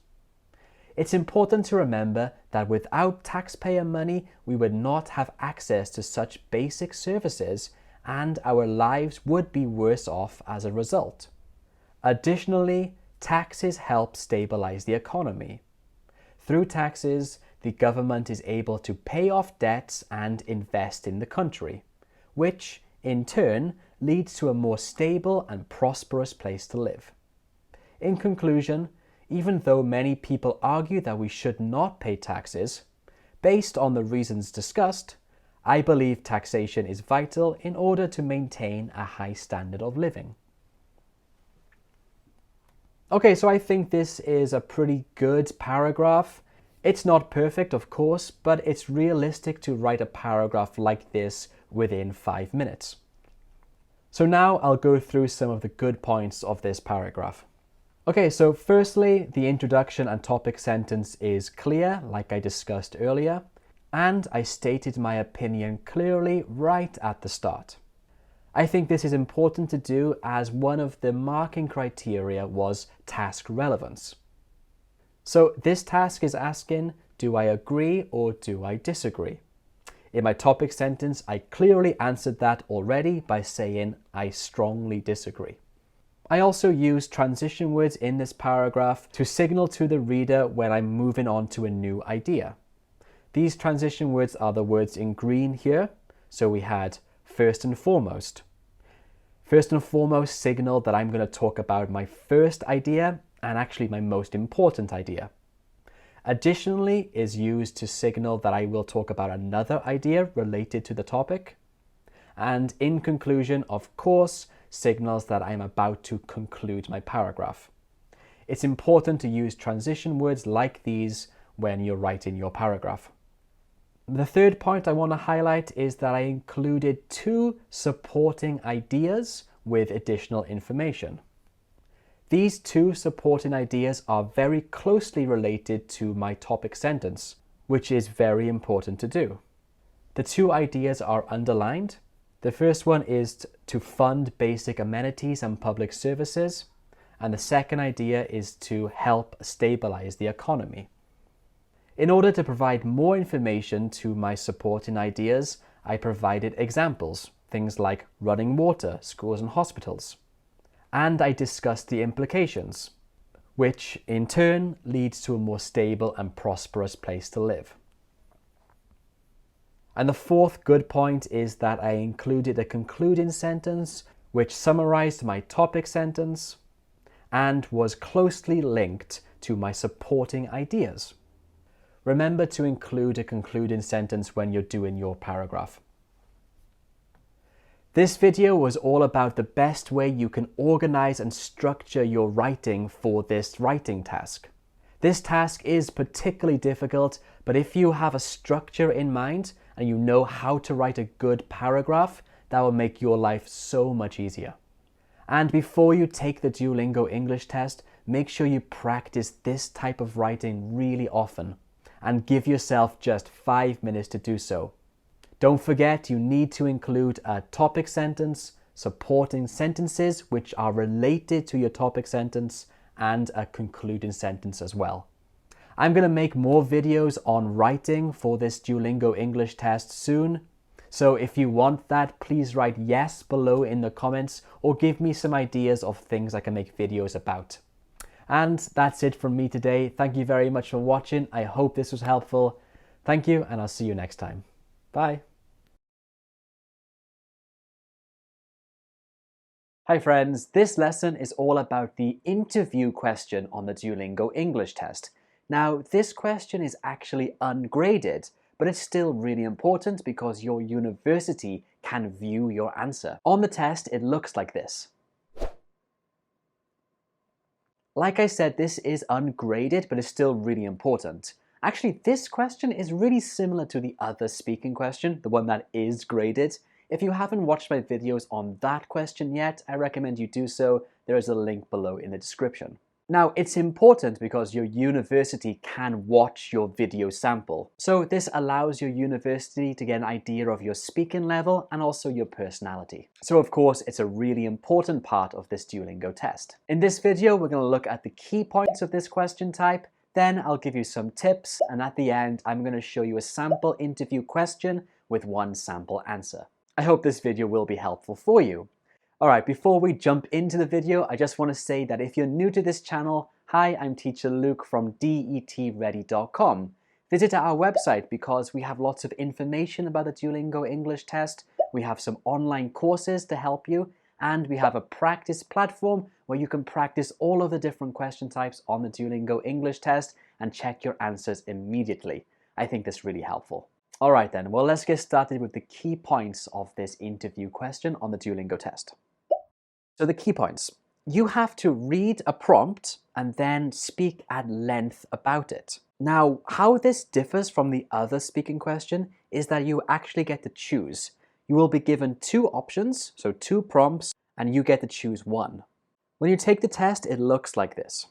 It's important to remember that without taxpayer money, we would not have access to such basic services and our lives would be worse off as a result. Additionally, taxes help stabilize the economy. Through taxes, the government is able to pay off debts and invest in the country, which, in turn, leads to a more stable and prosperous place to live. In conclusion, even though many people argue that we should not pay taxes, based on the reasons discussed, I believe taxation is vital in order to maintain a high standard of living. Okay, so I think this is a pretty good paragraph. It's not perfect, of course, but it's realistic to write a paragraph like this within 5 minutes. So now I'll go through some of the good points of this paragraph. Okay, so firstly, the introduction and topic sentence is clear, like I discussed earlier. And I stated my opinion clearly right at the start. I think this is important to do as one of the marking criteria was task relevance. So this task is asking, do I agree or do I disagree? In my topic sentence, I clearly answered that already by saying I strongly disagree. I also use transition words in this paragraph to signal to the reader when I'm moving on to a new idea. These transition words are the words in green here. So we had first and foremost. First and foremost signal that I'm going to talk about my first idea and actually my most important idea. Additionally is used to signal that I will talk about another idea related to the topic. And in conclusion, of course, signals that I'm about to conclude my paragraph. It's important to use transition words like these when you're writing your paragraph. The third point I want to highlight is that I included 2 supporting ideas with additional information. These 2 supporting ideas are very closely related to my topic sentence, which is very important to do. The 2 ideas are underlined. The first one is to fund basic amenities and public services, and the second idea is to help stabilize the economy. In order to provide more information to my supporting ideas, I provided examples, things like running water, schools and hospitals. And I discussed the implications, which in turn leads to a more stable and prosperous place to live. And the fourth good point is that I included a concluding sentence which summarized my topic sentence and was closely linked to my supporting ideas. Remember to include a concluding sentence when you're doing your paragraph. This video was all about the best way you can organize and structure your writing for this writing task. This task is particularly difficult, but if you have a structure in mind and you know how to write a good paragraph, that will make your life so much easier. And before you take the Duolingo English test, make sure you practice this type of writing really often and give yourself just 5 minutes to do so. Don't forget, you need to include a topic sentence, supporting sentences which are related to your topic sentence, and a concluding sentence as well. I'm going to make more videos on writing for this Duolingo English test soon. So if you want that, please write yes below in the comments or give me some ideas of things I can make videos about. And that's it from me today. Thank you very much for watching. I hope this was helpful. Thank you, and I'll see you next time. Bye. Hi friends, this lesson is all about the interview question on the Duolingo English test. Now, this question is actually ungraded, but it's still really important because your university can view your answer. On the test, it looks like this. Like I said, this is ungraded, but it's still really important. Actually, this question is really similar to the other speaking question, the one that is graded. If you haven't watched my videos on that question yet, I recommend you do so. There is a link below in the description. Now, it's important because your university can watch your video sample. So this allows your university to get an idea of your speaking level and also your personality. So of course, it's a really important part of this Duolingo test. In this video, we're going to look at the key points of this question type. Then I'll give you some tips, and at the end, I'm going to show you a sample interview question with one sample answer. I hope this video will be helpful for you. Alright, before we jump into the video, I just want to say that if you're new to this channel, hi, I'm Teacher Luke from DETready.com. Visit our website because we have lots of information about the Duolingo English test, we have some online courses to help you, and we have a practice platform where you can practice all of the different question types on the Duolingo English test and check your answers immediately. I think that's really helpful. Alright then, well let's get started with the key points of this interview question on the Duolingo test. So the key points. You have to read a prompt and then speak at length about it. Now, how this differs from the other speaking question is that you actually get to choose. You will be given two options, so two prompts, and you get to choose one. When you take the test, it looks like this.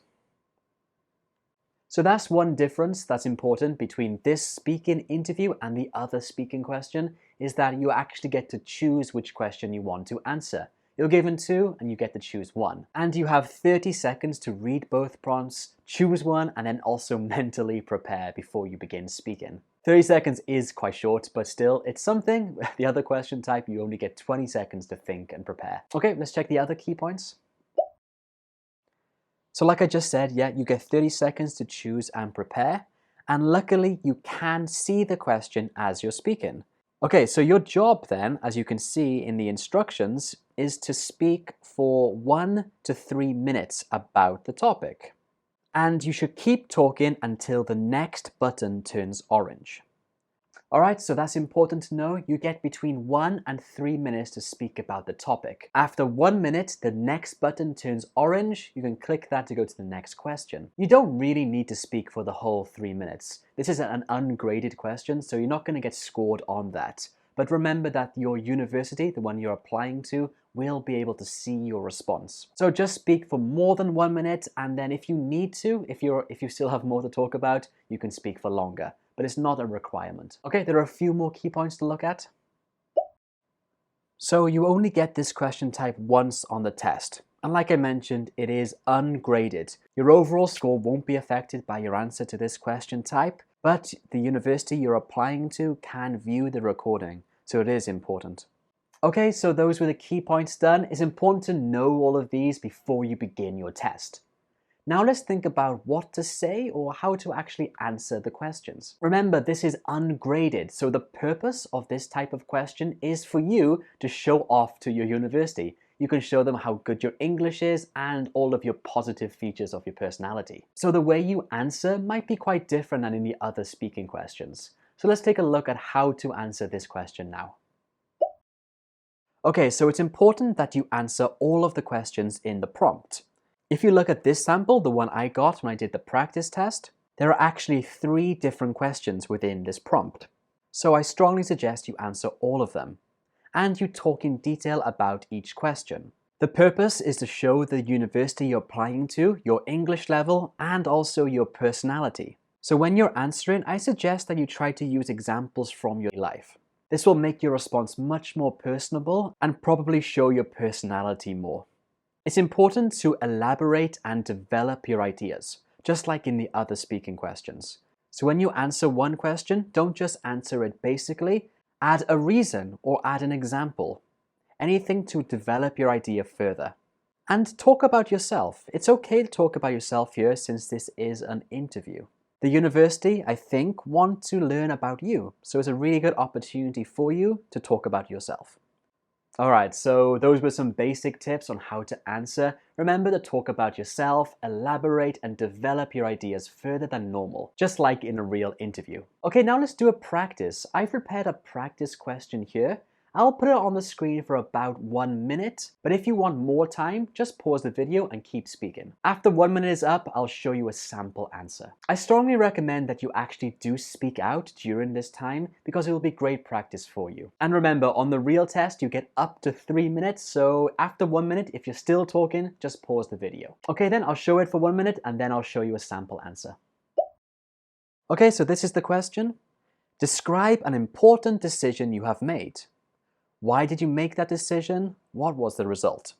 So that's one difference that's important between this speaking interview and the other speaking question, is that you actually get to choose which question you want to answer. You're given two and you get to choose one. And you have 30 seconds to read both prompts, choose one, and then also mentally prepare before you begin speaking. 30 seconds is quite short, but still, it's something. The other question type, you only get 20 seconds to think and prepare. Okay, let's check the other key points. So like I just said, yeah, you get 30 seconds to choose and prepare. And luckily, you can see the question as you're speaking. Okay, so your job then, as you can see in the instructions, is to speak for 1 to 3 minutes about the topic. And you should keep talking until the next button turns orange. Alright, so that's important to know. You get between 1 and 3 minutes to speak about the topic. After 1 minute, the next button turns orange. You can click that to go to the next question. You don't really need to speak for the whole 3 minutes. This is an ungraded question, so you're not going to get scored on that. But remember that your university, the one you're applying to, will be able to see your response. So just speak for more than 1 minute, and then if you need to, if you still have more to talk about, you can speak for longer. But it's not a requirement. Okay, there are a few more key points to look at. So you only get this question type once on the test. And like I mentioned, it is ungraded. Your overall score won't be affected by your answer to this question type, but the university you're applying to can view the recording, so it is important. Okay, so those were the key points done. It's important to know all of these before you begin your test. Now let's think about what to say or how to actually answer the questions. Remember, this is ungraded, so the purpose of this type of question is for you to show off to your university. You can show them how good your English is and all of your positive features of your personality. So the way you answer might be quite different than in the other speaking questions. So let's take a look at how to answer this question now. Okay, so it's important that you answer all of the questions in the prompt. If you look at this sample, the one I got when I did the practice test, there are actually 3 different questions within this prompt. So I strongly suggest you answer all of them, and you talk in detail about each question. The purpose is to show the university you're applying to, your English level, and also your personality. So when you're answering, I suggest that you try to use examples from your life. This will make your response much more personable and probably show your personality more. It's important to elaborate and develop your ideas, just like in the other speaking questions. So when you answer one question, don't just answer it basically, add a reason or add an example. Anything to develop your idea further. And talk about yourself. It's okay to talk about yourself here since this is an interview. The university, I think, want to learn about you, so it's a really good opportunity for you to talk about yourself. Alright, so those were some basic tips on how to answer. Remember to talk about yourself, elaborate and develop your ideas further than normal, just like in a real interview. Okay, now let's do a practice. I've prepared a practice question here. I'll put it on the screen for about 1 minute, but if you want more time, just pause the video and keep speaking. After 1 minute is up, I'll show you a sample answer. I strongly recommend that you actually do speak out during this time because it will be great practice for you. And remember, on the real test, you get up to 3 minutes, so after 1 minute, if you're still talking, just pause the video. Okay, then I'll show it for 1 minute and then I'll show you a sample answer. Okay, so this is the question. Describe an important decision you have made. Why did you make that decision? What was the result?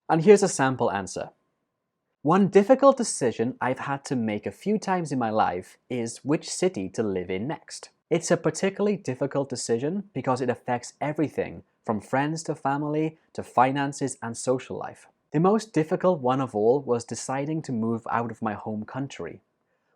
And here's a sample answer. One difficult decision I've had to make a few times in my life is which city to live in next. It's a particularly difficult decision because it affects everything from friends to family to finances and social life. The most difficult one of all was deciding to move out of my home country.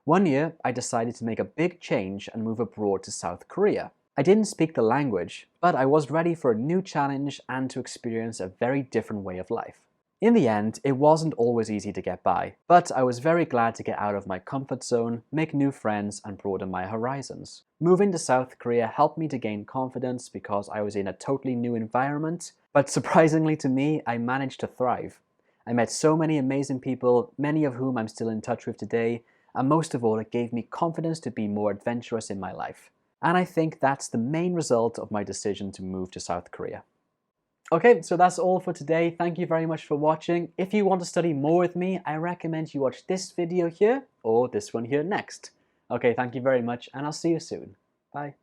One year, I decided to make a big change and move abroad to South Korea. I didn't speak the language, but I was ready for a new challenge and to experience a very different way of life. In the end, it wasn't always easy to get by, but I was very glad to get out of my comfort zone, make new friends, and broaden my horizons. Moving to South Korea helped me to gain confidence because I was in a totally new environment, but surprisingly to me, I managed to thrive. I met so many amazing people, many of whom I'm still in touch with today, and most of all, it gave me confidence to be more adventurous in my life. And I think that's the main result of my decision to move to South Korea. Okay, so that's all for today. Thank you very much for watching. If you want to study more with me, I recommend you watch this video here or this one here next. Okay, thank you very much, and I'll see you soon. Bye.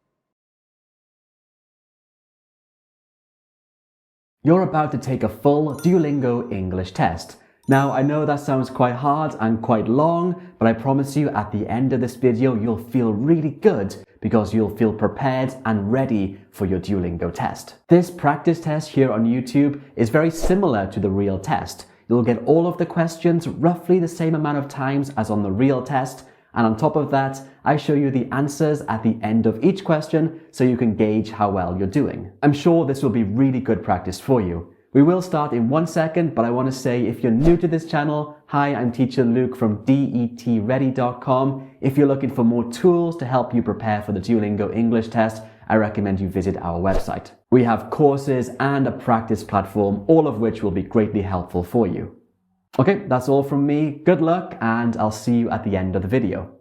You're about to take a full Duolingo English test. Now, I know that sounds quite hard and quite long, but I promise you at the end of this video, you'll feel really good because you'll feel prepared and ready for your Duolingo test. This practice test here on YouTube is very similar to the real test. You'll get all of the questions roughly the same amount of times as on the real test, and on top of that, I show you the answers at the end of each question so you can gauge how well you're doing. I'm sure this will be really good practice for you. We will start in 1 second, but I want to say if you're new to this channel, hi, I'm teacher Luke from detready.com. If you're looking for more tools to help you prepare for the Duolingo English test, I recommend you visit our website. We have courses and a practice platform, all of which will be greatly helpful for you. Okay, that's all from me. Good luck, and I'll see you at the end of the video.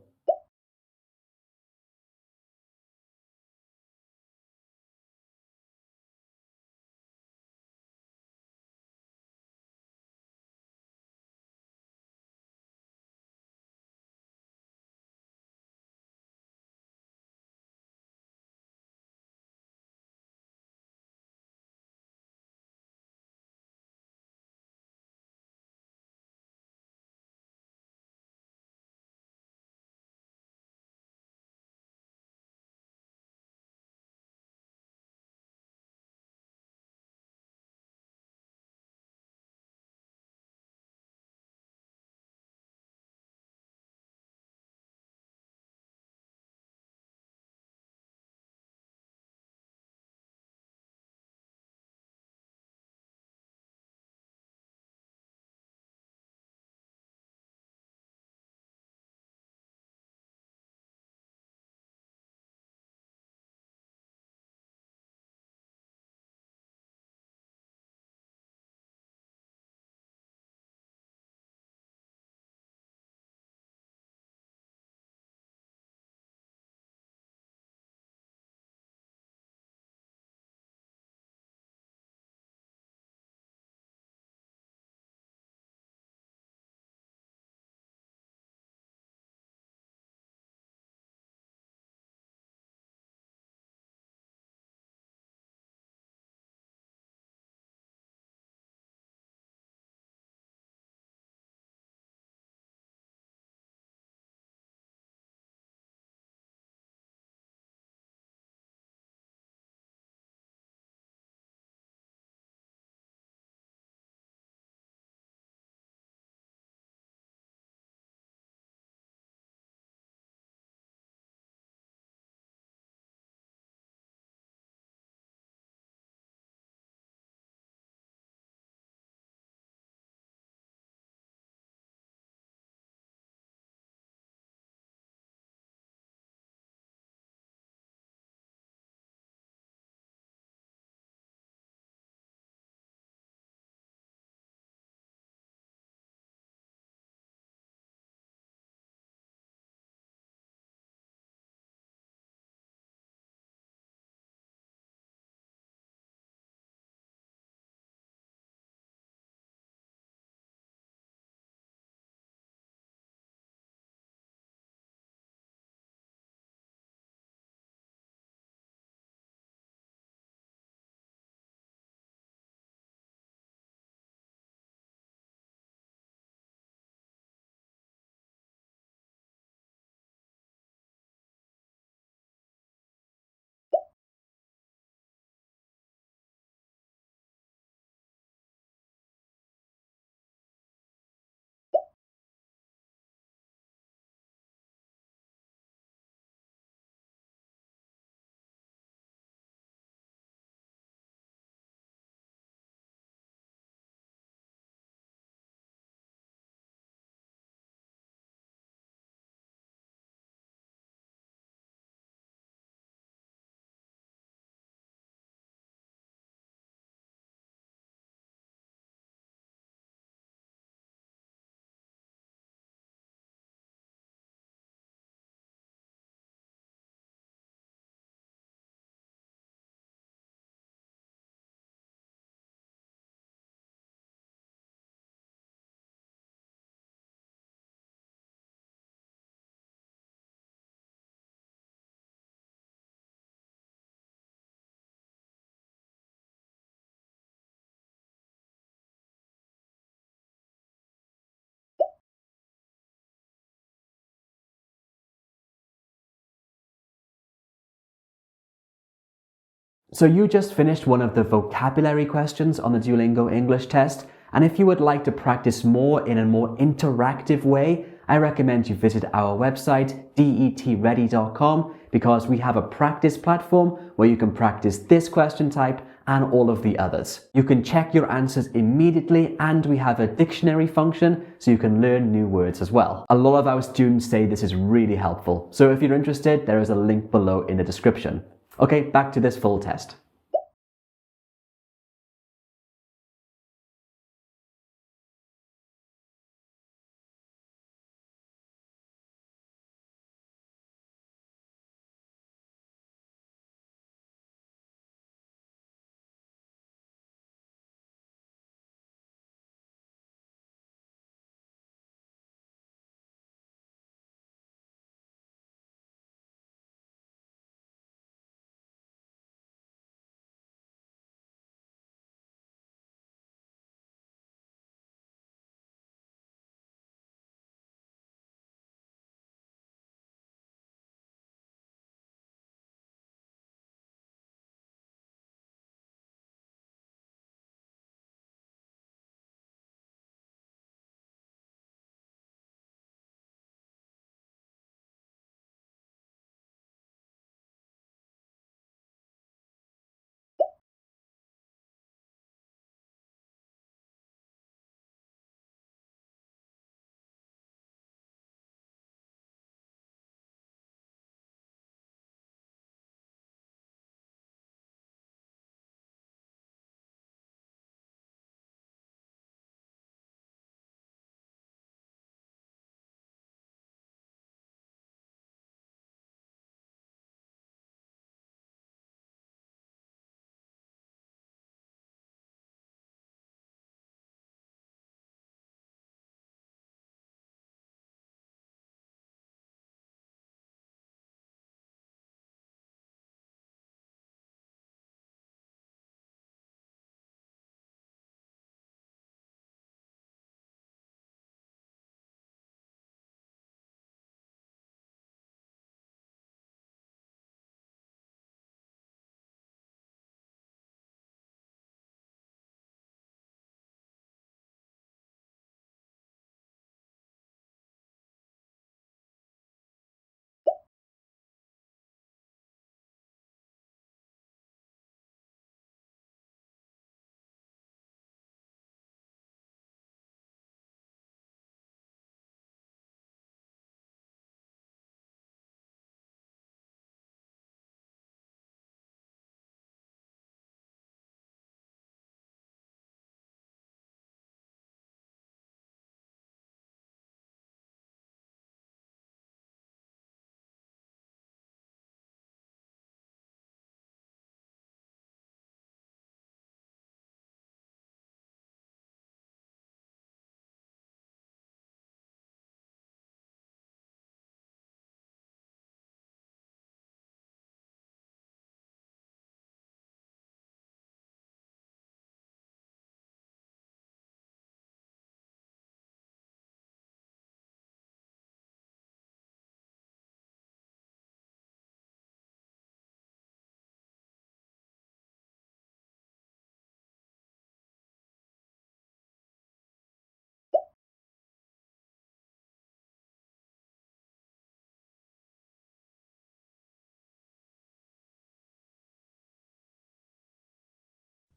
So you just finished one of the vocabulary questions on the Duolingo English test, and if you would like to practice more in a more interactive way, I recommend you visit our website detready.com, because we have a practice platform where you can practice this question type and all of the others. You can check your answers immediately, and we have a dictionary function so you can learn new words as well. A lot of our students say this is really helpful, so if you're interested, there is a link below in the description. Okay, back to this full test.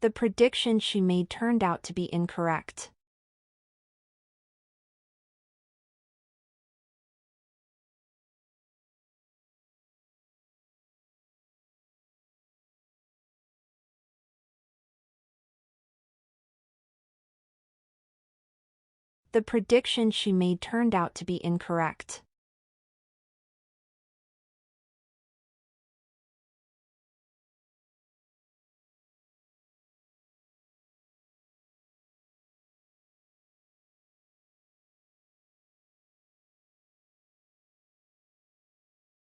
The prediction she made turned out to be incorrect. The prediction she made turned out to be incorrect.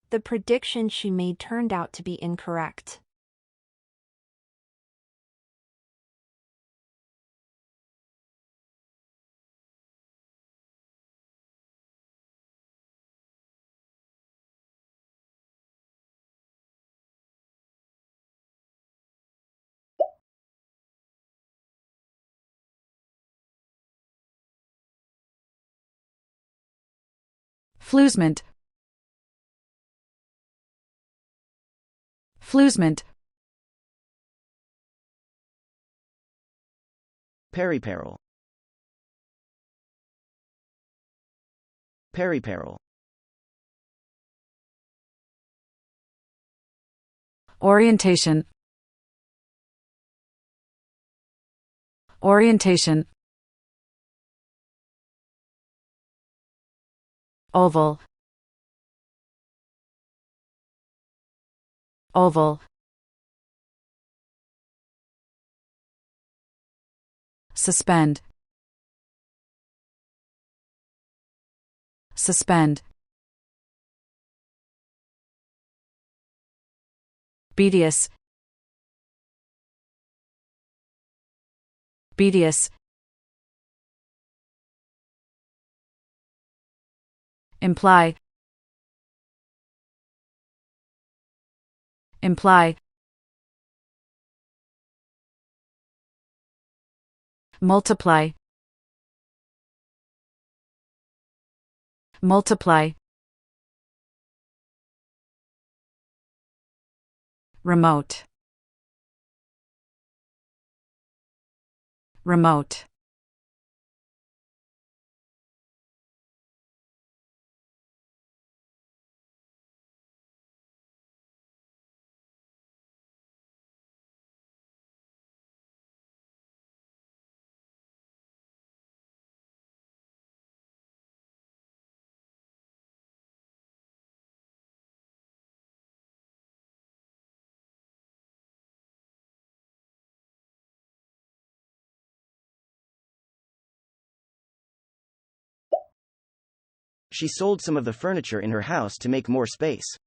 The prediction she made turned out to be incorrect. Flusement. Flusement. Periperil. Periperil. Orientation. Orientation. Oval. Oval. Suspend. Suspend. Bedious. Bedious. Imply. Imply. Multiply. Multiply. Remote. Remote. She sold some of the furniture in her house to make more space.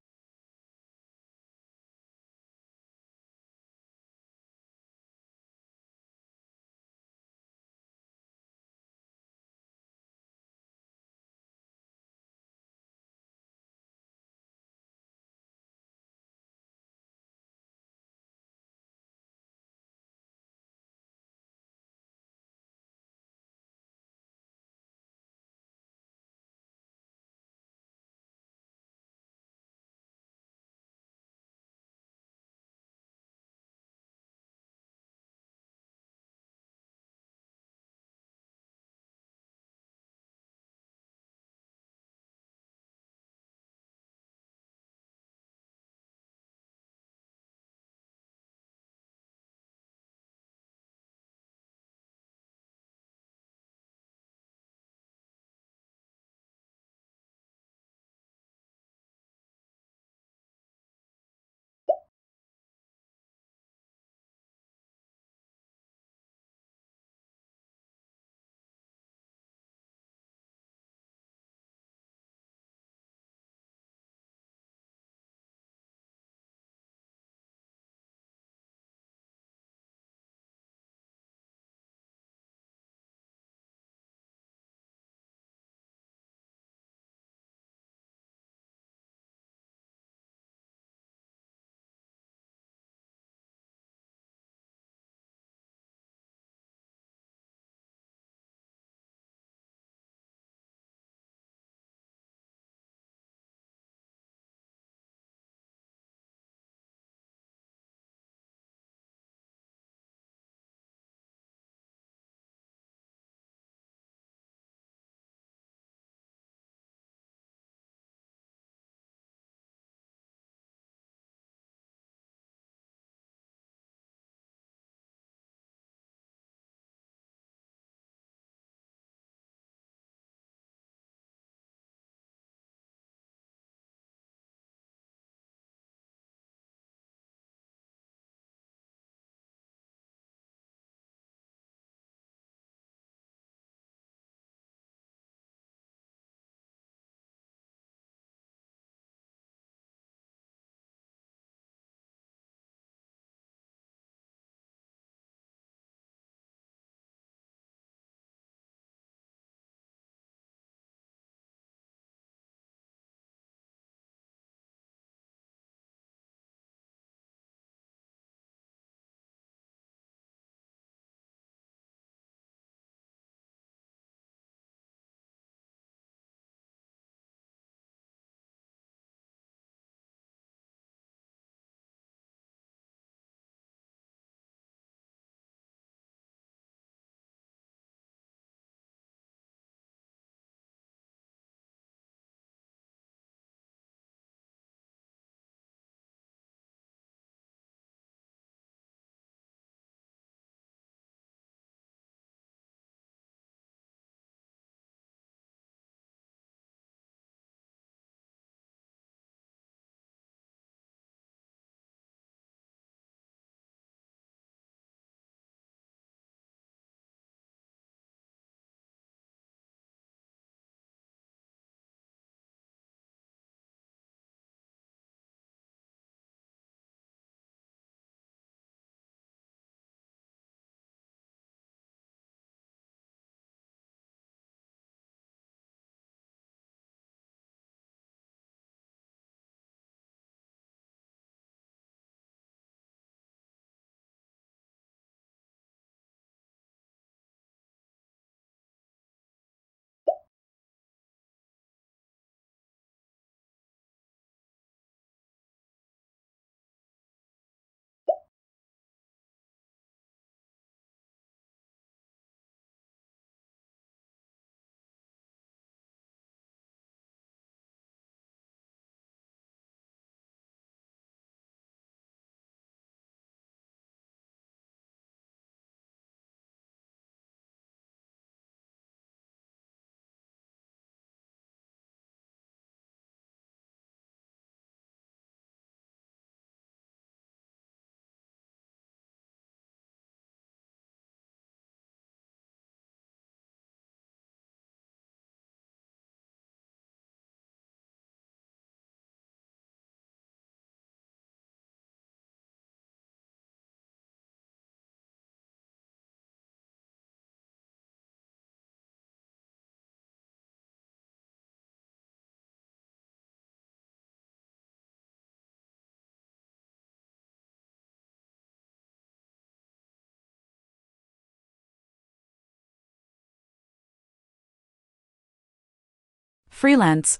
freelance,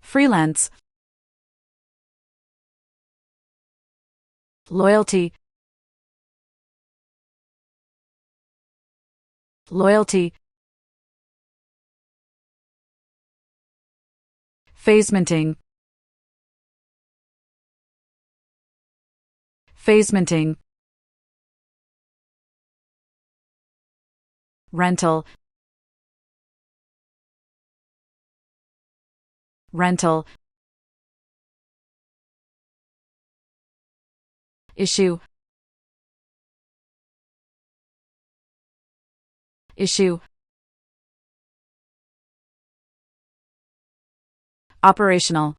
freelance, loyalty, loyalty, phasementing, phasementing, rental, rental, issue, issue, operational,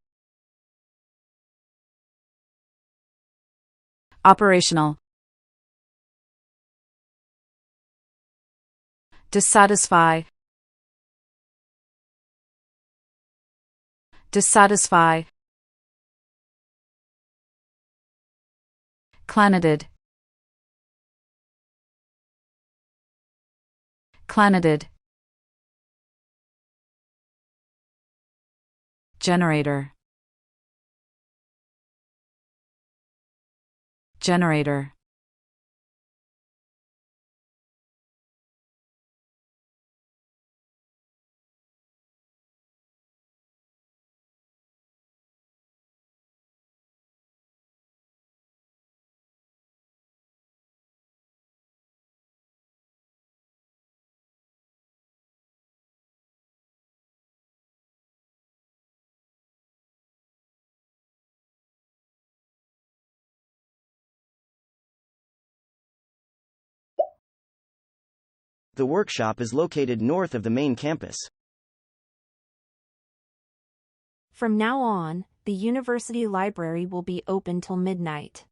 operational, dissatisfy, dissatisfy, clanided, clanided, generator, generator, The workshop is located north of the main campus. From now on, the university library will be open till midnight.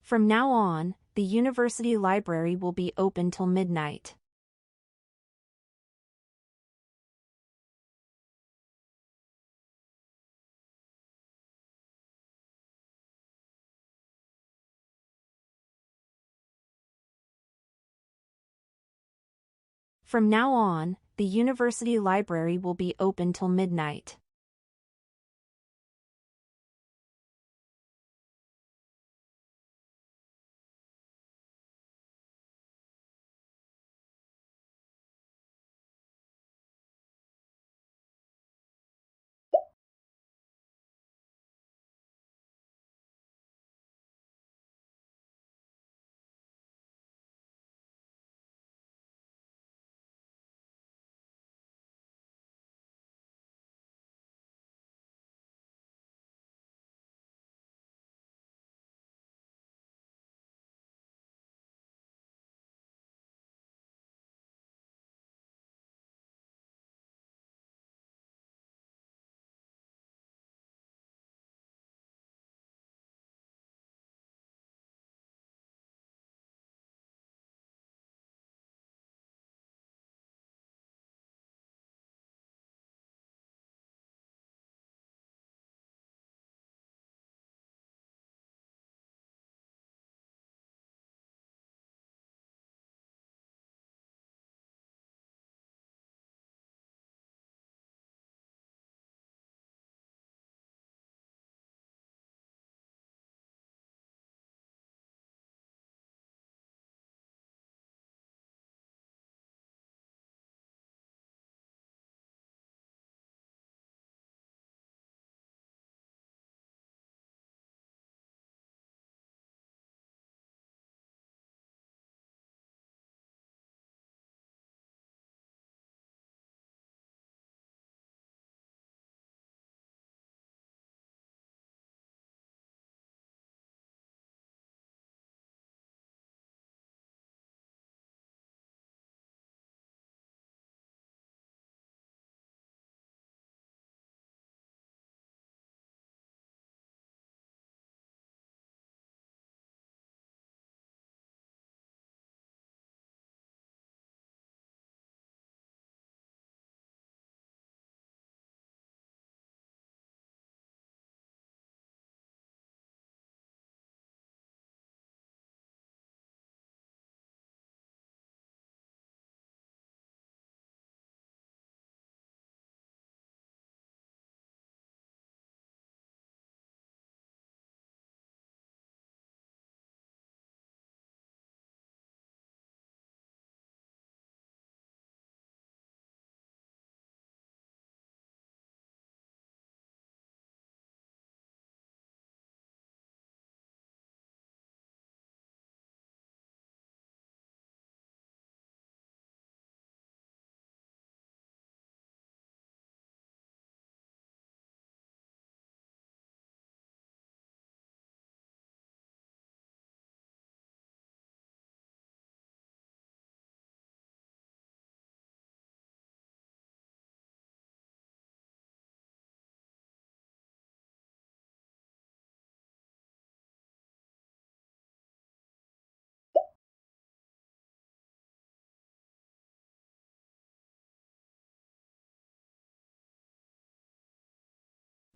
From now on, the university library will be open till midnight. From now on, the university library will be open till midnight.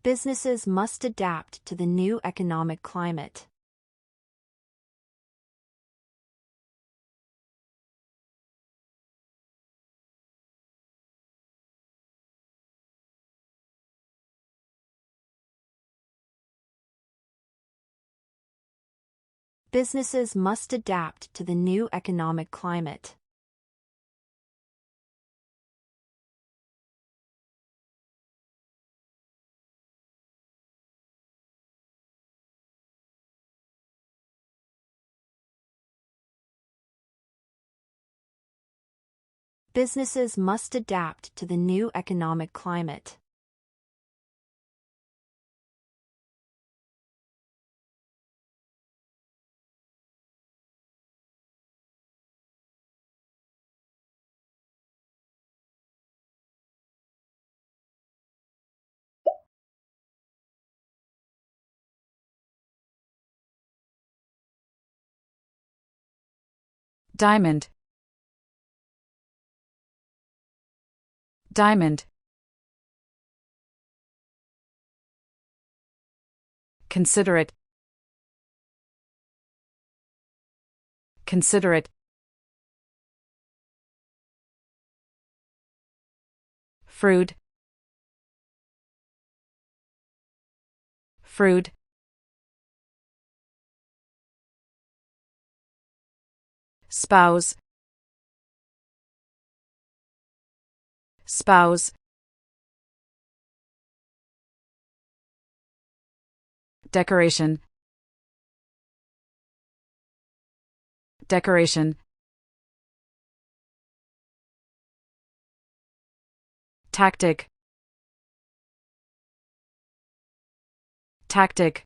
Businesses must adapt to the new economic climate. Businesses must adapt to the new economic climate. Businesses must adapt to the new economic climate. Diamond. Diamond. Considerate. Considerate. Fruit. Fruit. Spouse. Spouse. Decoration. Decoration. Tactic. Tactic.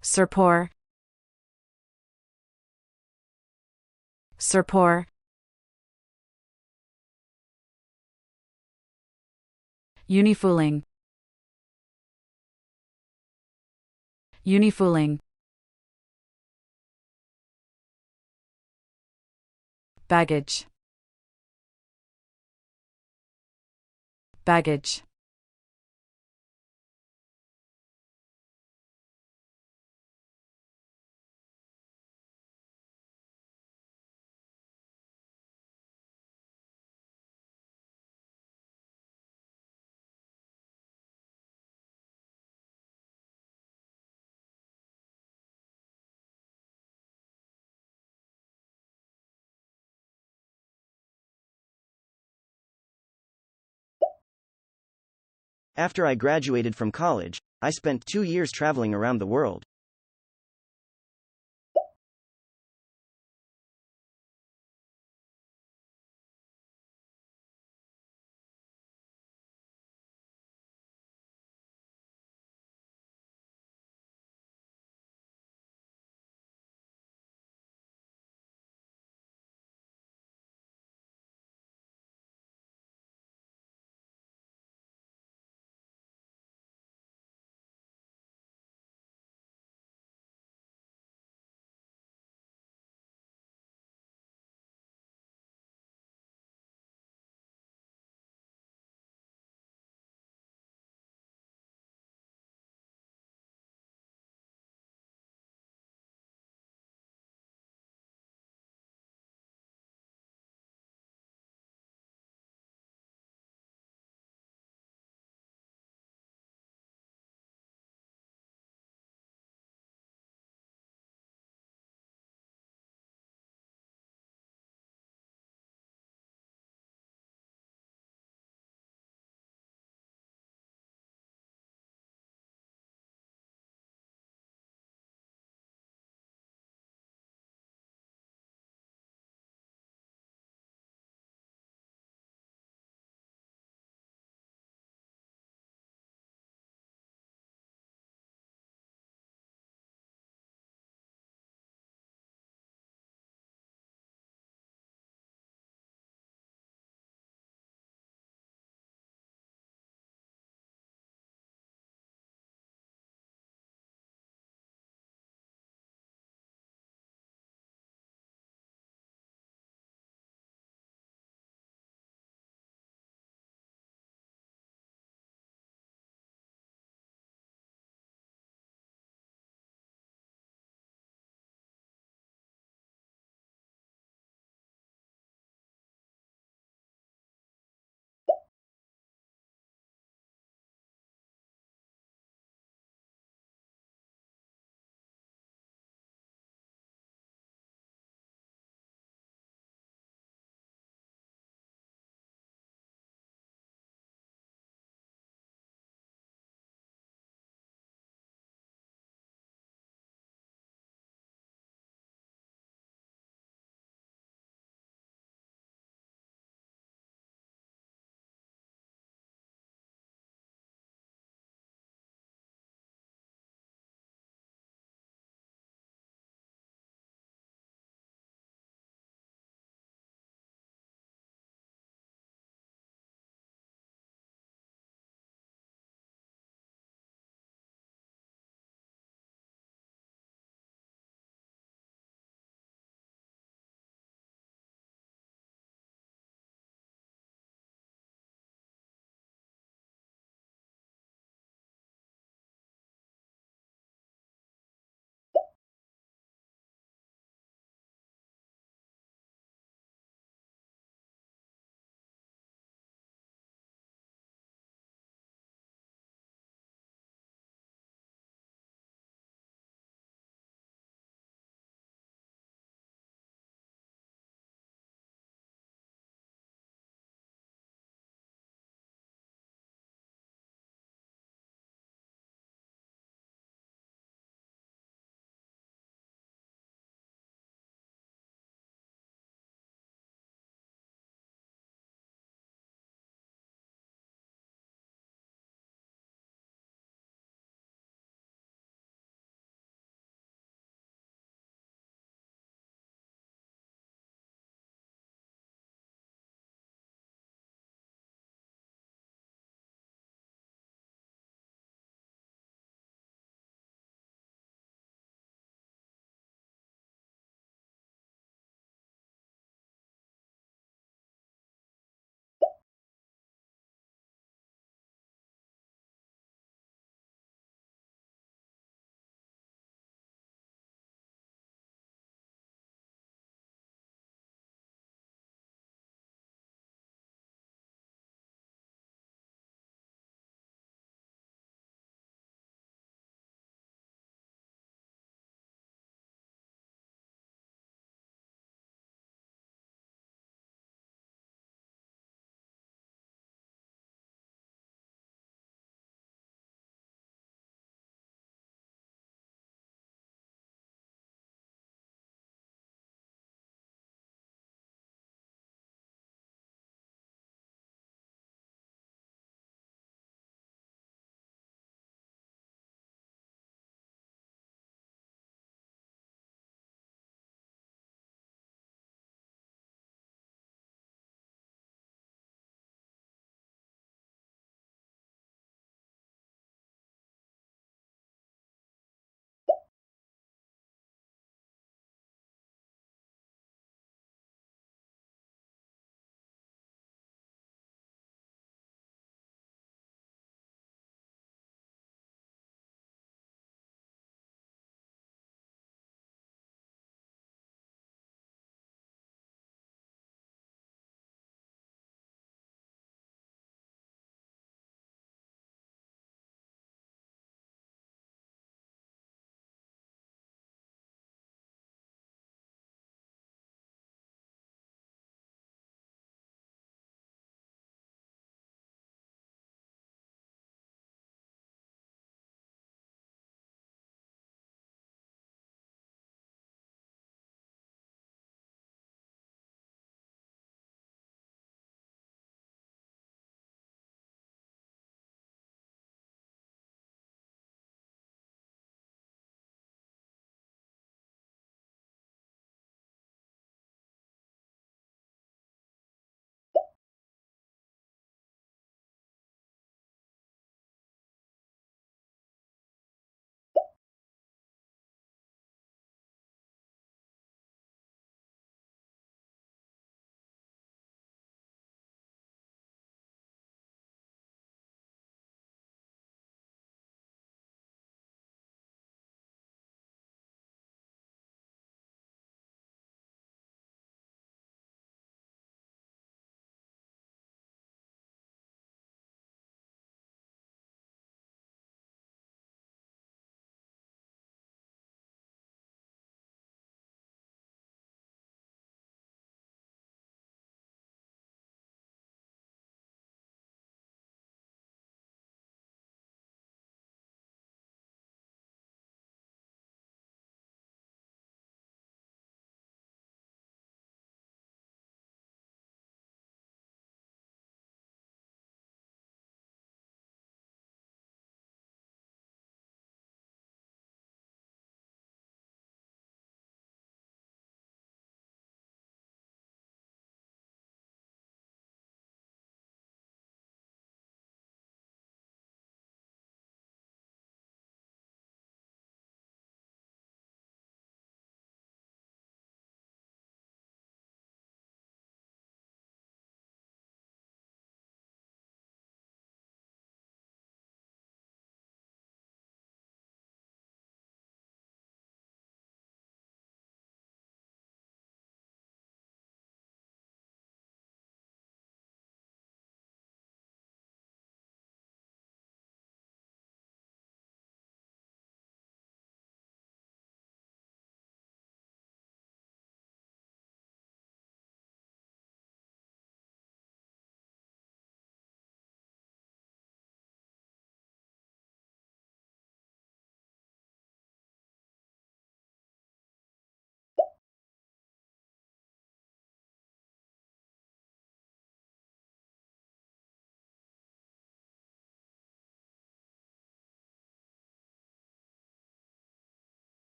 Surpour. Surpour. Unifooling. Unifooling. Baggage. Baggage. After I graduated from college, I spent 2 years traveling around the world.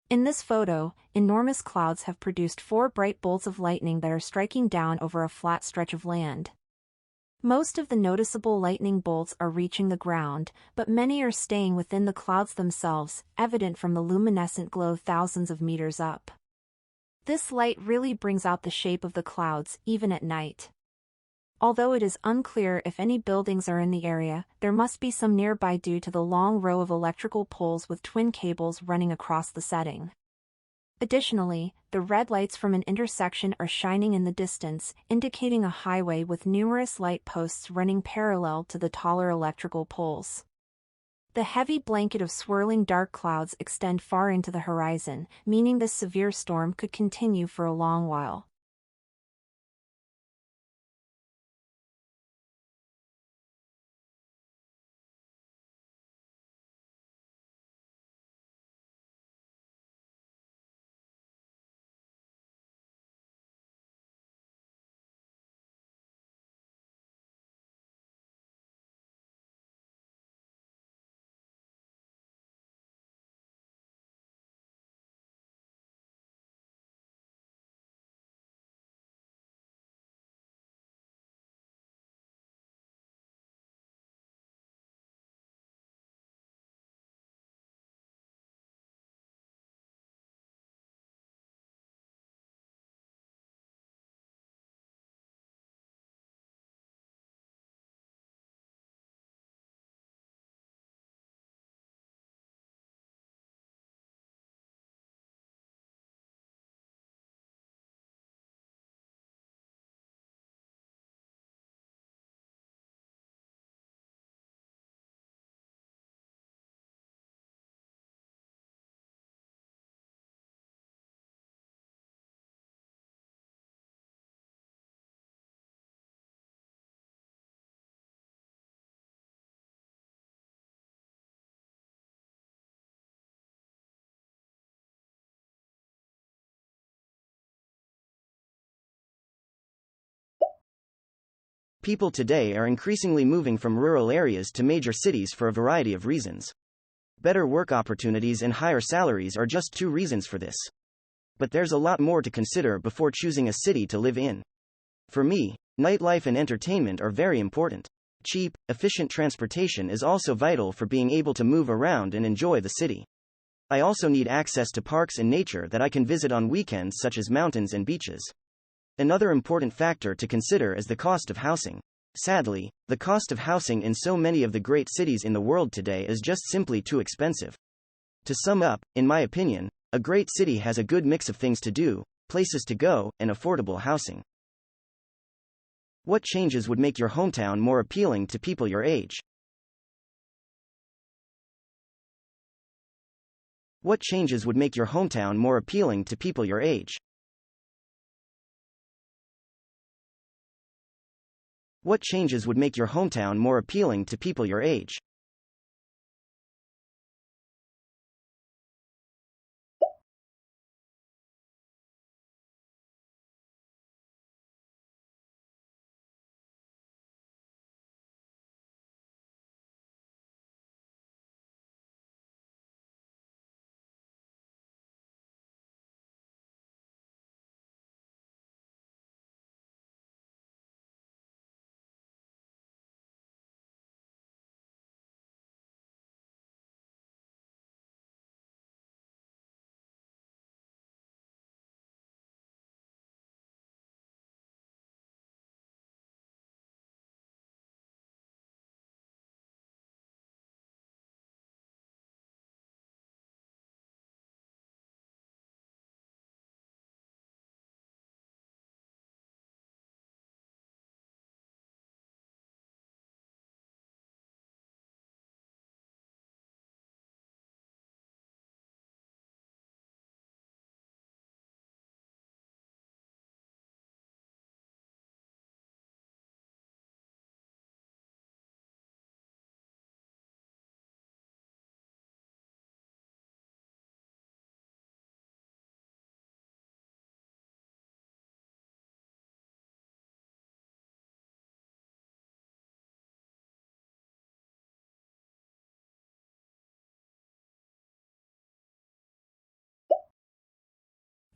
In this photo, enormous clouds have produced 4 bright bolts of lightning that are striking down over a flat stretch of land. Most of the noticeable lightning bolts are reaching the ground, but many are staying within the clouds themselves, evident from the luminescent glow thousands of meters up. This light really brings out the shape of the clouds, even at night. Although it is unclear if any buildings are in the area, there must be some nearby due to the long row of electrical poles with twin cables running across the setting. Additionally, the red lights from an intersection are shining in the distance, indicating a highway with numerous light posts running parallel to the taller electrical poles. The heavy blanket of swirling dark clouds extend far into the horizon, meaning this severe storm could continue for a long while. People today are increasingly moving from rural areas to major cities for a variety of reasons. Better work opportunities and higher salaries are just 2 reasons for this. But there's a lot more to consider before choosing a city to live in. For me, nightlife and entertainment are very important. Cheap, efficient transportation is also vital for being able to move around and enjoy the city. I also need access to parks and nature that I can visit on weekends, such as mountains and beaches. Another important factor to consider is the cost of housing. Sadly, the cost of housing in so many of the great cities in the world today is just simply too expensive. To sum up, in my opinion, a great city has a good mix of things to do, places to go, and affordable housing. What changes would make your hometown more appealing to people your age? What changes would make your hometown more appealing to people your age? What changes would make your hometown more appealing to people your age?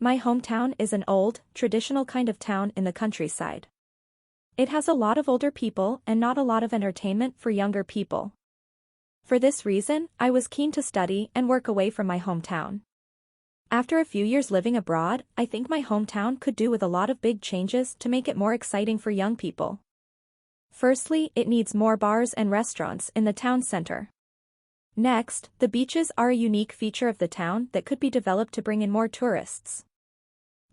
My hometown is an old, traditional kind of town in the countryside. It has a lot of older people and not a lot of entertainment for younger people. For this reason, I was keen to study and work away from my hometown. After a few years living abroad, I think my hometown could do with a lot of big changes to make it more exciting for young people. Firstly, it needs more bars and restaurants in the town center. Next, the beaches are a unique feature of the town that could be developed to bring in more tourists.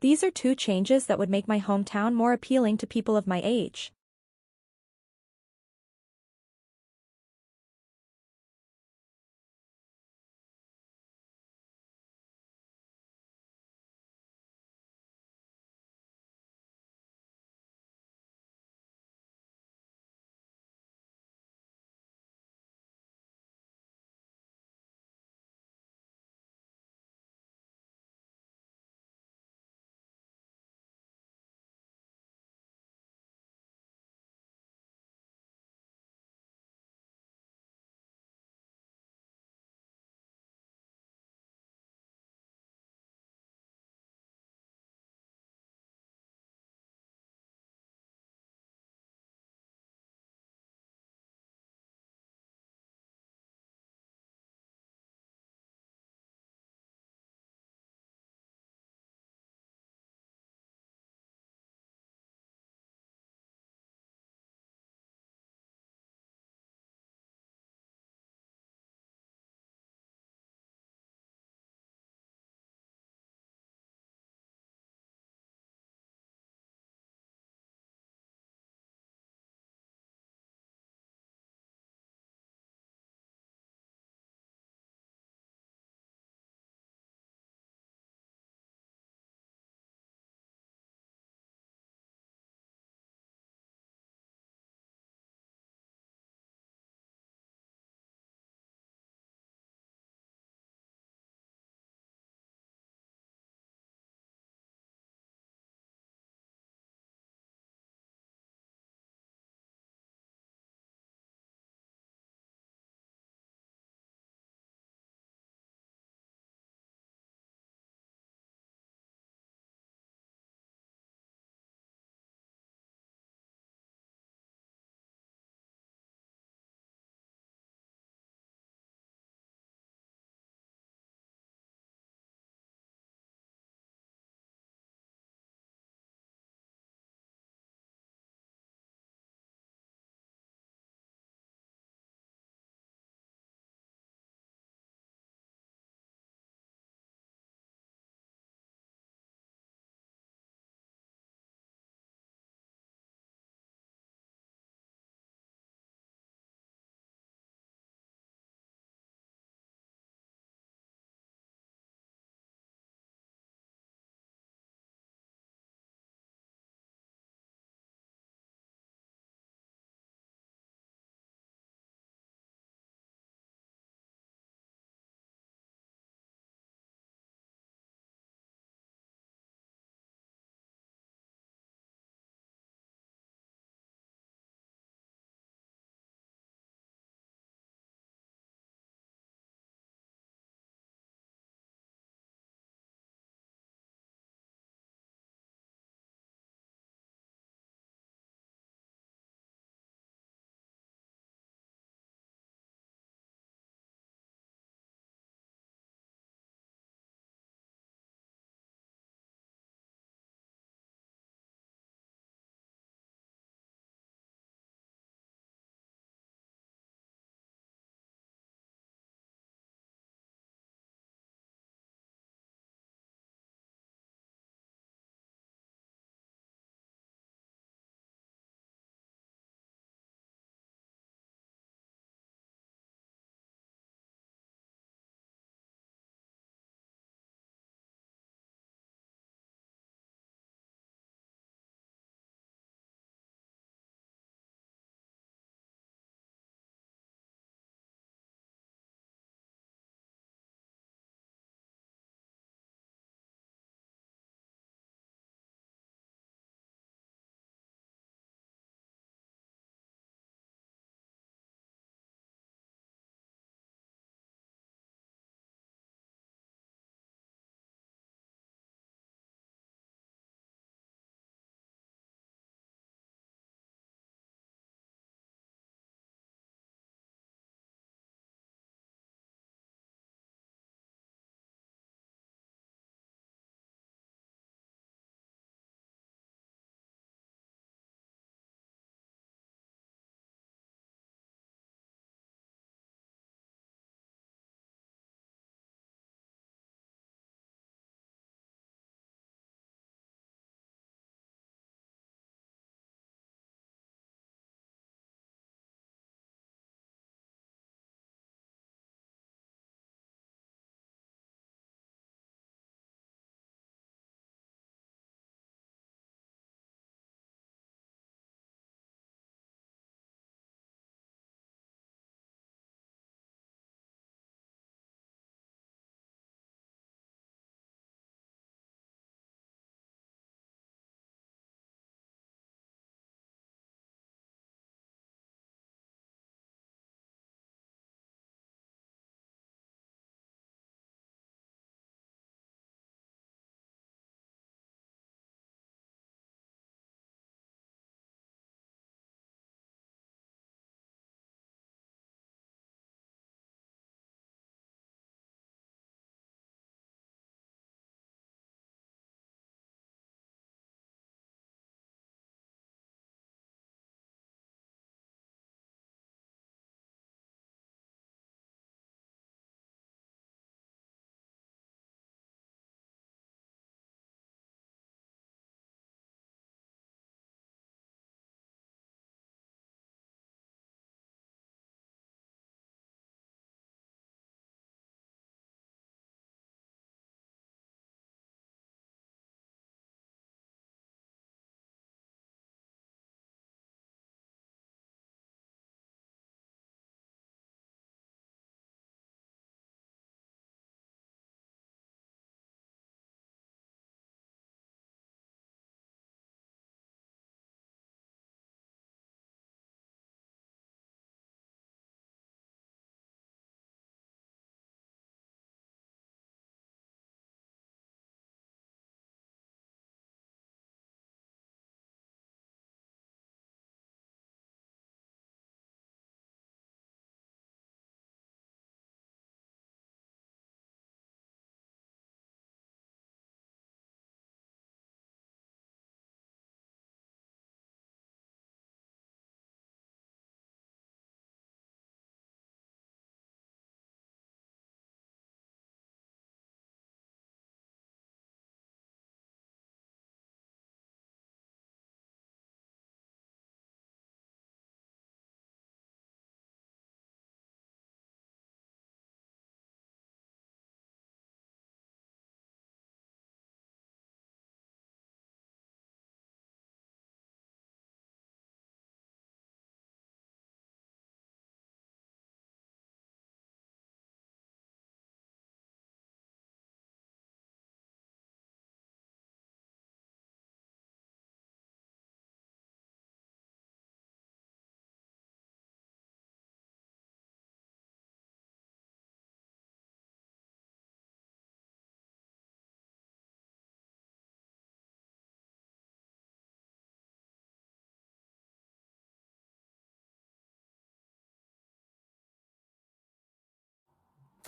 These are two changes that would make my hometown more appealing to people of my age.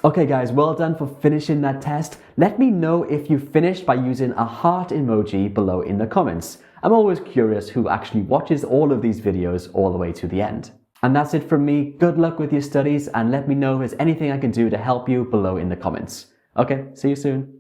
Okay guys, well done for finishing that test. Let me know if you finished by using a heart emoji below in the comments. I'm always curious who actually watches all of these videos all the way to the end. And that's it from me. Good luck with your studies and let me know if there's anything I can do to help you below in the comments. Okay, see you soon.